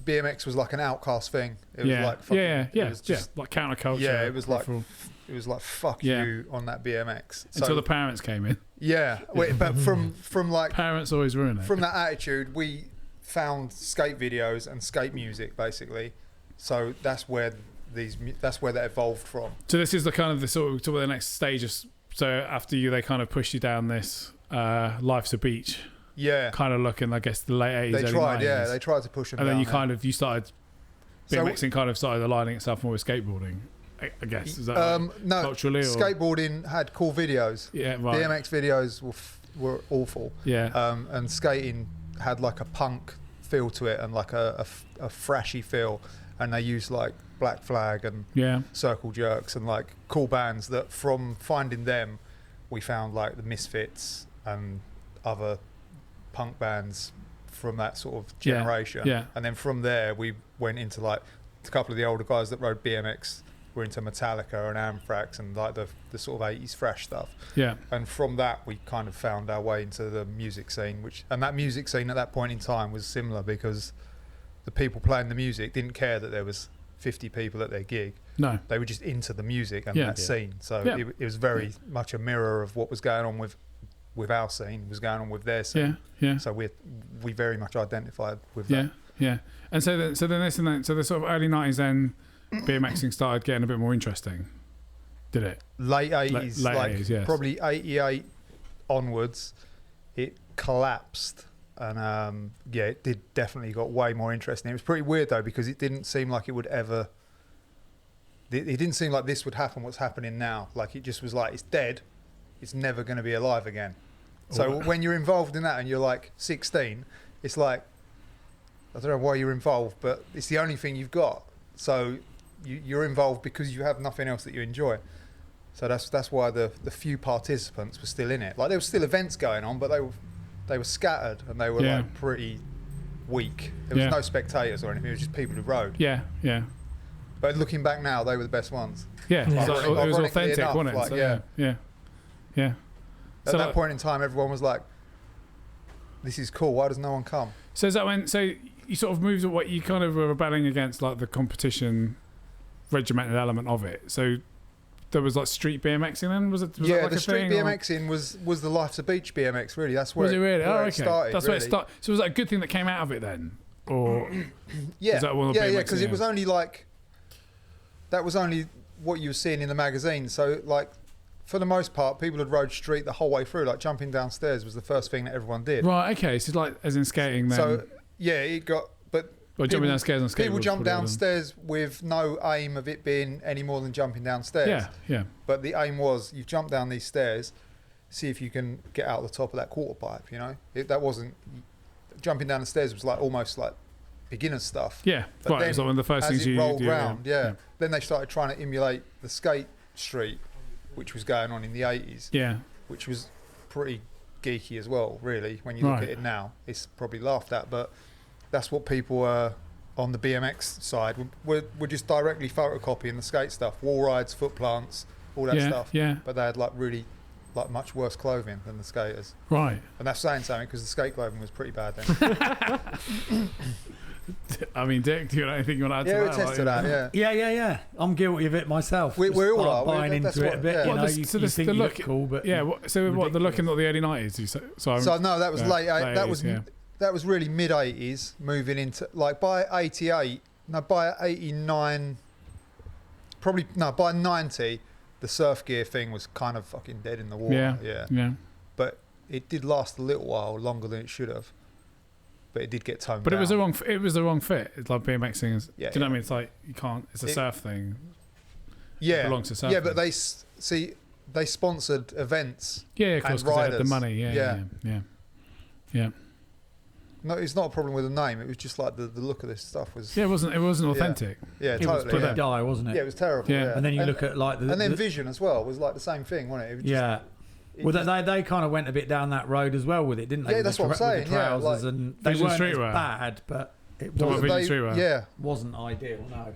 S12: BMX was like an outcast thing. It was like fucking, it was just,
S3: like counterculture.
S12: Yeah, it was like fuck you on that BMX.
S3: Until the parents came in.
S12: Yeah, but from like
S3: parents always ruin it.
S12: From that attitude, we found skate videos and skate music basically. So that's where that evolved from.
S3: So this is the kind of the next stage of. So after they kind of pushed you down this life's a beach.
S12: Yeah.
S3: Kind of looking, I guess, the late 80s.
S12: They tried, they tried to push them.
S3: And
S12: down
S3: then you started BMXing, kind of started aligning itself more with skateboarding. I guess is that
S12: no,
S3: culturally? Or?
S12: Skateboarding had cool videos.
S3: Yeah, right.
S12: BMX videos were awful.
S3: Yeah.
S12: And skating had like a punk feel to it and like a thrashy feel, and they used like Black Flag and Circle Jerks and like cool bands that from finding them, we found like the Misfits and other punk bands from that sort of generation.
S3: Yeah.
S12: And then from there we went into like a couple of the older guys that rode BMX were into Metallica and Anthrax and like the sort of 80s thrash stuff.
S3: Yeah.
S12: And from that we kind of found our way into the music scene, and that music scene at that point in time was similar because the people playing the music didn't care that there was 50 people at their gig.
S3: No.
S12: They were just into the music and that scene. So it was very much a mirror of what was going on with our scene, was going on with their scene.
S3: Yeah.
S12: So we very much identified with that.
S3: Yeah. And so then so the sort of early 90s then BMXing started getting a bit more interesting. Did it?
S12: Late 80s,
S3: late
S12: like
S3: 80s, yes.
S12: probably 88 onwards, it collapsed. And it did definitely got way more interesting. It was pretty weird though because it didn't seem like it would ever. It didn't seem like this would happen. What's happening now? Like it just was like it's dead. It's never going to be alive again. So when you're involved in that and you're like 16, it's like I don't know why you're involved, but it's the only thing you've got. So you're involved because you have nothing else that you enjoy. So that's why the few participants were still in it. Like there were still events going on, but they were scattered and they were like pretty weak. There was no spectators or anything. It was just people who rode.
S3: Yeah.
S12: But looking back now, they were the best ones.
S3: Yeah, it was authentic,
S12: enough,
S3: wasn't it?
S12: like,
S3: so, yeah.
S12: At that point in time, everyone was like, "This is cool. Why does no one come?"
S3: So is that when? So you sort of moved to what you kind of were rebelling against, like the competition, regimented element of it. So there was like street BMXing then. Was that like
S12: the
S3: a
S12: street
S3: thing,
S12: BMXing was the Life's a Beach BMX. Really, that's where
S3: was it really?
S12: Where
S3: okay.
S12: it started.
S3: That's
S12: really.
S3: where it started. So was that a good thing that came out of it then, or
S12: yeah,
S3: was that one of
S12: because it was only like that was only what you were seeing in the magazine. So like. For the most part, people had rode street the whole way through. Like jumping downstairs was the first thing that everyone did.
S3: Right. Okay. So like as in skating then.
S12: So it got. But
S3: Or jumping downstairs on skateboards.
S12: People jump
S3: probably
S12: downstairs with no aim of it being any more than jumping downstairs.
S3: Yeah, yeah.
S12: But the aim was you jump down these stairs, see if you can get out the top of that quarter pipe. You know, that wasn't jumping down the stairs was like almost like beginner stuff.
S3: Yeah,
S12: but
S3: right.
S12: then,
S3: It was like one of the first
S12: as
S3: things
S12: it
S3: you
S12: rolled
S3: do.
S12: round, then they started trying to emulate the skate street, which was going on in the 80s.
S3: Yeah.
S12: Which was pretty geeky as well, really. When you look
S3: Right.
S12: at it now, it's probably laughed at, but that's what people were on the BMX side were just directly photocopying the skate stuff, wall rides, foot plants, all that stuff.
S3: Yeah.
S12: But they had like really like much worse clothing than the skaters.
S3: Right.
S12: And that's saying something because the skate clothing was pretty bad then.
S3: I mean, Dick, do you have anything you want to add to
S12: Yeah, we
S3: that?
S12: tested that, yeah.
S16: Yeah. I'm guilty of it myself.
S12: We all
S16: Just
S12: are.
S16: buying
S12: That's
S16: into it
S12: what-
S16: a bit.
S12: yeah.
S16: You
S12: Well,
S16: know,
S3: the-
S16: you,
S3: so
S16: you
S3: the
S16: think you look
S3: look-
S16: cool, but
S3: Yeah. So what? The looking at the early 90s.
S12: So no, that was late. That was
S3: 80s, yeah.
S12: that was really mid 80s, moving into like by 88. No, by 89. Probably no. By 90, the surf gear thing was kind of fucking dead in the water.
S3: Yeah.
S12: But it did last a little while longer than it should have. But it did get toned
S3: But
S12: down.
S3: it was the wrong fit. It's like BMXing.
S12: Yeah,
S3: Do you know what I mean? It's like you can't. It's a surf thing.
S12: Yeah,
S3: It belongs to surfing.
S12: yeah, but they sponsored events.
S3: Yeah, of course,
S12: and
S3: because they had
S12: riders.
S3: the money. Yeah.
S12: No, it's not a problem with the name. It was just like the look of this stuff was.
S3: Yeah, it wasn't authentic.
S12: Yeah,
S16: it
S12: totally.
S16: was pretty die, wasn't it?
S12: Yeah, it was terrible.
S3: Yeah.
S12: Yeah.
S16: And then you look at like
S12: and then Vision as well was like the same thing, wasn't it? It was just,
S16: Yeah. Well, they kind of went a bit down that road as well with it, didn't they?
S12: Yeah,
S16: With
S12: that's
S16: the
S12: what I'm
S16: tra- with
S12: saying,
S16: the
S12: yeah,
S16: trousers
S12: like-
S16: and they
S3: Vision
S16: weren't as
S3: streetwear.
S16: bad, but it
S3: Talking about
S16: wasn't,
S3: Vision streetwear.
S12: Yeah.
S16: wasn't ideal. No.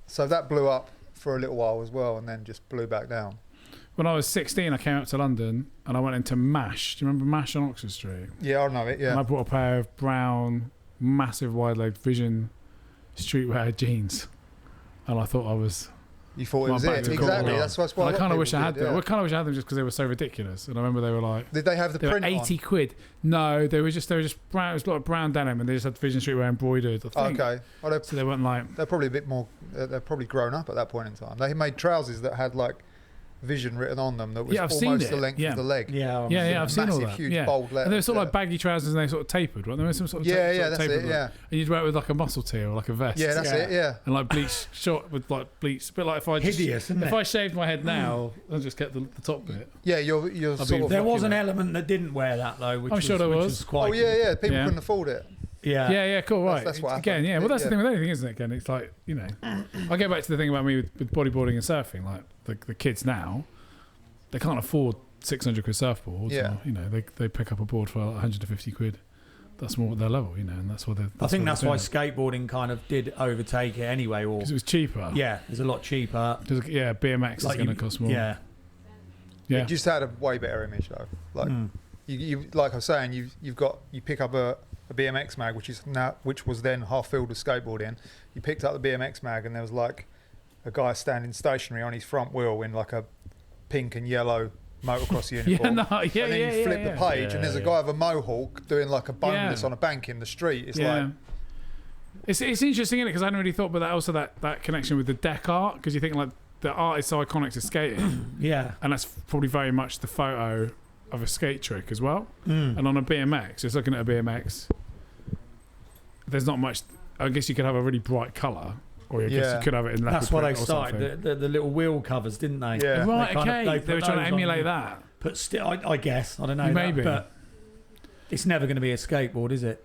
S12: So that blew up for a little while as well, and then just blew back down.
S3: When I was 16, I came up to London and I went into MASH. Do you remember MASH on Oxford Street?
S12: Yeah, I know it. Yeah.
S3: And I bought a pair of brown, massive wide-leg Vision streetwear jeans, and I thought I was.
S12: You thought it
S3: my
S12: was
S3: back
S12: it.
S3: to
S12: Exactly.
S3: court.
S12: That's what.
S3: And I kind of wish I had
S12: them.
S3: them. I kind of wish I had them just because they were so ridiculous. And I remember they were like.
S12: Did they have the
S3: They were
S12: print
S3: 80 quid. No, they were just brown. It was a lot of brown denim, and they just had Vision streetwear embroidered. I think.
S12: Okay. Well,
S3: So they weren't like.
S12: they're probably a bit more. They're probably grown up at that point in time. They made trousers that had like Vision written on them. That was
S3: Yeah, I've seen
S12: almost
S3: it.
S12: the length
S3: Yeah.
S12: of the leg.
S3: Yeah, I've seen all
S12: Massive,
S3: that.
S12: huge,
S3: yeah.
S12: bold letters.
S3: And they were sort of like baggy trousers, and they sort of tapered, right? There was some sort of
S12: Yeah,
S3: sort
S12: yeah,
S3: of
S12: that's
S3: tapered
S12: it,
S3: look.
S12: yeah.
S3: And you'd wear it with like a muscle tee or like a vest.
S12: Yeah, that's it. Yeah.
S3: And like bleach short with like bleach, a bit like if I just,
S16: Hideous, isn't
S3: if
S16: it?
S3: I shaved my head now and just kept the top bit.
S12: Yeah, you're
S3: I'd
S12: sort
S3: be
S12: of.
S16: There was
S3: fucking
S16: an
S3: it.
S16: element that didn't wear that though, which
S3: I'm
S16: was,
S3: sure there
S16: which
S3: was.
S16: quite
S12: Oh yeah, yeah. People
S3: Yeah.
S12: couldn't afford it.
S16: yeah.
S3: Yeah, cool, right.
S12: That's what
S3: Again,
S12: happened.
S3: yeah. Well, that's the
S12: Yeah.
S3: thing with anything, isn't it? Again, it's like, you know, I go back to the thing about me with bodyboarding and surfing. Like the kids now, they can't afford 600 quid surfboards.
S12: Yeah.
S3: Or, you know, they pick up a board for like 150 quid. That's more at their level, you know, and that's what they're.
S16: I think
S3: what
S16: that's
S3: they're
S16: why
S3: doing.
S16: skateboarding kind of did overtake it anyway, or
S3: Because it was cheaper.
S16: yeah, it's a lot cheaper.
S3: Yeah, BMX
S16: Like
S3: is going to
S16: you-
S3: cost more.
S16: Yeah,
S3: Yeah.
S12: It just had a way better image though. Like
S16: Mm.
S12: you like I was saying, you pick up a BMX mag, which was then half filled with skateboarding. You picked up the BMX mag, and there was like a guy standing stationary on his front wheel in like a pink and yellow motocross uniform.
S3: no, yeah,
S12: and then
S3: yeah,
S12: you flip
S3: yeah,
S12: the page,
S16: yeah.
S12: and there's a
S16: Yeah,
S12: guy with a mohawk doing like a boneless
S3: Yeah.
S12: on a bank in the street. It's
S3: Yeah.
S12: like
S3: It's interesting, isn't it? Because I hadn't really thought, but that connection with the deck art, because you think like the art is so iconic to skating,
S16: yeah.
S3: and that's probably very much the photo of a skate trick as well.
S16: Mm.
S3: And on a BMX, just looking at a BMX, there's not much. I guess you could have a really bright colour, or I guess
S12: Yeah.
S3: you could have it in leopard
S16: That's why they
S3: print or something.
S16: started the little wheel covers, didn't they?
S12: Yeah.
S3: Right,
S16: They kind of-
S3: okay.
S16: they
S3: They
S16: put
S3: were trying to
S16: those on
S3: emulate
S16: the-
S3: that.
S16: But still, I guess I don't know.
S3: Maybe.
S16: that, but it's never going to be a skateboard, is it?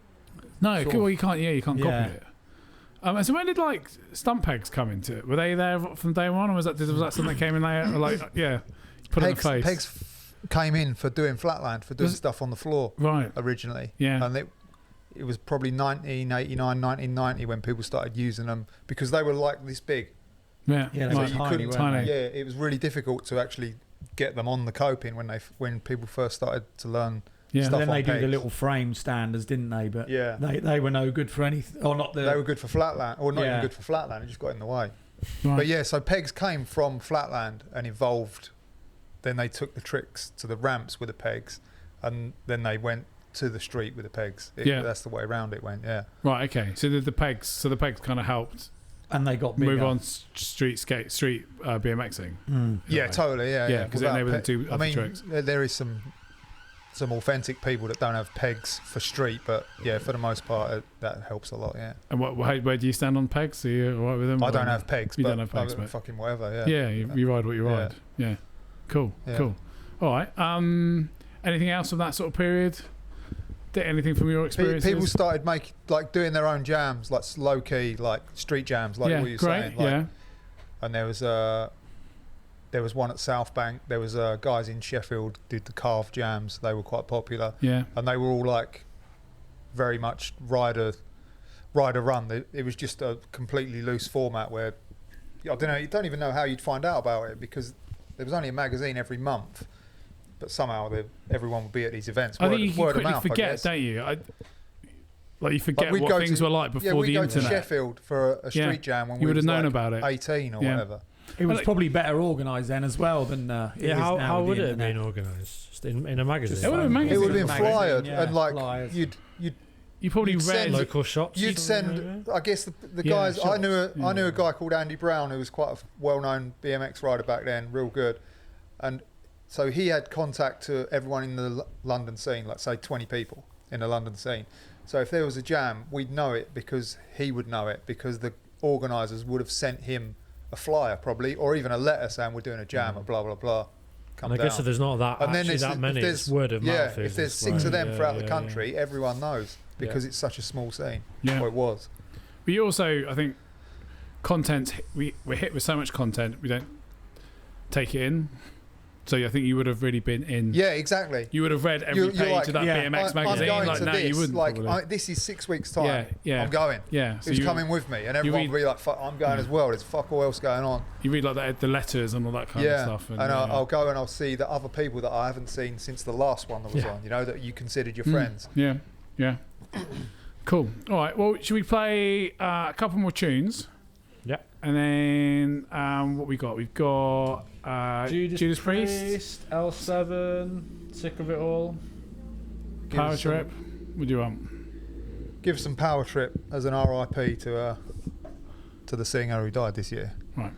S3: No,
S16: Sort
S3: well,
S16: of.
S3: you can't. Yeah, you can't
S16: Yeah.
S3: copy it. And so when did like stump pegs come into it? Were they there from day one, or was that something that came in later? Or like, yeah, put it in the face.
S12: Pegs came in for doing flatland, for doing
S3: Was-
S12: stuff on the floor
S3: Right.
S12: originally.
S3: Yeah.
S12: And it was probably 1989, 1990 when people started using them because they were like this big.
S3: Yeah.
S16: Yeah, they
S12: So
S16: were
S12: you
S16: tiny,
S12: couldn't.
S16: weren't
S3: Tiny.
S16: they?
S12: Yeah, it was really difficult to actually get them on the coping when people first started to learn
S3: Yeah.
S12: stuff
S16: And then
S12: on
S16: they do the
S12: pegs.
S16: little frame standers, didn't they? But
S12: Yeah.
S16: they were no good for anything, or not the.
S12: They were good for flatland, or not
S16: Yeah.
S12: even good for flatland. It just got in the way.
S3: Right.
S12: But yeah, so pegs came from flatland and evolved. Then they took the tricks to the ramps with the pegs, and then they went to the street with the pegs.
S3: Yeah.
S12: That's the way around it went. Yeah.
S3: Right. Okay. So the pegs. So the pegs kind of helped
S16: and they got bigger.
S3: move on street BMXing.
S16: Mm.
S12: Yeah,
S3: Right.
S12: totally. Yeah,
S3: Yeah,
S12: yeah.
S3: 'cause they
S12: Without
S3: enabled them to do
S12: I
S3: other
S12: mean,
S3: tricks.
S12: there is some some authentic people that don't have pegs for street, but yeah, for the most part, that helps a lot. Yeah.
S3: And where do you stand on pegs? Are you all right with them?
S12: I don't have pegs.
S3: You
S12: but
S3: don't have pegs,
S12: but fucking whatever. Yeah.
S3: Yeah, you ride what you ride. Yeah. Cool.
S12: Yeah.
S3: Cool. All right. Anything else from that sort of period? Anything from your experience?
S12: People started doing their own jams, like low key, like street jams, like what you're saying. Like, and there was one at South Bank. There was guys in Sheffield did the Carve jams. They were quite popular.
S3: Yeah.
S12: And they were all like very much rider run. It was just a completely loose format where I don't know. You don't even know how you'd find out about it because there was only a magazine every month. But somehow everyone would be at these events.
S3: I think you can quickly forget, don't you? You forget what things were like before the internet.
S12: We'd go to Sheffield for a street jam when
S3: you
S12: we
S3: would have known
S12: like
S3: about it.
S12: 18 or whatever.
S16: It was probably better organised then as well than
S9: how would it have been organised? Just in a magazine?
S3: It would have been
S12: It would have been flyered and like
S16: flyers.
S3: You probably read
S9: local shops.
S12: You'd send, I guess, the guys.
S3: shops.
S12: I knew a guy called Andy Brown who was quite a well-known BMX rider back then, real good, and so he had contact to everyone in the London scene, like say 20 people in the London scene. So if there was a jam, we'd know it because he would know it because the organisers would have sent him a flyer probably, or even a letter saying we're doing a jam at blah blah blah.
S9: And I guess if there's not that many, it's word of mouth.
S12: If there's 6 of them throughout the country, everyone knows because it's such a small scene.
S3: Yeah,
S12: or it was.
S3: We also, I think, content. We're hit with so much content, we don't take it in. So I think you would have really been in.
S12: Yeah, exactly.
S3: You would have read every page of that BMX magazine.
S12: I'm going
S3: like,
S12: to
S3: no,
S12: this.
S3: you wouldn't.
S12: Like, this is 6 weeks' time.
S3: Yeah.
S12: I'm going.
S3: Yeah.
S12: So who's coming with me? And everyone will be like, fuck, I'm going as well. There's fuck all else going on.
S3: You read like the letters and all that kind of stuff.
S12: And I'll go and I'll see the other people that I haven't seen since the last one that was on, you know, that you considered your friends.
S3: Yeah. Yeah. Cool. All right. Well, should we play a couple more tunes?
S9: Yeah.
S3: And then what we got? We've got Judas Priest,
S9: L7, Sick of It All,
S3: Power Trip. What do you want?
S12: Give some Power Trip as an RIP to the singer who died this year.
S3: Right.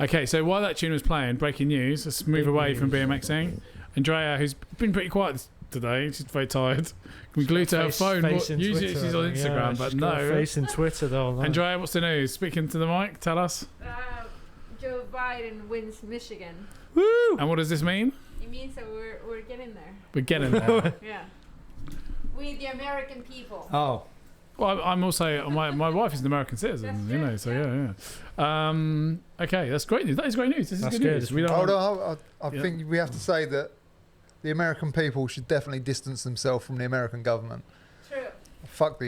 S3: Okay, so while that tune was playing, breaking news. Let's move away from BMXing. Andrea, who's been pretty quiet today, she's very tired. Can we glue to her phone? Usually she's on Instagram, but no.
S9: Facing Twitter though.
S3: Andrea, what's the news? Speaking to the mic, tell us.
S4: Joe Biden wins Michigan.
S3: Woo! And what does this mean?
S4: It means that we're getting there.
S3: We're getting there.
S4: Yeah. We, the American people.
S16: Oh.
S3: Well, I'm also my wife is an American citizen, you know. So yeah. Okay, that's great news. That is great news. This is good news. We don't
S12: I think we have to say that the American people should definitely distance themselves from the American government.
S4: True.
S12: Fuck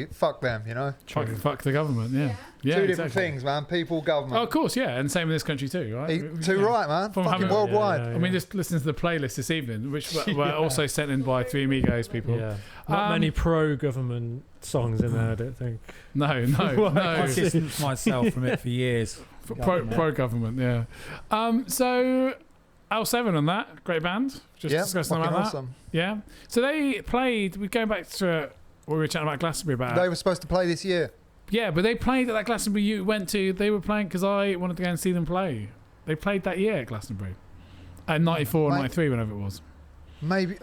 S12: them, you know.
S3: Fuck the government. Yeah.
S12: Two different things, man. People, government.
S3: Oh, of course, yeah, and same in this country too, right?
S12: Too right, man. Fucking worldwide.
S3: I mean, just listen to the playlist this evening, which were also sent in by Three Amigos people.
S9: Yeah. Not many pro-government songs in there, I don't think.
S3: No.
S16: I've distanced myself from it for years.
S3: Pro-government, yeah. So, L7 on that, great band. Just discussing about that.
S12: Awesome.
S3: Yeah. So they played. We're going back to what we were chatting about Glastonbury about.
S12: They were supposed to play this year.
S3: Yeah, but they played at that Glastonbury you went to. They were playing because I wanted to go and see them play. They played that year at Glastonbury. At 94 or 93, whenever it was.
S12: Maybe.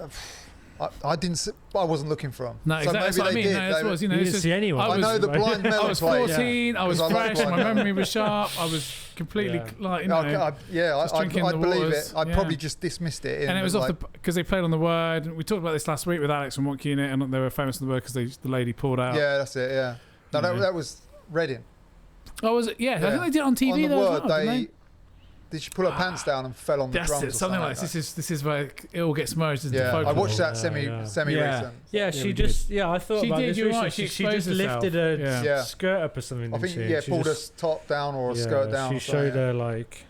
S12: I didn't. I wasn't looking for them.
S3: No, exactly. That's what I mean. You
S9: didn't see anyone.
S12: I know the blind melon.
S3: I was 14. I was fresh. My memory was sharp. I was completely
S12: I believe it. I probably just dismissed it.
S3: And it was off because they played on the Word. We talked about this last week with Alex from What Unit, and they were famous on the Word because the lady pulled out.
S12: Yeah, that's it. Yeah, no, that was Reading.
S3: Oh, was it? Yeah, I think they did it on TV.
S12: On the
S3: though,
S12: Word,
S3: as well, didn't they?
S12: Did she pull her pants down and fell on the drums?
S3: That's it. Something like this. This is where it all gets merged into folklore.
S12: I watched that semi recent.
S9: Yeah, she just. Yeah, I thought about this recently. She just lifted her skirt up or something.
S12: I think pulled her top down or a skirt down.
S9: She showed her like.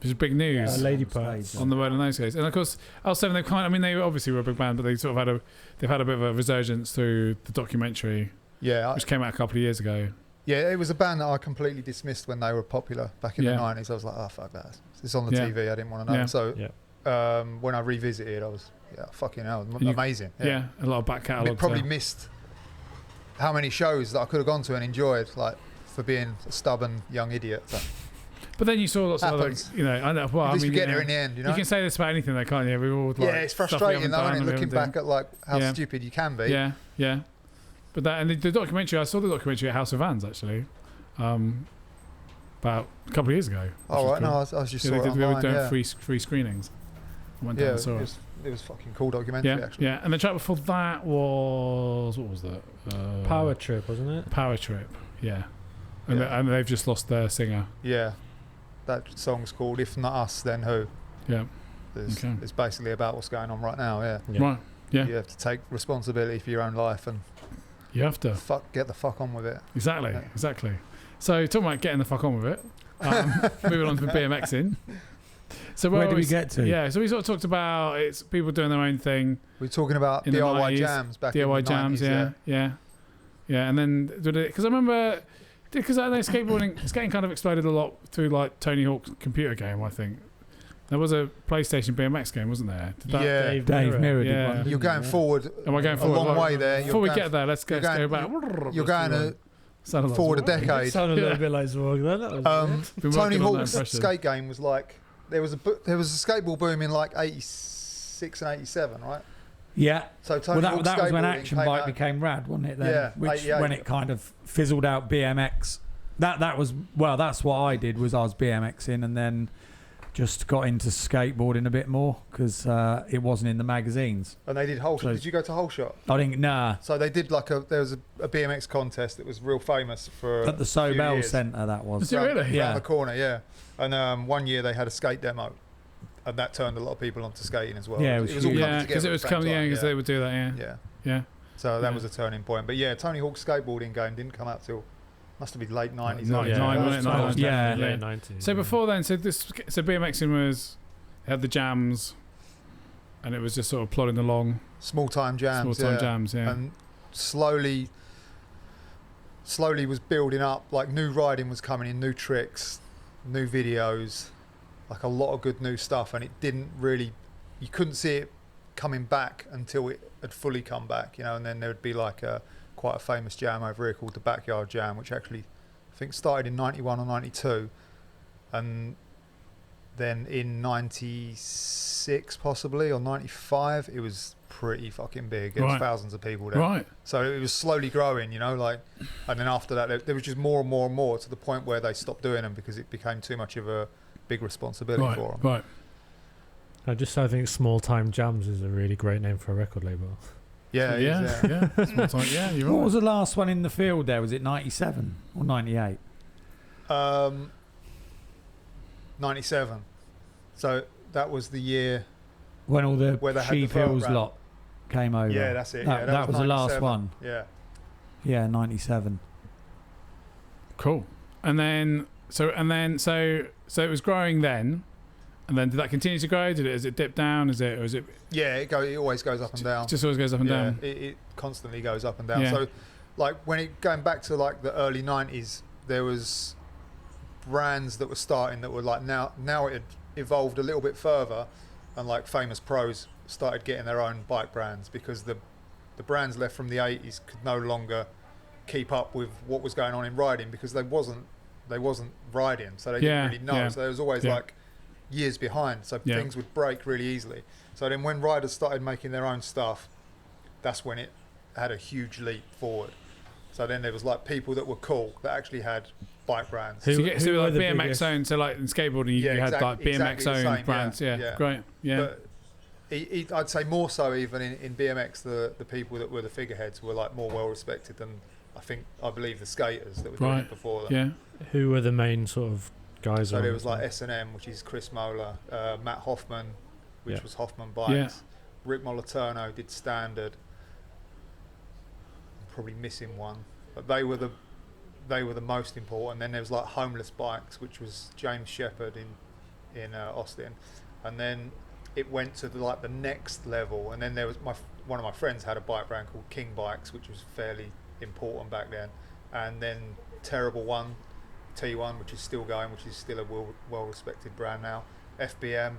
S3: It was big news.
S9: Lady parts
S3: on the Word in those days, and of course, L7. They kind. I mean, they obviously were a big band, but they sort of they've had a bit of a resurgence through the documentary.
S12: Yeah,
S3: which came out a couple of years ago.
S12: Yeah, it was a band that I completely dismissed when they were popular back in the 90s. I was like, oh, fuck that. It's on the TV. I didn't want to know. So when I revisited, I was, fucking hell, amazing.
S3: Yeah, a lot of back catalogue.
S12: Probably missed how many shows that I could have gone to and enjoyed, like, for being a stubborn young idiot. So.
S3: But then you saw lots of other, I know. Well,
S12: at least you get there in the end, you know.
S3: You can say this about anything, though, can't you? We all
S12: it's frustrating, though, isn't it? Looking back at, like, how stupid you can be.
S3: Yeah. But that and the documentary, I saw the documentary at House of Vans actually, about a couple of years ago.
S12: Oh right, cool. No, I was just saw it online,
S3: we were doing free screenings. I went down and saw it.
S12: It was fucking cool documentary actually.
S3: Yeah, and the track before that was what was that?
S9: Power Trip, wasn't it?
S3: Power Trip, yeah. And they've just lost their singer.
S12: Yeah, that song's called "If Not Us, Then Who."
S3: Yeah,
S12: it's basically about what's going on right now. Yeah.
S3: Right. Yeah.
S12: You have to take responsibility for your own life and.
S3: You have to
S12: get the fuck on with it.
S3: Exactly. So talking about getting the fuck on with it. Moving on to BMXing. So
S16: where did we get to?
S3: Yeah, so we sort of talked about it's people doing their own thing.
S12: We're talking about DIY jams back in the 90s. DIY jams,
S3: yeah. And then because I remember because I know skating kind of exploded a lot through like Tony Hawk's computer game. I think. There was a PlayStation BMX game, wasn't there?
S16: Dave Mirror did one.
S12: You're going forward.
S3: Am I going forward?
S12: A long way there.
S3: Before we get there, let's go back.
S12: You're going forward a decade.
S9: Sounded a little bit like Zorg then.
S12: Tony Hawk's skate game was like there was a skateboard boom in like 86 and 87, right?
S16: Yeah.
S12: So Tony Hawk's
S16: that was when Action Bike became rad, wasn't it? Then?
S12: Yeah.
S16: When it kind of fizzled out BMX. That was that's what I did was I was BMXing and then. Just got into skateboarding a bit more because it wasn't in the magazines.
S12: And they did Whole Shot. Did you go to Whole Shot?
S16: I didn't. Nah.
S12: So they did there was a BMX contest that was real famous for
S16: at the Sobel Centre. That was.
S3: Was it really?
S12: Around the corner, yeah. And one year they had a skate demo, and that turned a lot of people onto skating as well.
S16: Yeah,
S12: it was all coming together.
S3: Because it was coming. Yeah, because they would do that. Yeah.
S12: So that was a turning point. But yeah, Tony Hawk's skateboarding game didn't come out till. Must have been late 90s.
S3: Late 90s. So before then, so BMXing was had the jams, and it was just sort of plodding along.
S12: Small time jams. And slowly was building up. Like new riding was coming in, new tricks, new videos, like a lot of good new stuff. And it didn't really, you couldn't see it coming back until it had fully come back, you know. And then there would be like quite a famous jam over here called the Backyard Jam, which actually I think started in 91 or 92 and then in 96 possibly, or 95, it was pretty fucking big. There was thousands of people there.
S3: Right.
S12: So it was slowly growing, you know, like, and then after that, there was just more and more and more, to the point where they stopped doing them because it became too much of a big responsibility for them.
S3: Right.
S9: I think Small Time Jams is a really great name for a record label.
S12: Yeah.
S3: Small Time, yeah, you're right.
S16: What was the last one in the field there? Was it 97 or 98?
S12: 97. So that was the year
S16: when all the
S12: where they had
S16: Sheep
S12: the
S16: Hills
S12: ramp.
S16: lot came over.
S12: Yeah, that's it.
S16: That was the last
S12: 97.
S16: one.
S12: Yeah,
S16: 97.
S3: Cool. And then so it was growing then, and then did that continue to grow? Is it dip down? Is it?
S12: Yeah, it always goes up and down.
S3: Just always goes up and down.
S12: It constantly goes up and down.
S3: Yeah.
S12: So, like going back to like the early 90s, there was brands that were starting that were like now it had evolved a little bit further, and like Famous Pros started getting their own bike brands because the brands left from the 80s could no longer keep up with what was going on in riding, because they wasn't riding, so they didn't really know. So there was always like years behind, so things would break really easily. So then when riders started making their own stuff, that's when it had a huge leap forward. So then there was like people that were cool that actually had bike brands.
S3: So like BMX owned, so like in skateboarding you had like BMX owned brands. Yeah, great. Yeah.
S12: But I'd say more so even in BMX, the people that were the figureheads were like more well respected than I believe the skaters that were doing it before them.
S9: Yeah. Who were the main sort of guys?
S12: So there was like S&M, which is Chris Moeller, Matt Hoffman, which was Hoffman Bikes.
S3: Yeah.
S12: Rick Moliterno did Standard. I'm probably missing one, but they were the most important. Then there was like Homeless Bikes, which was James Shepherd in Austin, and then it went to the next level. And then there was one of my friends had a bike brand called King Bikes, which was fairly important back then. And then Terrible One, T1, which is still going, which is still a well respected brand now. FBM,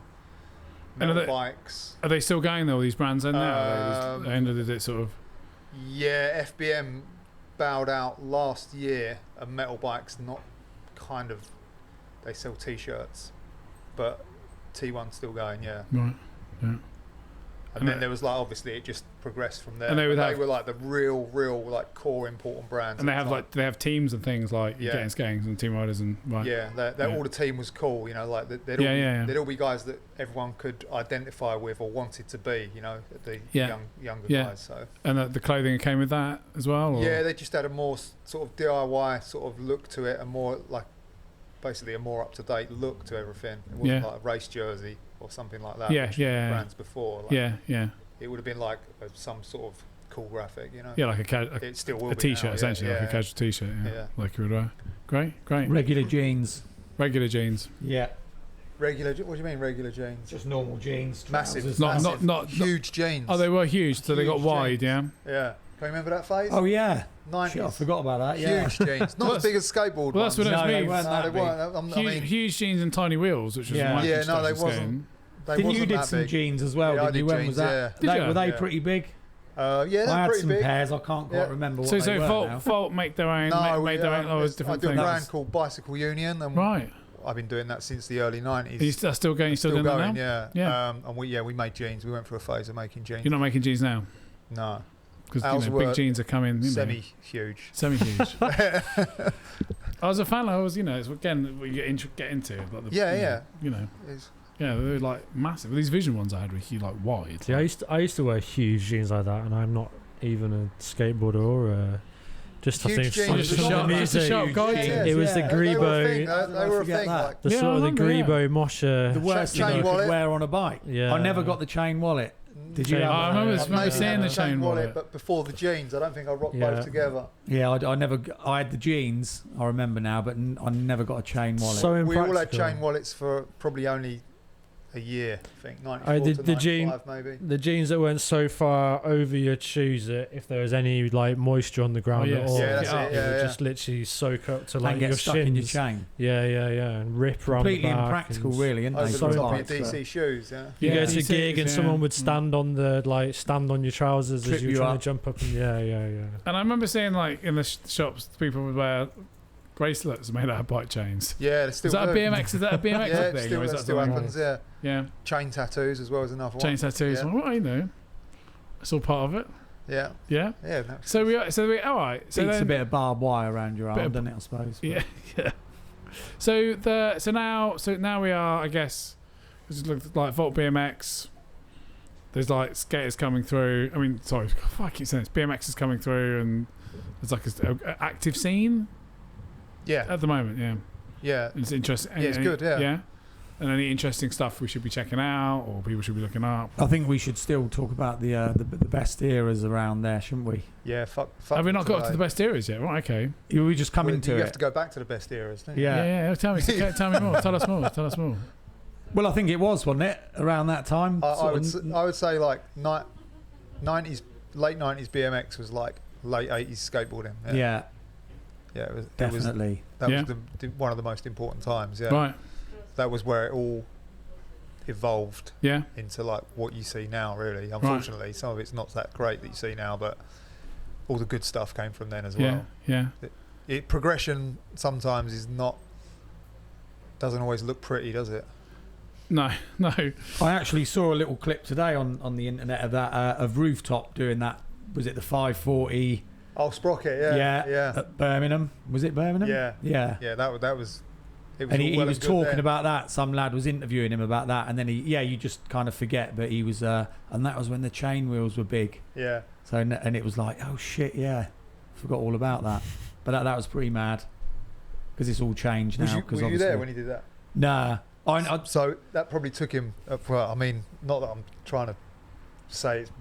S12: Metal Bikes.
S3: Are they still going though, these brands? And now they ended it sort of.
S12: Yeah, FBM bowed out last year, and Metal Bikes they sell t-shirts, but T1's still going. Yeah.
S3: Right. Yeah.
S12: And then there was like, obviously it just progressed from there.
S3: And they
S12: were like the real like core important brands.
S3: And they have teams and things like getting gangs and team riders and
S12: all the team was cool, you know, like there'd all be guys that everyone could identify with or wanted to be, you know, the younger guys. So
S3: and the clothing came with that as well. Or?
S12: Yeah, they just had a more sort of DIY sort of look to it, and more like basically a more up to date look to everything. It wasn't like a race jersey or something like that. Brands before. Like, it would have been like some sort of cool graphic, you know.
S3: Yeah, like
S12: it still will
S3: a
S12: be
S3: t-shirt
S12: now,
S3: essentially, like a casual t-shirt. Yeah. Like you would wear. Great.
S16: Regular jeans.
S12: Yeah. Regular. What do you mean regular jeans?
S16: Just normal jeans.
S12: Massive.
S3: Not
S12: huge jeans.
S3: Oh, they were huge, so they got wide.
S12: Jeans. Yeah. Can you remember that phase?
S16: Oh yeah.
S12: 90s.
S16: Shit, I forgot about that. Yeah.
S12: Huge jeans. Not as big as skateboard
S3: Well, that's what it was.
S16: They weren't.
S3: Huge jeans and tiny wheels, which was
S12: they wasn't.
S16: Didn't you did some jeans as well?
S12: Yeah,
S16: didn't you? When was that?
S3: Were
S16: they pretty big?
S12: Yeah, they're
S16: I had
S12: pretty
S16: some
S12: big.
S16: pairs. I can't quite remember what they were now.
S3: Volt make their own. Made their own.
S12: I do a brand called Bicycle Union. And I've been doing that since the early 90s.
S3: Are you still going? Still doing that
S12: now?
S3: Yeah.
S12: And we made jeans. We went through a phase of making jeans.
S3: You're not making jeans now?
S12: No.
S3: Because big jeans are coming.
S12: Semi-huge.
S3: I was a fan. It's again what you get into. Like they're like massive. These Vision ones I had were like wide.
S9: See, I used to wear huge jeans like that, and I'm not even a skateboarder or a. Just I think
S3: just a sharp guy.
S9: It was the Grebo.
S12: They were a thing.
S9: The sort of the Grebo Mosher.
S16: The worst thing you could wear on a bike.
S9: Yeah.
S16: I never got the chain wallet. Did you?
S3: I remember seeing the chain wallet,
S12: but before the jeans. I don't think I rocked both together.
S16: Yeah, I had the jeans. I remember now, but I never got a chain wallet.
S9: So
S12: we all had chain wallets for probably only a year, I think. 94 to 95 maybe.
S9: The jeans that went so far over your shoes that if there was any like moisture on the ground at all,
S12: it
S9: would just literally soak up to like
S16: and get
S9: your
S16: stuck
S9: shins.
S16: in your chain.
S9: Yeah, and rip around the back.
S16: Completely impractical, really, isn't
S12: over
S16: they?
S12: the top of your DC shoes.
S9: You go to a gig and someone would stand on your trousers as you were trying to jump up. And And
S3: I remember seeing like in the shops, people would wear bracelets made out of bike chains.
S12: Yeah, it's still.
S3: Is that a BMX? Is that a BMX
S12: yeah,
S3: thing?
S12: Still,
S3: or is
S12: that
S3: that
S12: still
S3: something
S12: happens.
S3: else?
S12: Yeah.
S3: Yeah.
S12: Chain tattoos as well as another one.
S3: Chain tattoos.
S12: Yeah.
S3: Well, it's all part of it.
S12: Yeah.
S3: Yeah.
S12: Yeah.
S3: So we all right. So
S16: Beats
S3: then,
S16: a bit of barbed wire around your arm,
S3: bit of-
S16: doesn't it? I suppose.
S3: Yeah. Yeah. So now we are, I guess, it's like Volt BMX. There's like skaters coming through. I mean, sorry, I keep saying this. BMX is coming through, and there's like a active scene.
S12: Yeah.
S3: At the moment, yeah.
S12: Yeah.
S3: It's interesting.
S12: Yeah, it's good. Yeah.
S3: Yeah. And any interesting stuff we should be checking out, or people should be looking up.
S16: I think we should still talk about the best eras around there, shouldn't we?
S12: Yeah. Fuck.
S3: Have we not got to the best eras yet? Right. Okay.
S16: We just come into
S12: you
S16: it.
S12: have to go back to the best eras, don't you?
S16: Yeah.
S3: Yeah. Tell me more. Tell us more. Tell us more.
S16: Well, I think it was, wasn't it, around that time?
S12: I would say like 90s, late 90s BMX was like late 80s skateboarding.
S16: Yeah.
S12: Yeah, it was
S16: definitely.
S12: That was one of the most important times. Yeah.
S3: Right.
S12: That was where it all evolved.
S3: Yeah.
S12: Into like what you see now. Really, unfortunately, some of it's not that great that you see now, but all the good stuff came from then as well.
S3: Yeah.
S12: Progression sometimes doesn't always look pretty, does it?
S3: No.
S16: I actually saw a little clip today on the internet of that of Rooftop doing that. Was it the 540?
S12: Oh, Sprocket, yeah.
S16: At Birmingham. Was it Birmingham?
S12: Yeah. That was. It was
S16: and he was talking
S12: there.
S16: about that. Some lad was interviewing him about that, and then you just kind of forget. But he was, and that was when the chain wheels were big.
S12: Yeah.
S16: So and it was like, oh shit, yeah, forgot all about that. But that was pretty mad because it's all changed now.
S12: Was you there when he did that?
S16: Nah.
S12: So that probably took him. Well, I mean, not that I'm trying to say it's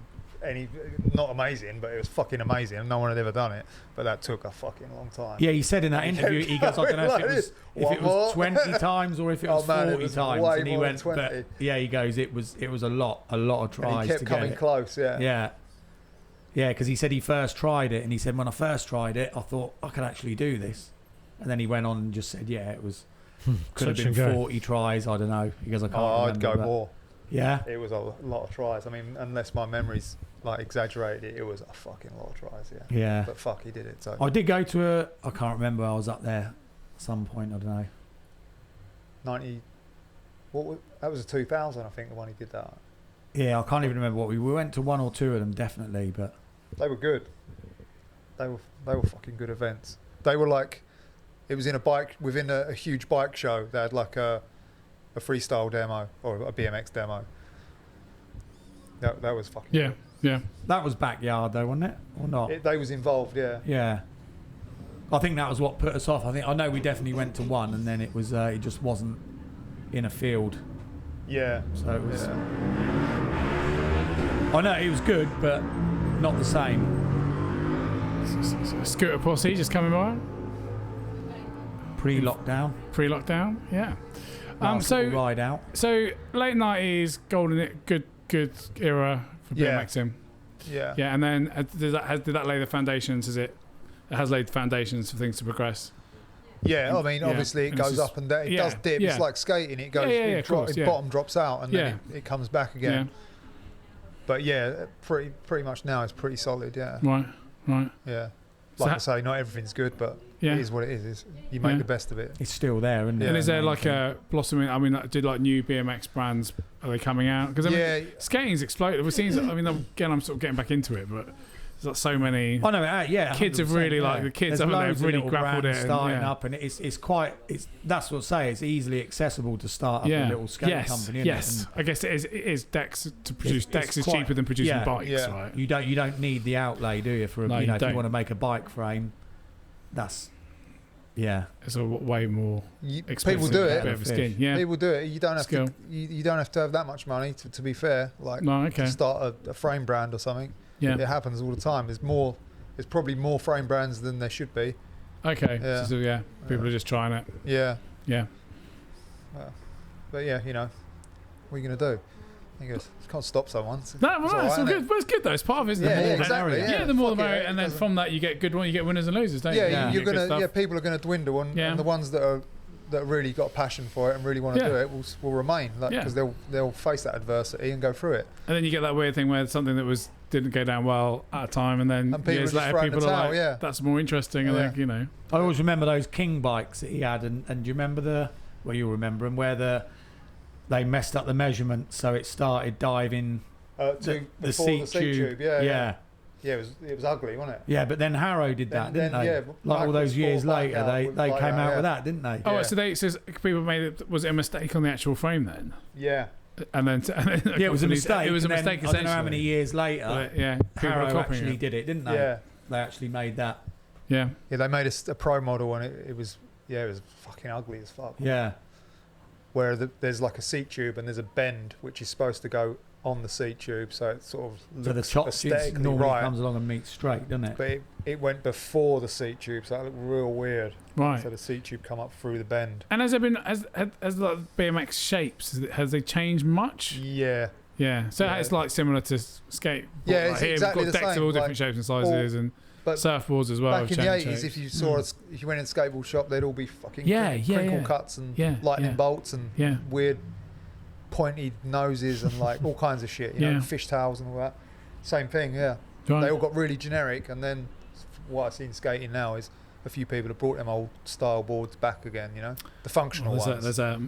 S12: not amazing, but it was fucking amazing. No one had ever done it, but that took a fucking long time.
S16: Yeah, he said in that interview, he goes, I don't know if it was 20 times or if it was 40 times, and he went, but yeah, he goes, it was a lot of tries.
S12: And he kept coming close. Yeah,
S16: because he said he first tried it, and he said when I first tried it, I thought I could actually do this, and then he went on and just said, yeah, it was could have been 40 tries. I don't know. He goes, I can't remember.
S12: I'd go more.
S16: Yeah,
S12: it was a lot of tries. I mean, unless my memory's like exaggerated, it was a fucking lot of tries.
S16: Yeah.
S12: But fuck, he did it. So
S16: I did go to I can't remember. I was up there at some point. I don't know.
S12: 90. That was a 2000, I think, the one he did that.
S16: Yeah, I can't even remember what we went to. One or two of them definitely, but
S12: they were good. They were fucking good events. They were like, it was in within a huge bike show. They had like a freestyle demo or a BMX demo. That was fucking good.
S3: Yeah.
S16: That was backyard though, wasn't it? Or not?
S12: They was involved, yeah.
S16: Yeah. I think that was what put us off. I know we definitely went to one, and then it was it just wasn't in a field.
S12: Yeah.
S16: So it was. Yeah. I know it was good, but not the same.
S3: Scooter Posse just coming by.
S16: Pre-lockdown,
S3: yeah.
S16: So ride out.
S3: So late 90s, golden, good era for BMXing.
S12: Yeah.
S3: Yeah, and then did that lay the foundations? It has laid the foundations for things to progress.
S12: Yeah, I mean, obviously it goes up and down. It does dip. It's like skating. It goes. Bottom drops out and then it comes back again.
S3: Yeah.
S12: But yeah, pretty much now it's pretty solid. Yeah.
S3: Right.
S12: Yeah. Like I say, not everything's good, but it is what it is. You make the best of it.
S16: It's still there, isn't it?
S3: And is there like a blossoming? I mean, did like new BMX brands, are they coming out? Because skating's exploded. We've seen. I mean, again, I'm sort of getting back into it, but there's like so many.
S16: I know.
S3: Kids have really the kids haven't they really grappled it.
S16: Starting up, and it's that's what I say. It's easily accessible to start up a little skate company.
S3: Yes, I guess it is. Dex to produce. Dex is cheaper than producing bikes, right?
S16: You don't need the outlay, do you? For if you want to make a bike frame, that's. Yeah,
S3: it's a way more expensive.
S12: People do it.
S3: Bit of a skin. Yeah,
S12: people do it. You don't have to. You don't have to have that much money to be fair. Like to start a frame brand or something.
S3: Yeah,
S12: it happens all the time. There's probably more frame brands than there should be.
S3: Okay. So people are just trying it.
S12: Yeah.
S3: But
S12: yeah, what are you gonna do? He goes, can't stop someone.
S3: It's all good. But it's good though. It's part of it, isn't it?
S12: Yeah, exactly.
S3: Yeah, the more the merrier. And then from that you get good one. You get winners and losers, don't you?
S12: Yeah, you're gonna. People are gonna dwindle, and the ones that really got passion for it and really want to do it will remain. Because they'll face that adversity and go through it.
S3: And then you get that weird thing where something that was didn't go down well at a time, and then
S12: And people
S3: years
S12: are just
S3: later
S12: throwing
S3: people
S12: the
S3: are
S12: towel,
S3: like,
S12: yeah.
S3: that's more interesting, and
S12: Yeah.
S3: then, you know.
S16: I always remember those King bikes that he had, and do you remember you'll remember them, where they messed up the measurement, so it started diving the seat tube.
S12: Yeah, it was ugly, wasn't it?
S16: Yeah, but then Harrow did that, didn't they?
S12: Yeah,
S16: like all those years later, they
S12: like
S16: came
S12: that,
S16: out
S12: yeah.
S16: with that, didn't they?
S3: Oh, so people made it. Was it a mistake on the actual frame then?
S12: Yeah.
S3: And then
S16: Yeah, it was a mistake.
S3: It was a
S16: and then,
S3: mistake.
S16: I don't know how many years later.
S3: But, yeah, people were
S16: Harrow
S3: copying
S16: actually
S3: it.
S16: did it, didn't they?
S12: Yeah.
S16: They actually made that.
S3: Yeah.
S12: Yeah, they made a pro model, and it was fucking ugly as fuck.
S16: Yeah.
S12: Where there's like a seat tube and there's a bend which is supposed to go on the seat tube, so it sort of
S16: So the
S12: looks
S16: top
S12: aesthetically
S16: normally
S12: right.
S16: comes along and meets straight, doesn't it?
S12: But it went before the seat tube, so that looked real weird.
S3: Right.
S12: So the seat tube come up through the bend.
S3: And has there been has like BMX shapes? Has they changed much?
S12: Yeah.
S3: Yeah. So
S12: Yeah.
S3: it's like similar to skate.
S12: Yeah,
S3: like
S12: it's
S3: here
S12: exactly
S3: we've
S12: the
S3: got decks
S12: same,
S3: of all
S12: like,
S3: different shapes and sizes, and
S12: but
S3: surfboards as well.
S12: Back in the
S3: have changed
S12: 80s,
S3: shapes.
S12: if you saw if you went in a skateboard shop, they'd all be fucking crinkle cuts and lightning bolts and weird pointy noses and like all kinds of shit, you know, fish towels and all that. Same thing, yeah.
S3: Right.
S12: They all got really generic, and then what I see in skating now is a few people have brought them old style boards back again, you know, the functional ones.
S3: There's a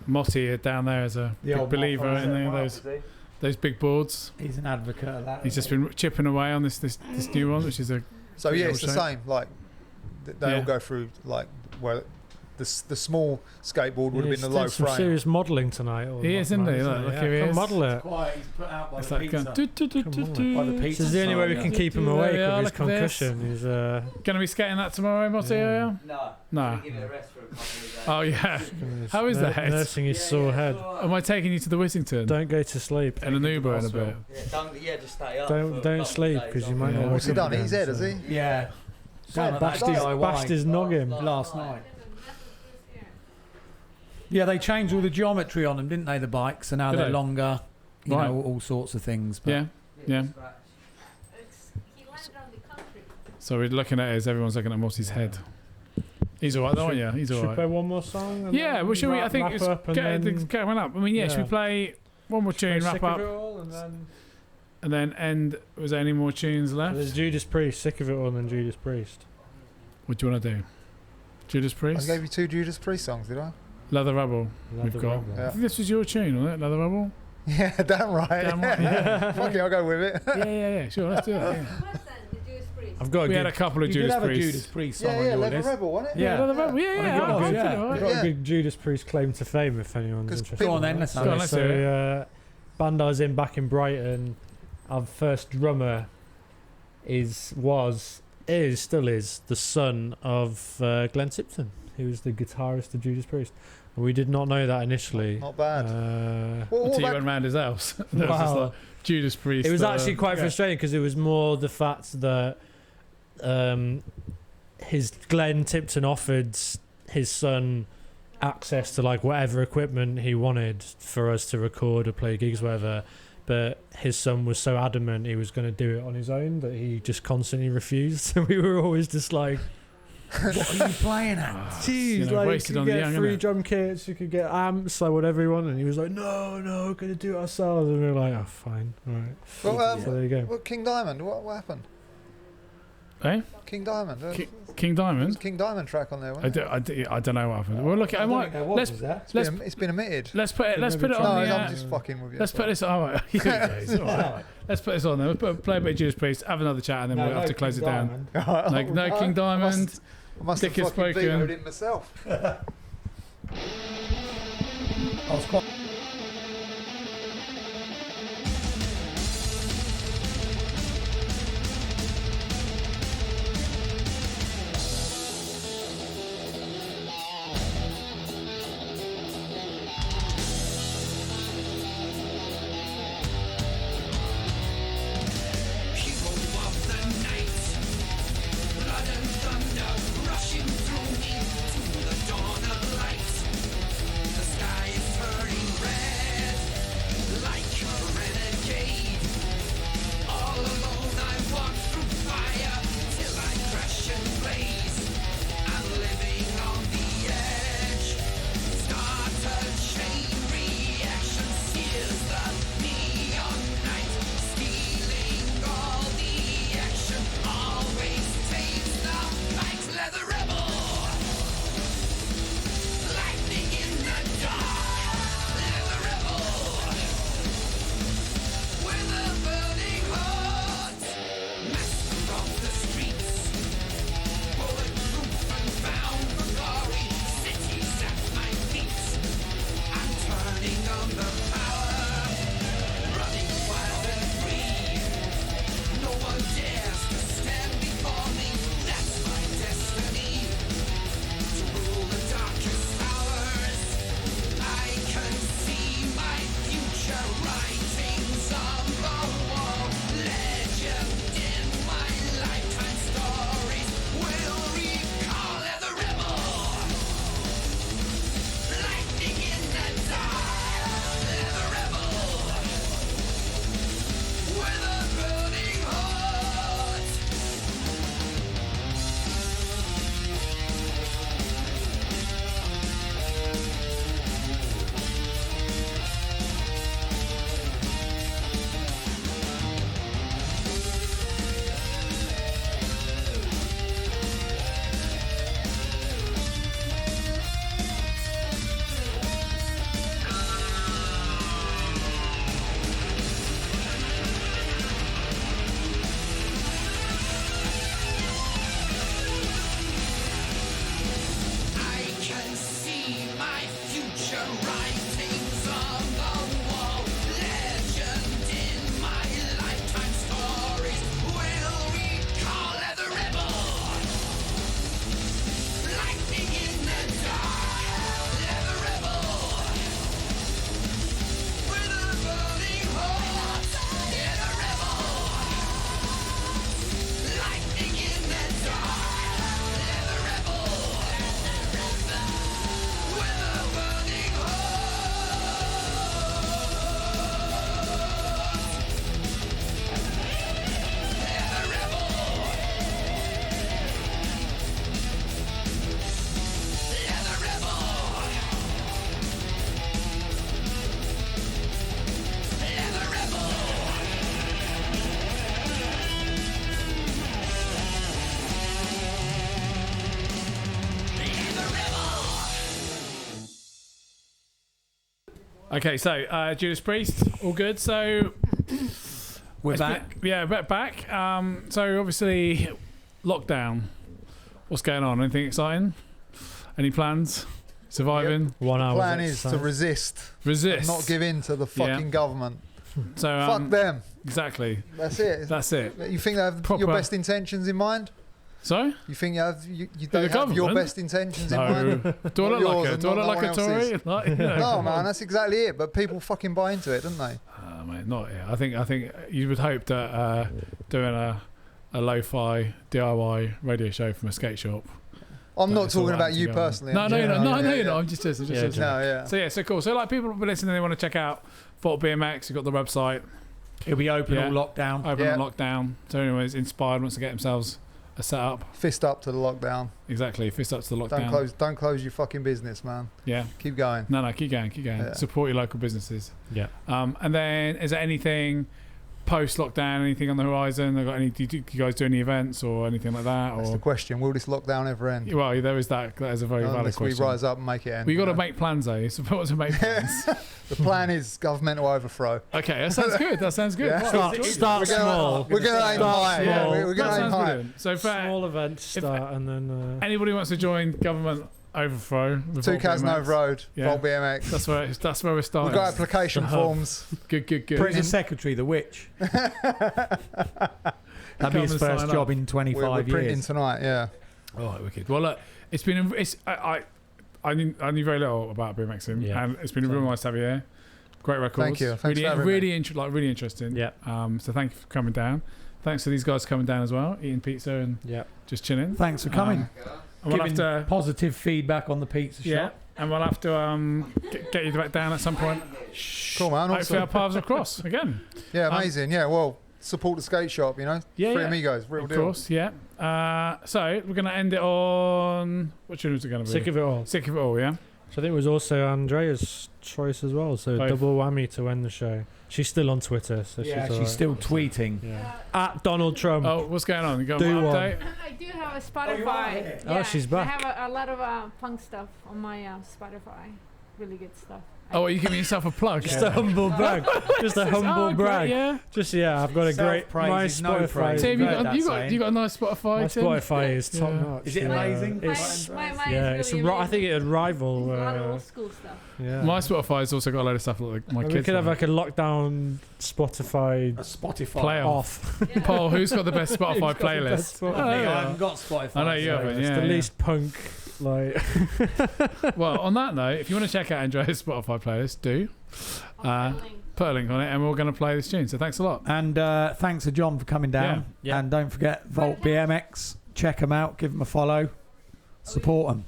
S3: Motti down there as a
S16: The
S3: big
S16: old
S3: believer
S16: Motti.
S3: in there,
S16: Wow,
S3: those big boards.
S16: He's an advocate of that.
S3: He's just been chipping away on this new one, which is a
S12: So yeah, it's the
S3: shape.
S12: same. Like they all go through like where the small skateboard would have been the low
S9: some
S12: frame.
S9: serious modelling tonight.
S3: He is, isn't he? Look here he
S9: Come
S3: is.
S9: model it.
S16: Quiet, he's put out by
S3: It's
S16: the
S3: like
S16: pizza.
S3: going, do, do, do, do, do.
S16: By the
S9: This
S16: pizza
S9: is the only way we
S16: sign,
S9: can
S16: yeah.
S9: keep him
S3: There
S9: awake
S3: we are,
S9: with his
S3: look at this.
S9: concussion. He's
S3: Going to be skating that tomorrow, Motti? Yeah. No.
S18: Give it a rest for a couple of days.
S3: Oh yeah. How is the head?
S9: nursing his sore head.
S3: Am I taking you to the Whittington?
S9: Don't go to sleep.
S3: And an Uber in a bit.
S18: Just stay up.
S9: Don't sleep because you might not.
S12: What's he
S9: wake
S12: done?
S9: up
S12: His
S9: again,
S12: head, has
S9: so-
S12: he?
S16: Yeah.
S9: Bashed his noggin
S16: last night. Yeah, they changed all the geometry on them, didn't they? The bikes, and now
S3: Did
S16: they're
S3: they?
S16: longer. You
S3: Right.
S16: know, all sorts of things. But
S3: Yeah. So we're looking at it as everyone's looking at Motti's head. He's all right, though, aren't you? He's all
S9: Should we
S3: right.
S9: play one more song? and
S3: Yeah,
S9: then
S3: well, should we? I think
S9: wrap
S3: it's
S9: up and then
S3: coming up. I mean, should we
S9: Yeah.
S3: play one more tune,
S9: play
S3: wrap
S9: Sick of
S3: up,
S9: It All and then
S3: and then end? Was there any more tunes left?
S9: there's Judas Priest. Sick of It All and then Judas Priest.
S3: What do you want to do? Judas
S12: I
S3: Priest?
S12: gave you 2 Judas Priest songs, did I?
S3: Leather Rebel.
S9: Leather
S3: We've got.
S9: Rebel.
S12: Yeah.
S3: I think this was your tune, wasn't it? Leather Rebel.
S12: Yeah, damn right.
S3: Damn right, yeah.
S12: Fuck it, I'll go with it.
S3: Yeah. Sure, let's do that. Yeah.
S9: I've got.
S3: We had a couple of
S16: you
S3: Judas
S16: did have a
S3: Priest.
S16: Judas Priest song
S12: Yeah,
S16: on
S12: yeah,
S16: your
S12: Leather
S16: list.
S12: Rebel, wasn't it?
S3: Yeah, Leather Rebel. Yeah.
S16: I've got a good-
S9: I've got
S12: Yeah.
S9: a good Judas Priest claim to fame if anyone's
S12: 'Cause
S9: interested.
S16: Go on then, let's
S3: Go on, let's do it.
S9: So, band I was in back in Brighton, our first drummer still is the son of Glenn Tipton, who was the guitarist of Judas Priest. And we did not know that initially.
S12: Not bad.
S3: Until you went round his house. There was just
S9: Wow.
S3: like Judas Priest.
S9: It was actually quite
S3: yeah.
S9: frustrating because it was more the fact that his Glenn Tipton offered his son access to like whatever equipment he wanted for us to record or play gigs, whatever. But his son was so adamant he was going to do it on his own that he just constantly refused. So we were always just like,
S16: What are you playing at?
S9: geez,
S3: you know,
S9: like
S3: wasted
S9: you
S3: on
S9: could
S3: the
S9: get
S3: young,
S9: free
S3: innit?
S9: drum kits, you could get amps, like whatever you want. And he was like, no, we're going to do it ourselves. And we were like, oh, fine, all right.
S12: Well,
S9: So there you go.
S12: well, King Diamond, what happened?
S3: Eh?
S12: King Diamond.
S3: King
S12: There's
S3: Diamond?
S12: a King Diamond track on there, wasn't there?
S3: I don't know what happened. Well, look, I might.
S12: It's been omitted.
S3: Let's put it
S12: No,
S3: on the.
S12: I'm just fucking with you.
S3: Let's put this. Oh, right. It's all right. Let's put this on there. We'll play a bit of Judas Priest, have another chat, and then we'll have to close it down. No King Diamond.
S12: I must have
S3: Dick is
S12: fucking vetoed
S3: spoken.
S12: it myself.
S16: I was quite.
S2: Rushing through into the dawn of light. The sky is turning red.
S3: Okay, so Judas Priest, all good. So
S16: we're back.
S3: Back. So obviously, lockdown. What's going on? Anything exciting? Any plans? Surviving?
S12: Yep. 1 hour. The plan is to resist.
S3: Resist.
S12: Not give in to the fucking government.
S3: So
S12: fuck them.
S3: Exactly.
S12: That's it.
S3: That's it.
S12: You think they have your best intentions in mind?
S3: Sorry?
S12: You think they have your best intentions in mind?
S3: Do I look like a Tory?
S12: No, man, that's exactly it. But people fucking buy into it, don't they?
S3: Mate, not yet. I think you would hope that doing a lo-fi DIY radio show from a skate shop.
S12: I'm not talking about you personally.
S3: No, you're not. No, you're not. I'm just listening. So cool. So like people listening, they want to check out Volt BMX. You've got the website.
S16: It'll be open all lockdown.
S3: Open all lockdown. So anyways, inspired wants to get themselves a setup.
S12: Fist up to the lockdown.
S3: Exactly. Fist up to the lockdown.
S12: Don't close your fucking business, man.
S3: Yeah.
S12: Keep going.
S3: No, keep going.
S12: Yeah.
S3: Support your local businesses.
S9: Yeah.
S3: And then is there anything post lockdown? Anything on the horizon? Do you guys do any events or anything like that?
S12: That's the question. Will this lockdown ever end?
S3: Well, there is that. That is a very valid question.
S12: Unless we rise up and make it end.
S3: We got to make plans, though. You're supposed to make plans.
S12: The plan is governmental overthrow.
S3: Okay, that sounds good.
S12: Yeah.
S9: Start small.
S12: We're going to aim high. Yeah, we're going to aim high.
S3: So
S9: small events start and then.
S3: Anybody wants to join government overthrow?
S12: Two Cazenove Road, Volt BMX.
S3: That's where we're starting.
S12: We've got application forms.
S3: Good.
S16: Prison secretary, the witch. That'd be his first job in 25 years.
S12: We're printing tonight. Yeah.
S3: Oh, wicked. Well, look, it's been. I knew very little about BMXing, and it's been a real nice to have you here. Great records.
S12: Thank you. Thanks for having
S3: me. Really interesting.
S9: Yeah.
S3: So thank you for coming down. Thanks to these guys coming down as well, eating pizza and just chilling.
S16: Thanks for coming.
S3: And we'll have to
S16: positive feedback on the pizza shop.
S3: And we'll have to get you back down at some point.
S12: Cool, man.
S3: Hopefully our paths will cross again.
S12: Yeah, amazing. well, support the skate shop, you know.
S3: Yeah,
S12: Free Amigos, real deal.
S3: Of course, yeah. So we're going to end it on... What tune is it going to be?
S9: Sick of It All.
S3: Sick of It All, yeah.
S9: So I think it was also Andrea's choice as well. So double whammy to end the show. She's still on Twitter. So
S16: she's still tweeting.
S9: Yeah. At Donald Trump.
S3: Oh, what's going on? You got
S9: an
S3: update?
S4: I do have a Spotify.
S9: She's back.
S4: I have a lot of punk stuff on my Spotify. Really good stuff.
S3: Oh, are you giving yourself a plug?
S9: Just a humble brag. Just a humble brag.
S3: Great,
S9: yeah. I've got a great my Spotify.
S3: Tim, you got a nice Spotify.
S9: My Spotify is top notch.
S16: Is it amazing?
S4: It's
S9: I think it'd rival.
S4: A lot of old school stuff.
S3: Yeah. My Spotify's also got a load of stuff like my kids.
S9: We could have like a lockdown Spotify.
S16: A Spotify
S3: playoff.
S9: Off.
S3: Paul, who's got the best Spotify playlist?
S16: I haven't got Spotify.
S3: I know you haven't.
S9: It's the least punk. Like.
S3: Well, on that note, if you want to check out Andrea's Spotify playlist, do put a link on it, and we're going to play this tune. So thanks a lot,
S16: and thanks to John for coming down. Yeah. And don't forget Volt BMX. Check them out. Give them a follow. Support them.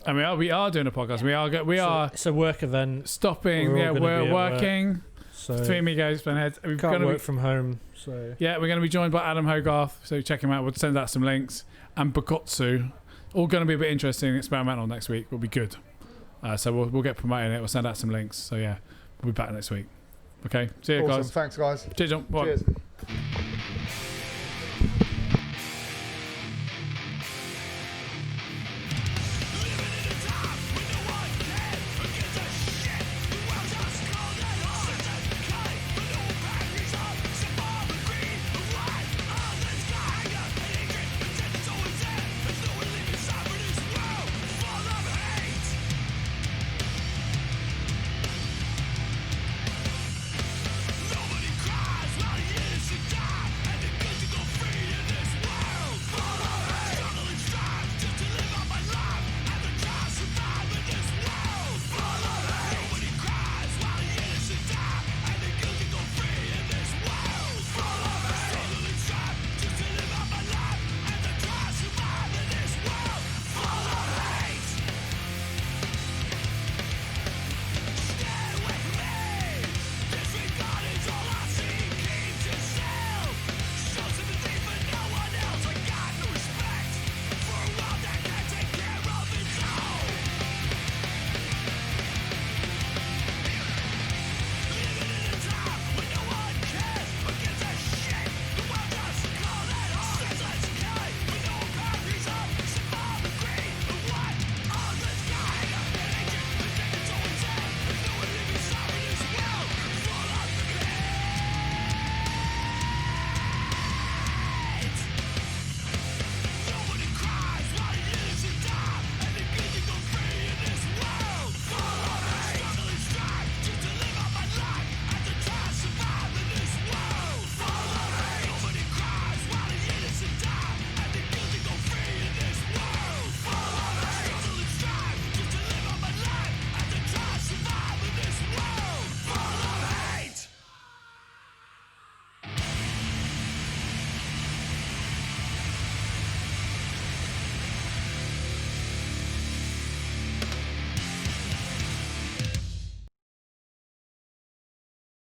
S3: And we are doing a podcast. We are.
S9: It's a work event.
S3: Stopping. We're working.
S9: So
S3: Three Amigos, heads.
S9: We've got to work from home. So
S3: yeah, we're going to be joined by Adam Hogarth. So check him out. We'll send out some links. And Bokotsu. All going to be a bit interesting, experimental next week. Will be good. So we'll get promoting it. We'll send out some links. So yeah, we'll be back next week. Okay. See you guys.
S12: Thanks, guys.
S3: Cheers, John. Bye.
S12: Cheers.